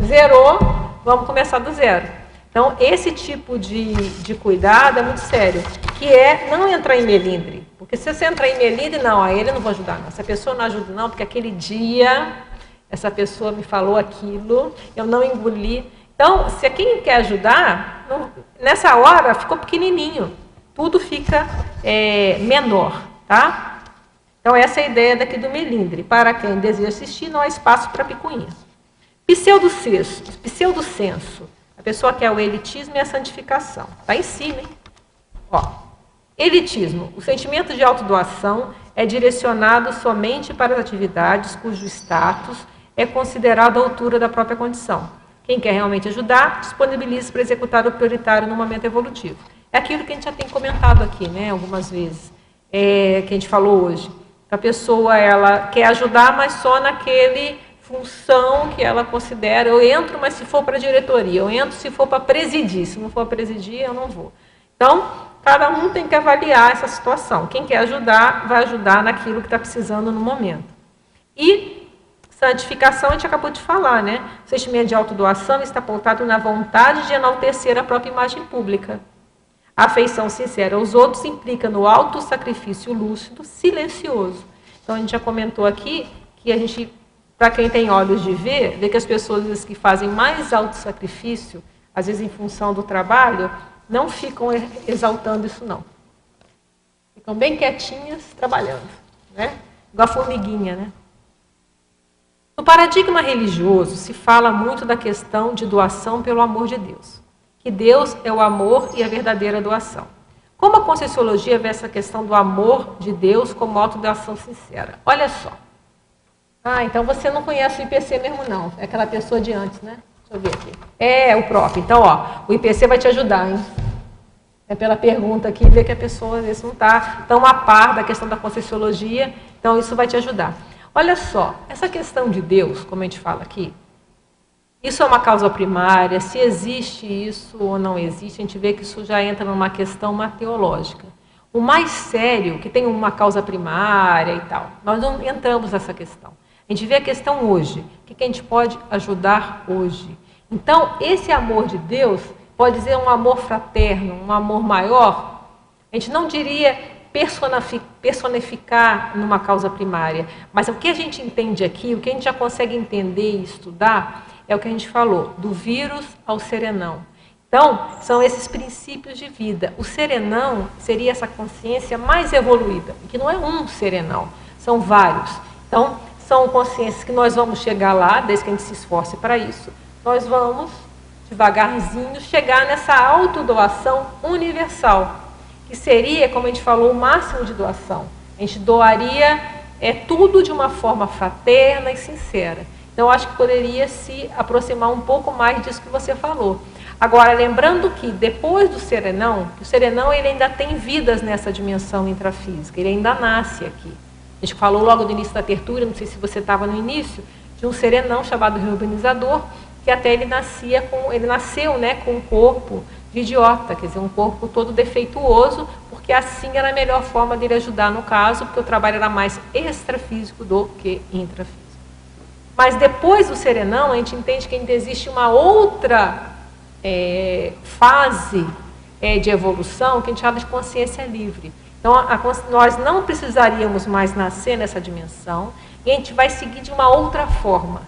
[SPEAKER 2] Zerou, vamos começar do zero. Então, esse tipo de cuidado é muito sério, que é não entrar em melindre. Porque se você entrar em melindre, não, aí ele não vai ajudar, não. Essa pessoa não ajuda, não, porque aquele dia essa pessoa me falou aquilo, eu não engoli. Então, se quem quer ajudar, nessa hora ficou pequenininho. Tudo fica menor, tá? Então, essa é a ideia daqui do melindre. Para quem deseja assistir, não há espaço para picuinha. Pseudosenso. A pessoa quer o elitismo e a santificação. Está em cima, hein? Ó, elitismo. O sentimento de autodoação é direcionado somente para as atividades cujo status é considerado à altura da própria condição. Quem quer realmente ajudar, disponibiliza para executar o prioritário no momento evolutivo. É aquilo que a gente já tem comentado aqui, né, algumas vezes, que a gente falou hoje. A pessoa ela quer ajudar, mas só naquele função que ela considera. Eu entro, mas se for para a diretoria. Eu entro se for para presidir. Se não for presidir, eu não vou. Então, cada um tem que avaliar essa situação. Quem quer ajudar, vai ajudar naquilo que está precisando no momento. E santificação, a gente acabou de falar, né? O sentimento de autodoação está pautado na vontade de enaltecer a própria imagem pública. A afeição sincera aos outros implica no autossacrifício lúcido, silencioso. Então, a gente já comentou aqui que a gente, para quem tem olhos de ver, vê que as pessoas que fazem mais autossacrifício, às vezes em função do trabalho, não ficam exaltando isso, não. Ficam bem quietinhas, trabalhando, né? Igual a formiguinha, né? No paradigma religioso, se fala muito da questão de doação pelo amor de Deus. Que Deus é o amor e a verdadeira doação. Como a Conscienciologia vê essa questão do amor de Deus como autodoação sincera? Olha só. Então você não conhece o IPC mesmo, não. É aquela pessoa de antes, né? Deixa eu ver aqui. É o próprio. Então, ó, o IPC vai te ajudar, hein? É pela pergunta aqui, ver que a pessoa às vezes não está tão a par da questão da Conscienciologia, então isso vai te ajudar. Olha só, essa questão de Deus, como a gente fala aqui, isso é uma causa primária, se existe isso ou não existe, a gente vê que isso já entra numa questão mateológica. O mais sério, que tem uma causa primária e tal, nós não entramos nessa questão. A A gente vê a questão hoje. O que a gente pode ajudar hoje? Então, esse amor de Deus pode ser um amor fraterno, um amor maior. A gente não diria personificar numa causa primária, mas o que a gente entende aqui, o que a gente já consegue entender e estudar, é o que a gente falou, do vírus ao serenão. Então, são esses princípios de vida. O serenão seria essa consciência mais evoluída, que não é um serenão, são vários. Então, são consciências que nós vamos chegar lá, desde que a gente se esforce para isso, nós vamos, devagarzinho, chegar nessa autodoação universal, que seria, como a gente falou, o máximo de doação. A gente doaria tudo de uma forma fraterna e sincera. Então, acho que poderia se aproximar um pouco mais disso que você falou. Agora, lembrando que depois do serenão, o serenão ele ainda tem vidas nessa dimensão intrafísica, ele ainda nasce aqui. A gente falou logo no início da tertúlia, não sei se você estava no início, de um serenão chamado reurbanizador, que até ele nasceu, né, com um corpo de idiota, quer dizer, um corpo todo defeituoso, porque assim era a melhor forma dele ajudar no caso, porque o trabalho era mais extrafísico do que intrafísico. Mas depois do serenão, a gente entende que ainda existe uma outra fase de evolução, que a gente chama de consciência livre. Então, nós não precisaríamos mais nascer nessa dimensão, e a gente vai seguir de uma outra forma.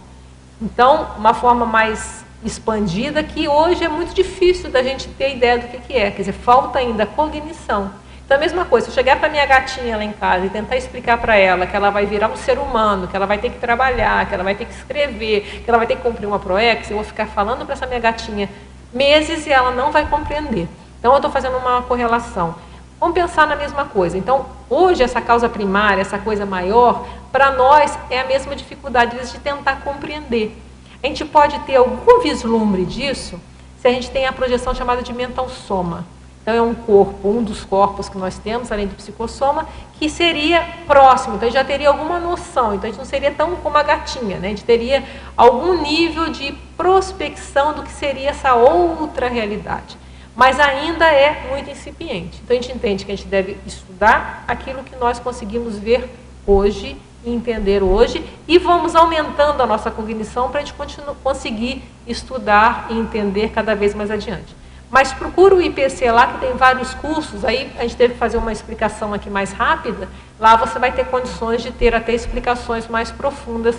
[SPEAKER 2] Então, uma forma mais expandida, que hoje é muito difícil da gente ter ideia do que é. Quer dizer, falta ainda cognição. Então, a mesma coisa, se eu chegar para minha gatinha lá em casa e tentar explicar para ela que ela vai virar um ser humano, que ela vai ter que trabalhar, que ela vai ter que escrever, que ela vai ter que cumprir uma ProEx, eu vou ficar falando para essa minha gatinha meses e ela não vai compreender. Então, eu estou fazendo uma correlação. Vamos pensar na mesma coisa. Então, hoje, essa causa primária, essa coisa maior, para nós é a mesma dificuldade de tentar compreender. A gente pode ter algum vislumbre disso se a gente tem a projeção chamada de mental soma. Então, é um corpo, um dos corpos que nós temos, além do psicossoma, que seria próximo. Então, a gente já teria alguma noção. Então, a gente não seria tão como a gatinha, né? A gente teria algum nível de prospecção do que seria essa outra realidade. Mas ainda é muito incipiente. Então, a gente entende que a gente deve estudar aquilo que nós conseguimos ver hoje e entender hoje, e vamos aumentando a nossa cognição para a gente conseguir estudar e entender cada vez mais adiante. Mas procura o IPC lá, que tem vários cursos, aí a gente teve que fazer uma explicação aqui mais rápida, lá você vai ter condições de ter até explicações mais profundas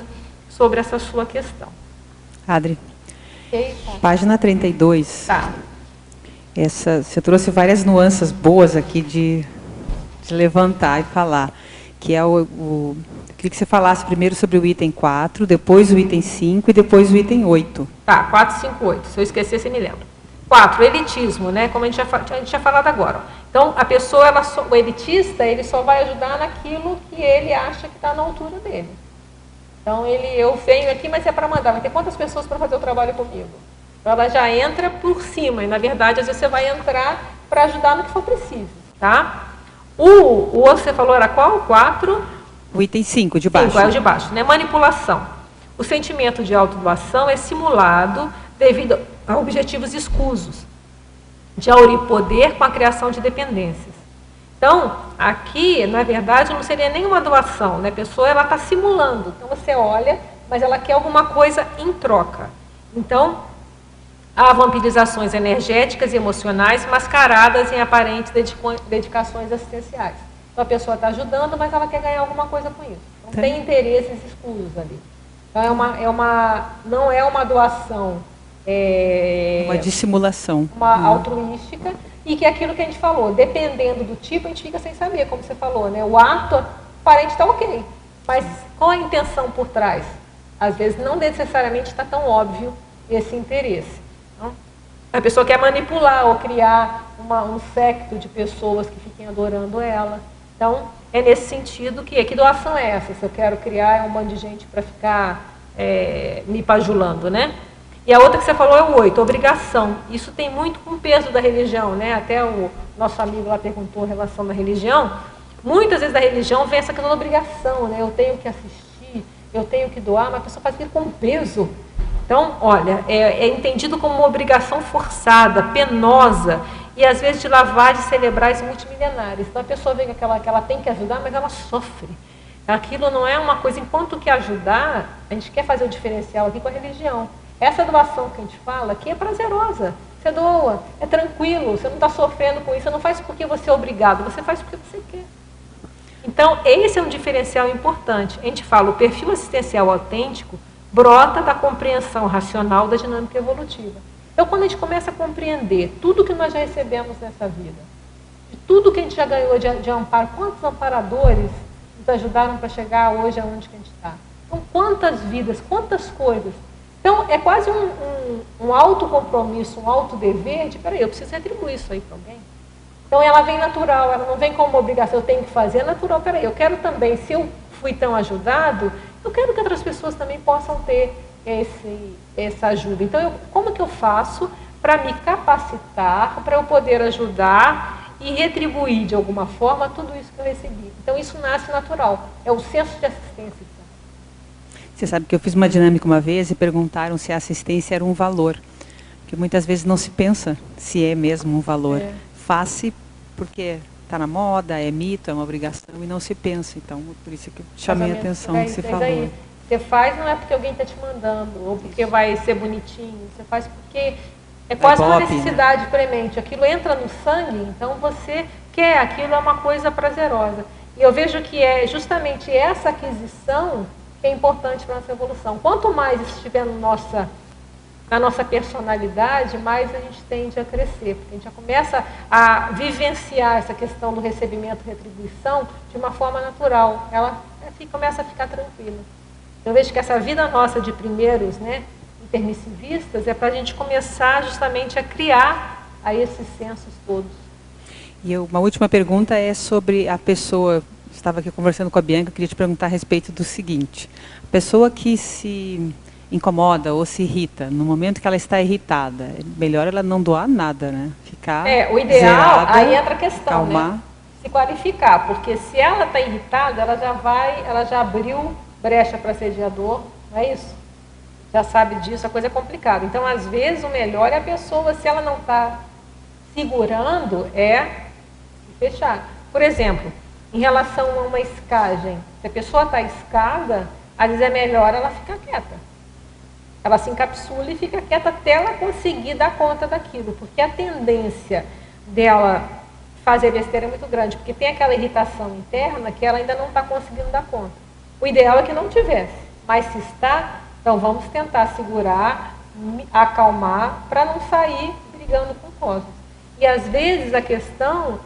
[SPEAKER 2] sobre essa sua questão.
[SPEAKER 10] Adri,
[SPEAKER 2] Eita.
[SPEAKER 10] Página 32.
[SPEAKER 2] Tá.
[SPEAKER 10] Você trouxe várias nuances boas aqui de levantar e falar, que é eu queria que você falasse primeiro sobre o item 4, depois o item 5 e depois o item 8.
[SPEAKER 2] Tá, 4, 5, 8. Se eu esquecer, você me lembra. 4, elitismo, né? Como a gente tinha falado agora. Então, a pessoa, o elitista, ele só vai ajudar naquilo que ele acha que está na altura dele. Então, eu venho aqui, mas é para mandar. Vai ter quantas pessoas para fazer o trabalho comigo? Então, ela já entra por cima. E, na verdade, às vezes você vai entrar para ajudar no que for preciso. Tá? O outro que você falou era qual? 4?
[SPEAKER 10] O item 5, de baixo.
[SPEAKER 2] 5 é o de baixo, né? Manipulação. O sentimento de autodoação é simulado devido a objetivos escusos, de auripoder com a criação de dependências. Então, aqui, na verdade, não seria nenhuma doação, né? A pessoa está simulando. Então, você olha, mas ela quer alguma coisa em troca. Então, há vampirizações energéticas e emocionais mascaradas em aparentes dedicações assistenciais. Então, a pessoa está ajudando, mas ela quer ganhar alguma coisa com isso. Então, tem interesses escusos ali. Então, não é uma doação...
[SPEAKER 10] uma dissimulação.
[SPEAKER 2] Uma altruística, e que é aquilo que a gente falou, dependendo do tipo, a gente fica sem saber, como você falou, né? O ato, o parente está ok, mas qual a intenção por trás? Às vezes, não necessariamente está tão óbvio esse interesse. Então, a pessoa quer manipular ou criar um séquito de pessoas que fiquem adorando ela. Então, é nesse sentido que doação é essa? Se eu quero criar um monte de gente para ficar me bajulando, né? E a outra que você falou é o 8, obrigação. Isso tem muito com o peso da religião, né? Até o nosso amigo lá perguntou a relação da religião. Muitas vezes da religião vem essa questão da obrigação, né? Eu tenho que assistir, eu tenho que doar, mas a pessoa faz isso com peso. Então, olha, é entendido como uma obrigação forçada, penosa, e às vezes de lavagens cerebrais multimilenares. Então a pessoa vê que ela tem que ajudar, mas ela sofre. Aquilo não é uma coisa, enquanto que ajudar, a gente quer fazer o diferencial aqui com a religião. Essa doação que a gente fala aqui é prazerosa. Você doa, é tranquilo, você não está sofrendo com isso, você não faz porque você é obrigado, você faz porque você quer. Então, esse é um diferencial importante. A gente fala, o perfil assistencial autêntico brota da compreensão racional da dinâmica evolutiva. Então, quando a gente começa a compreender tudo que nós já recebemos nessa vida, de tudo que a gente já ganhou de amparo, quantos amparadores nos ajudaram para chegar hoje aonde que a gente está? Então, quantas vidas, quantas coisas. Então, é quase um autocompromisso, um autodever de, peraí, eu preciso retribuir isso aí para alguém. Então, ela vem natural, ela não vem como uma obrigação, eu tenho que fazer, é natural. Peraí, eu quero também, se eu fui tão ajudado, eu quero que outras pessoas também possam ter essa ajuda. Então, como que eu faço para me capacitar, para eu poder ajudar e retribuir de alguma forma tudo isso que eu recebi? Então, isso nasce natural, é o senso de assistência.
[SPEAKER 10] Você sabe que eu fiz uma dinâmica uma vez e perguntaram se a assistência era um valor, que muitas vezes não se pensa se é mesmo um valor. Faz-se porque está na moda, é mito, é uma obrigação e não se pensa. Então, por isso que eu chamei a atenção que você falou.
[SPEAKER 2] Você faz não é porque alguém está te mandando, ou porque vai ser bonitinho, você faz porque é quase uma necessidade premente. Aquilo entra no sangue, então você quer, aquilo é uma coisa prazerosa. E eu vejo que é justamente essa aquisição que é importante para a nossa evolução. Quanto mais isso estiver na nossa personalidade, mais a gente tende a crescer, porque a gente já começa a vivenciar essa questão do recebimento e retribuição de uma forma natural. Ela começa a ficar tranquila. Eu vejo que essa vida nossa de primeiros, intermissivistas, é para a gente começar justamente a criar a esses sensos todos.
[SPEAKER 10] E uma última pergunta é sobre a pessoa. Estava aqui conversando com a Bianca, eu queria te perguntar a respeito do seguinte. A pessoa que se incomoda ou se irrita, no momento que ela está irritada, é melhor ela não doar nada, né? Ficar
[SPEAKER 2] o ideal,
[SPEAKER 10] zerada,
[SPEAKER 2] aí entra a questão,
[SPEAKER 10] calmar.
[SPEAKER 2] Se qualificar, porque se ela está irritada, ela já abriu brecha para assediador, não é isso? Já sabe disso, a coisa é complicada. Então, às vezes, o melhor é a pessoa, se ela não está segurando, fechar. Por exemplo, em relação a uma escagem, se a pessoa está escada, às vezes é melhor ela ficar quieta. Ela se encapsula e fica quieta até ela conseguir dar conta daquilo, porque a tendência dela fazer besteira é muito grande, porque tem aquela irritação interna que ela ainda não está conseguindo dar conta. O ideal é que não tivesse, mas se está, então vamos tentar segurar, acalmar, para não sair brigando com cosas. E às vezes a questão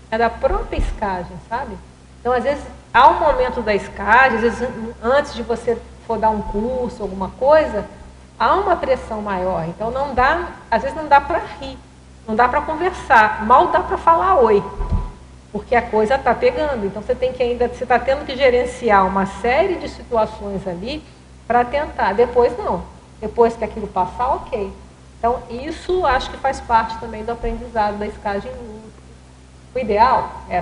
[SPEAKER 2] é da própria escagem, sabe? Então, às vezes, há um momento da escagem, às vezes, antes de você for dar um curso, alguma coisa, há uma pressão maior. Então, às vezes não dá para rir, não dá para conversar, mal dá para falar oi, porque a coisa está pegando. Então, você está tendo que gerenciar uma série de situações ali para tentar. Depois, não. Depois que aquilo passar, ok. Então, isso acho que faz parte também do aprendizado da escagem. O ideal é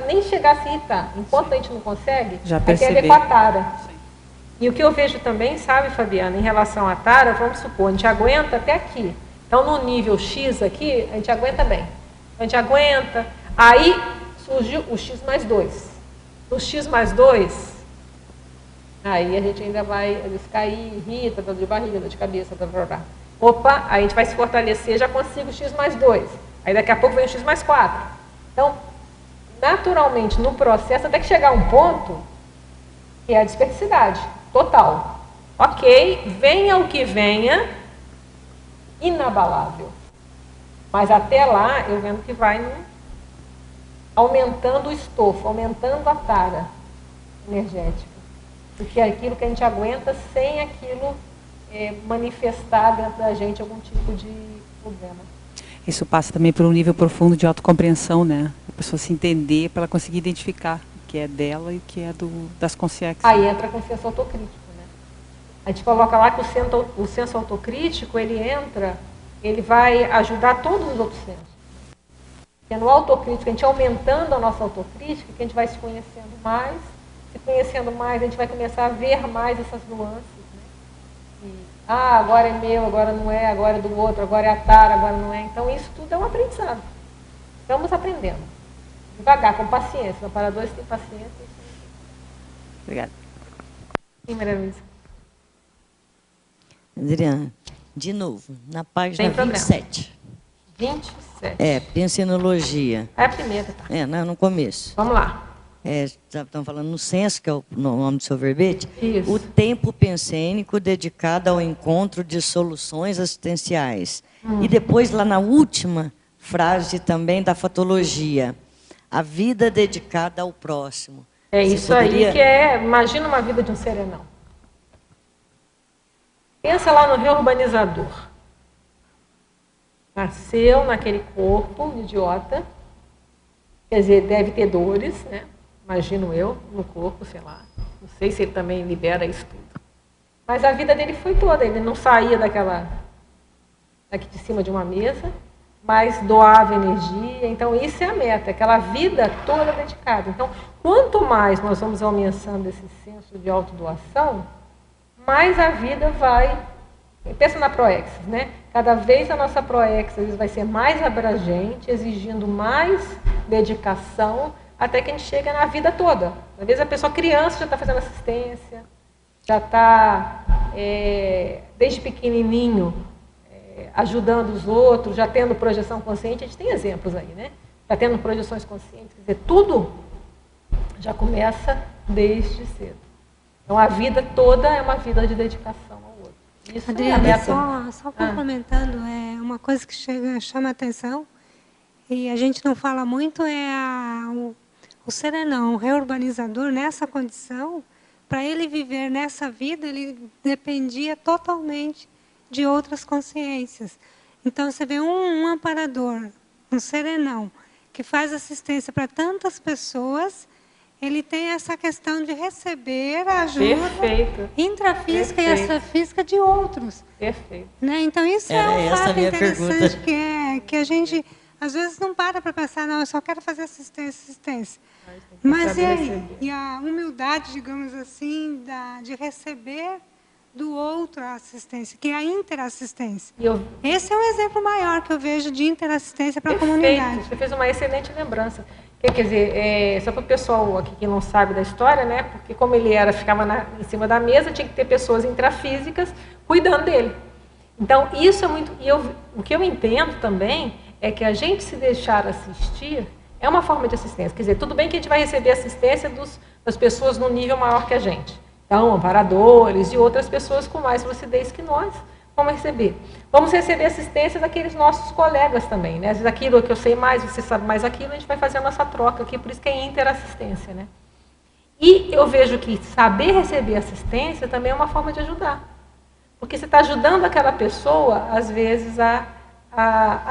[SPEAKER 2] nem chegar a se irritar. Enquanto a gente não consegue, tem que ver com a tara. Sim. E o que eu vejo também, sabe, Fabiana, em relação à tara, vamos supor, a gente aguenta até aqui. Então, no nível X aqui, a gente aguenta bem. A gente aguenta, aí surgiu o X mais 2. No X mais 2, aí a gente ainda vai cair, irrita, dor de barriga, dor de cabeça, opa, aí a gente vai se fortalecer, já consigo o X mais 2. Aí daqui a pouco vem o X mais 4. Então, naturalmente, no processo, até que chegar a um ponto, que é a desperdicidade total. Ok, venha o que venha, inabalável. Mas até lá, eu vendo que vai aumentando o estofo, aumentando a tara energética. Porque é aquilo que a gente aguenta sem aquilo manifestar dentro da gente algum tipo de problema.
[SPEAKER 10] Isso passa também por um nível profundo de autocompreensão, né? A pessoa se entender para ela conseguir identificar o que é dela e o que é das consciências.
[SPEAKER 2] Aí entra com o senso autocrítico, né? A gente coloca lá que o senso autocrítico, ele vai ajudar todos os outros sensos. Porque no autocrítico, a gente aumentando a nossa autocrítica, que a gente vai se conhecendo mais, a gente vai começar a ver mais essas nuances, né? Agora é meu, agora não é, agora é do outro, agora é a tara, agora não é. Então, isso tudo é um aprendizado. Estamos aprendendo. Devagar, com paciência. No amparador, tem paciência.
[SPEAKER 4] Obrigada.
[SPEAKER 2] Sim, Maria Luísa.
[SPEAKER 4] Adriana, de novo, na página
[SPEAKER 2] Sem problema.
[SPEAKER 4] 27.
[SPEAKER 2] 27.
[SPEAKER 4] Pensinologia.
[SPEAKER 2] É a primeira, tá?
[SPEAKER 4] No começo.
[SPEAKER 2] Vamos lá.
[SPEAKER 4] Estamos falando no censo, que é o nome do seu verbete.
[SPEAKER 2] Isso.
[SPEAKER 4] O tempo pensênico dedicado ao encontro de soluções assistenciais. E depois, lá na última frase também da fatologia, a vida dedicada ao próximo.
[SPEAKER 2] É
[SPEAKER 4] Você
[SPEAKER 2] isso
[SPEAKER 4] poderia...
[SPEAKER 2] aí que é, imagina uma vida de um serenão. Pensa lá no reurbanizador. Nasceu naquele corpo idiota, quer dizer, deve ter dores, né? Imagino eu, no corpo, sei lá. Não sei se ele também libera isso tudo. Mas a vida dele foi toda, ele não saía daqui de cima de uma mesa, mas doava energia. Então, isso é a meta, aquela vida toda dedicada. Então, quanto mais nós vamos aumentando esse senso de autodoação, mais a vida vai... Pensa na Proexis, né? Cada vez a nossa Proexis vai ser mais abrangente, exigindo mais dedicação, até que a gente chega na vida toda. Às vezes a pessoa criança já está fazendo assistência, já está, desde pequenininho, ajudando os outros, já tendo projeção consciente. A gente tem exemplos aí, né? Já tendo projeções conscientes. Quer dizer, tudo já começa desde cedo. Então, a vida toda é uma vida de dedicação ao outro. Isso
[SPEAKER 13] Adriana,
[SPEAKER 2] é a meta.
[SPEAKER 13] só complementando, uma coisa que chama a atenção, e a gente não fala muito, o serenão, o reurbanizador, nessa condição, para ele viver nessa vida, ele dependia totalmente de outras consciências. Então, você vê um amparador, um serenão, que faz assistência para tantas pessoas, ele tem essa questão de receber a ajuda intrafísica e extrafísica de outros.
[SPEAKER 2] Perfeito.
[SPEAKER 13] Né? Então, isso é um fato interessante que a gente, às vezes, não para pensar, não, eu só quero fazer assistência. Mas e aí? E a humildade, digamos assim, de receber do outro a assistência, que é a interassistência. Esse é um exemplo maior que eu vejo de interassistência para a comunidade.
[SPEAKER 2] Você fez uma excelente lembrança. Quer dizer, só para o pessoal aqui que não sabe da história, né? Porque como ele ficava em cima da mesa, tinha que ter pessoas intrafísicas cuidando dele. Então, isso é muito... o que eu entendo também é que a gente se deixar assistir é uma forma de assistência. Quer dizer, tudo bem que a gente vai receber assistência das pessoas no nível maior que a gente. Então, amparadores e outras pessoas com mais lucidez que nós vamos receber. Vamos receber assistência daqueles nossos colegas também, né? Às vezes aquilo que eu sei mais, você sabe mais aquilo, a gente vai fazer a nossa troca aqui, por isso que é interassistência, né? E eu vejo que saber receber assistência também é uma forma de ajudar. Porque você está ajudando aquela pessoa, às vezes, a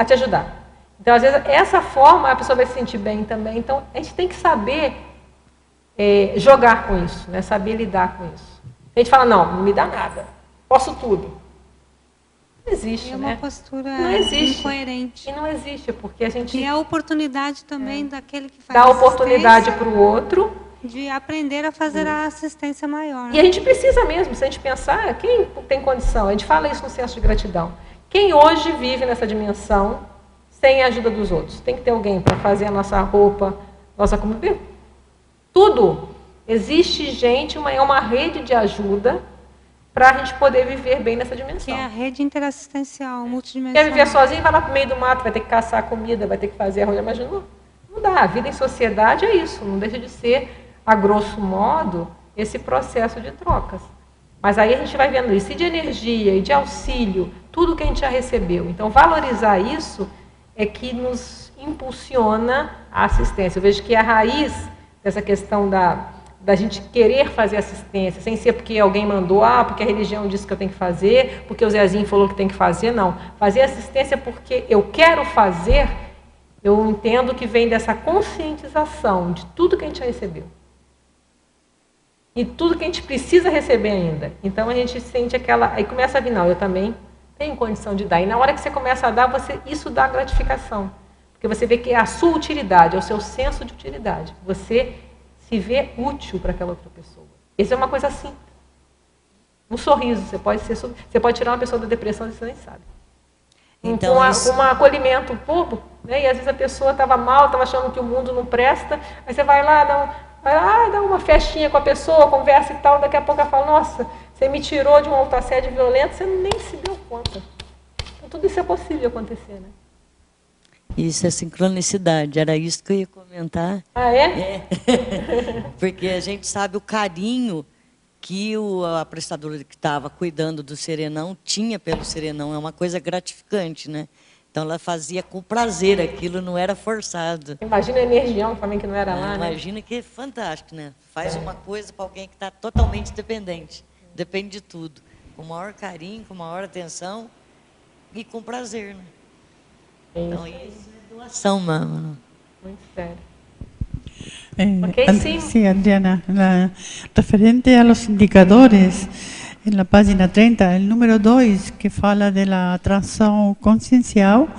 [SPEAKER 2] te ajudar. Então, às vezes, essa forma a pessoa vai se sentir bem também. Então, a gente tem que saber jogar com isso, né? Saber lidar com isso. A gente fala, não me dá nada, posso tudo. Não existe, né?
[SPEAKER 13] É uma postura incoerente.
[SPEAKER 2] E não existe, porque a gente...
[SPEAKER 13] E é a oportunidade também daquele que faz
[SPEAKER 2] dá oportunidade para o outro.
[SPEAKER 13] De aprender a fazer a assistência maior.
[SPEAKER 2] E a gente precisa mesmo, se a gente pensar, quem tem condição? A gente fala isso no senso de gratidão. Quem hoje vive nessa dimensão sem a ajuda dos outros? Tem que ter alguém para fazer a nossa roupa, nossa comida. Tudo. Existe gente, é uma rede de ajuda para a gente poder viver bem nessa dimensão.
[SPEAKER 13] Que é a rede interassistencial, multidimensional.
[SPEAKER 2] Quer viver sozinho, vai lá para o meio do mato, vai ter que caçar comida, vai ter que fazer arroz. Imagina, não dá. A vida em sociedade é isso, não deixa de ser, a grosso modo, esse processo de trocas. Mas aí a gente vai vendo isso, e de energia, e de auxílio, tudo que a gente já recebeu. Então, valorizar isso é que nos impulsiona a assistência. Eu vejo que a raiz dessa questão da gente querer fazer assistência, sem ser porque alguém mandou, porque a religião disse que eu tenho que fazer, porque o Zezinho falou que tem que fazer, não. Fazer assistência porque eu quero fazer, eu entendo que vem dessa conscientização de tudo que a gente já recebeu. E tudo que a gente precisa receber ainda. Então a gente sente aí começa a vir, não, eu também tenho condição de dar. E na hora que você começa a dar, isso dá gratificação. Porque você vê que é a sua utilidade, é o seu senso de utilidade. Você se vê útil para aquela outra pessoa. Isso é uma coisa simples. Um sorriso, você pode tirar uma pessoa da depressão e você nem sabe. Então, um acolhimento bobo, né? E às vezes a pessoa estava mal, estava achando que o mundo não presta, aí você vai lá, dá uma festinha com a pessoa, conversa e tal, daqui a pouco ela fala, nossa, você me tirou de um autoassédio violento, você nem se deu conta. Então, tudo isso é possível acontecer, né?
[SPEAKER 4] Isso é sincronicidade, era isso que eu ia comentar.
[SPEAKER 2] Ah, é?
[SPEAKER 4] É. Porque a gente sabe o carinho que a prestadora que estava cuidando do serenão tinha pelo serenão, é uma coisa gratificante, né? Então ela fazia com prazer aquilo, não era forçado.
[SPEAKER 2] Imagina a energia também que não era lá, né?
[SPEAKER 4] Imagina que é fantástico, né? Faz uma coisa para alguém que está totalmente dependente, depende de tudo, com o maior carinho, com a maior atenção e com prazer, né? Então isso é doação, mano.
[SPEAKER 2] Muito sério.
[SPEAKER 3] Sí, Adriana, referente a los indicadores, en la página 30, el número 2, que fala de la atração consciencial,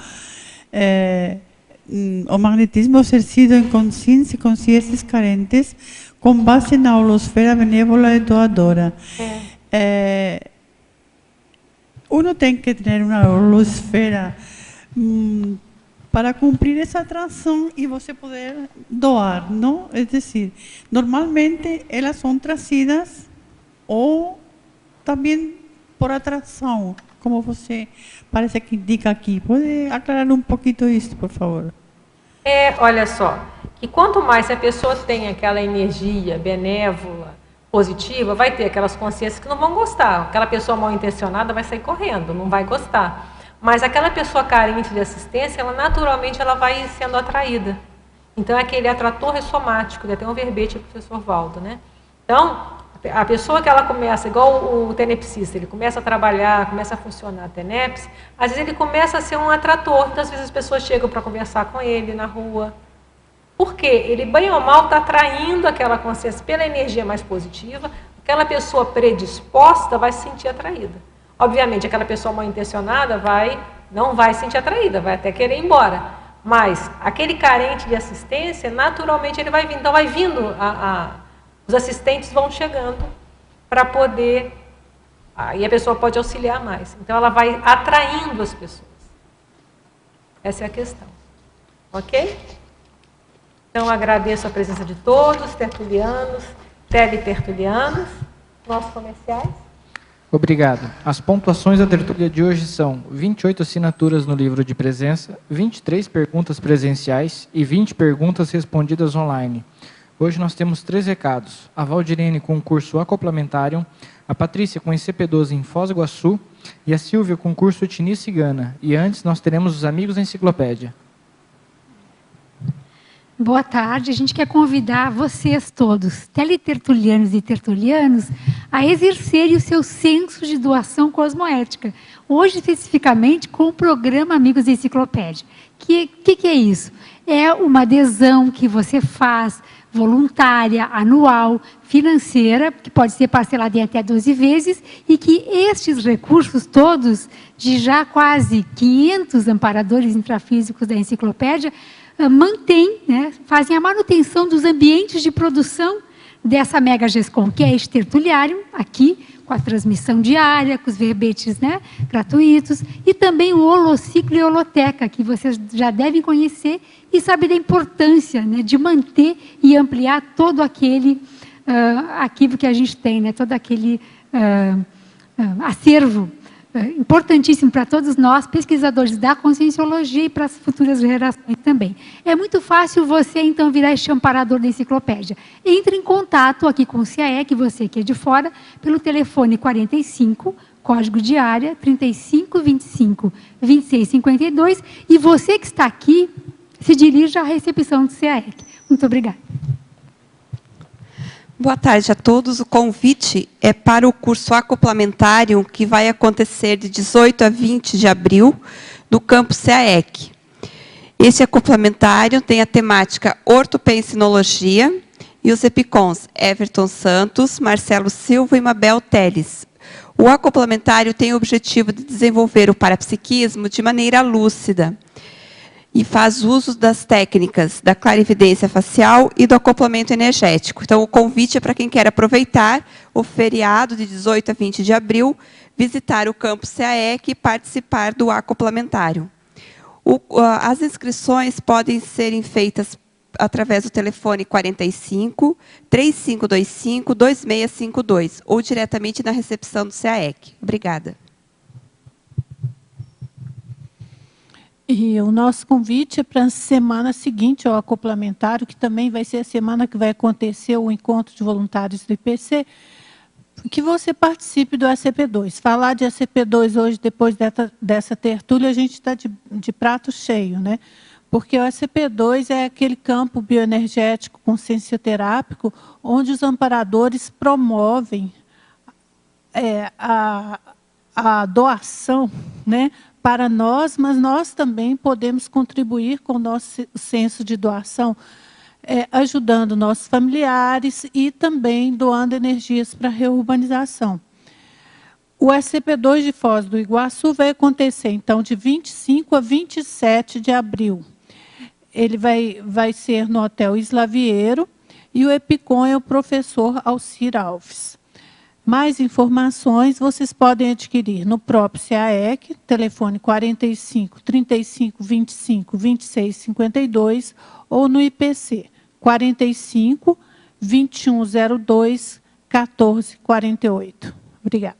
[SPEAKER 3] o magnetismo exercido em consciência e consciências carentes com base na holosfera benévola e doadora. Uno tem que ter uma holosfera para cumprir essa atração e você poder doar, não? É decir, normalmente elas são trazidas ou também por atração, como você parece que indica aqui. Pode aclarar um pouquinho isso, por favor?
[SPEAKER 2] Olha só, que quanto mais a pessoa tem aquela energia benévola, positiva, vai ter aquelas consciências que não vão gostar. Aquela pessoa mal intencionada vai sair correndo, não vai gostar. Mas aquela pessoa carente de assistência, ela naturalmente ela vai sendo atraída. Então é aquele atrator ressomático, tem um verbete do professor Valdo, né? Então, a pessoa que ela começa, igual o tenepsista, ele começa a trabalhar, começa a funcionar a tenepse, às vezes ele começa a ser um atrator, então às vezes as pessoas chegam para conversar com ele na rua. Por quê? Ele, bem ou mal, está atraindo aquela consciência pela energia mais positiva, aquela pessoa predisposta vai se sentir atraída. Obviamente, aquela pessoa mal intencionada não vai se sentir atraída, vai até querer ir embora. Mas aquele carente de assistência, naturalmente ele vai vindo. Então, vai vindo, os assistentes vão chegando para poder... Aí a pessoa pode auxiliar mais. Então, ela vai atraindo as pessoas. Essa é a questão. Ok? Então, agradeço a presença de todos, tertulianos, teletertulianos, nossos comerciais.
[SPEAKER 14] Obrigado. As pontuações da tertúlia de hoje são 28 assinaturas no livro de presença, 23 perguntas presenciais e 20 perguntas respondidas online. Hoje nós temos 3 recados. A Valdirene com o curso Acoplamentário, a Patrícia com ICP12 em Foz do Iguaçu e a Silvia com o curso Etnia Cigana. E antes nós teremos os Amigos da Enciclopédia.
[SPEAKER 15] Boa tarde, a gente quer convidar vocês todos, teletertulianos e tertulianos, a exercerem o seu senso de doação cosmoética. Hoje, especificamente, com o programa Amigos da Enciclopédia. Que é isso? É uma adesão que você faz, voluntária, anual, financeira, que pode ser parcelada em até 12 vezes, e que estes recursos todos, de já quase 500 amparadores intrafísicos da enciclopédia, mantém, né, fazem a manutenção dos ambientes de produção dessa Mega GESCOM, que é este tertuliário, aqui, com a transmissão diária, com os verbetes, né, gratuitos, e também o Holociclo e Holoteca, que vocês já devem conhecer e sabem da importância, né, de manter e ampliar todo aquele arquivo que a gente tem, né, todo aquele acervo importantíssimo para todos nós, pesquisadores da Conscienciologia e para as futuras gerações também. É muito fácil você, então, virar este amparador da enciclopédia. Entre em contato aqui com o CAEC, você que é de fora, pelo telefone 45, código de área 3525 2652, e você que está aqui, se dirija à recepção do CAEC. Muito obrigada.
[SPEAKER 16] Boa tarde a todos. O convite é para o curso acoplamentário que vai acontecer de 18 a 20 de abril no campus CAEC. Este acoplamentário tem a temática Ortopensinologia e os EPICONs Everton Santos, Marcelo Silva e Mabel Teles. O acoplamentário tem o objetivo de desenvolver o parapsiquismo de maneira lúcida e faz uso das técnicas da clarividência facial e do acoplamento energético. Então, o convite é para quem quer aproveitar o feriado de 18 a 20 de abril, visitar o campus CAEC e participar do acoplamentário. As inscrições podem serem feitas através do telefone 45 3525 2652 ou diretamente na recepção do CAEC. Obrigada.
[SPEAKER 17] E o nosso convite é para a semana seguinte ao acoplamentário, que também vai ser a semana que vai acontecer o encontro de voluntários do IPC, que você participe do ACP2. Falar de ACP2 hoje, depois dessa tertúlia, a gente está de prato cheio, né? Porque o ACP2 é aquele campo bioenergético consciencioterápico onde os amparadores promovem a doação, né, para nós, mas nós também podemos contribuir com o nosso senso de doação, ajudando nossos familiares e também doando energias para a reurbanização. O SCP-2 de Foz do Iguaçu vai acontecer, então, de 25 a 27 de abril. Ele vai ser no Hotel Isla Vieiro e o EPICOM é o professor Alcir Alves. Mais informações vocês podem adquirir no próprio CAEC, telefone 45 35 25 26 52, ou no IPC, 45 2102 14 48. Obrigada.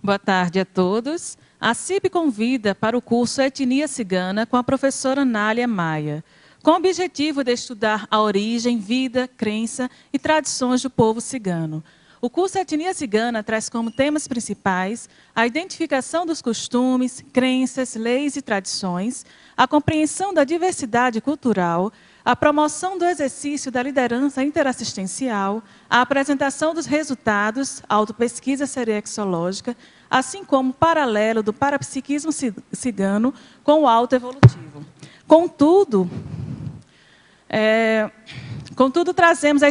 [SPEAKER 18] Boa tarde a todos. A CIP convida para o curso Etnia Cigana com a professora Nália Maia, com o objetivo de estudar a origem, vida, crença e tradições do povo cigano. O curso Etnia Cigana traz como temas principais a identificação dos costumes, crenças, leis e tradições, a compreensão da diversidade cultural, a promoção do exercício da liderança interassistencial, a apresentação dos resultados, a autopesquisa serexológica, assim como o paralelo do parapsiquismo cigano com o autoevolutivo. Contudo, trazemos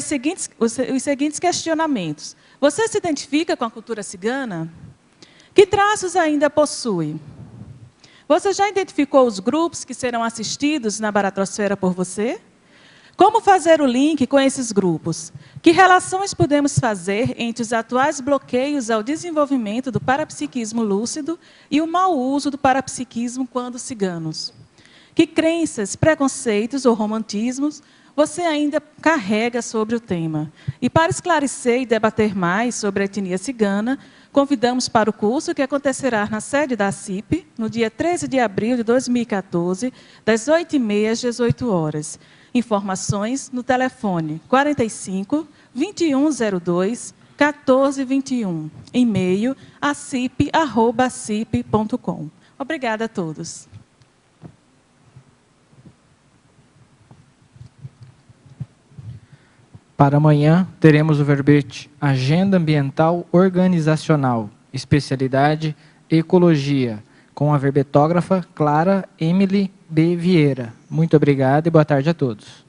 [SPEAKER 18] os seguintes questionamentos. Você se identifica com a cultura cigana? Que traços ainda possui? Você já identificou os grupos que serão assistidos na baratrosfera por você? Como fazer o link com esses grupos? Que relações podemos fazer entre os atuais bloqueios ao desenvolvimento do parapsiquismo lúcido e o mau uso do parapsiquismo quando ciganos? Que crenças, preconceitos ou romantismos você ainda carrega sobre o tema? E para esclarecer e debater mais sobre a etnia cigana, convidamos para o curso que acontecerá na sede da CIP, no dia 13 de abril de 2014, das 8h30 às 18 horas. Informações no telefone 45 2102 1421. E-mail acip@acip.com. Obrigada a todos.
[SPEAKER 14] Para amanhã, teremos o verbete Agenda Ambiental Organizacional, especialidade Ecologia, com a verbetógrafa Clara Emily B. Vieira. Muito obrigado e boa tarde a todos.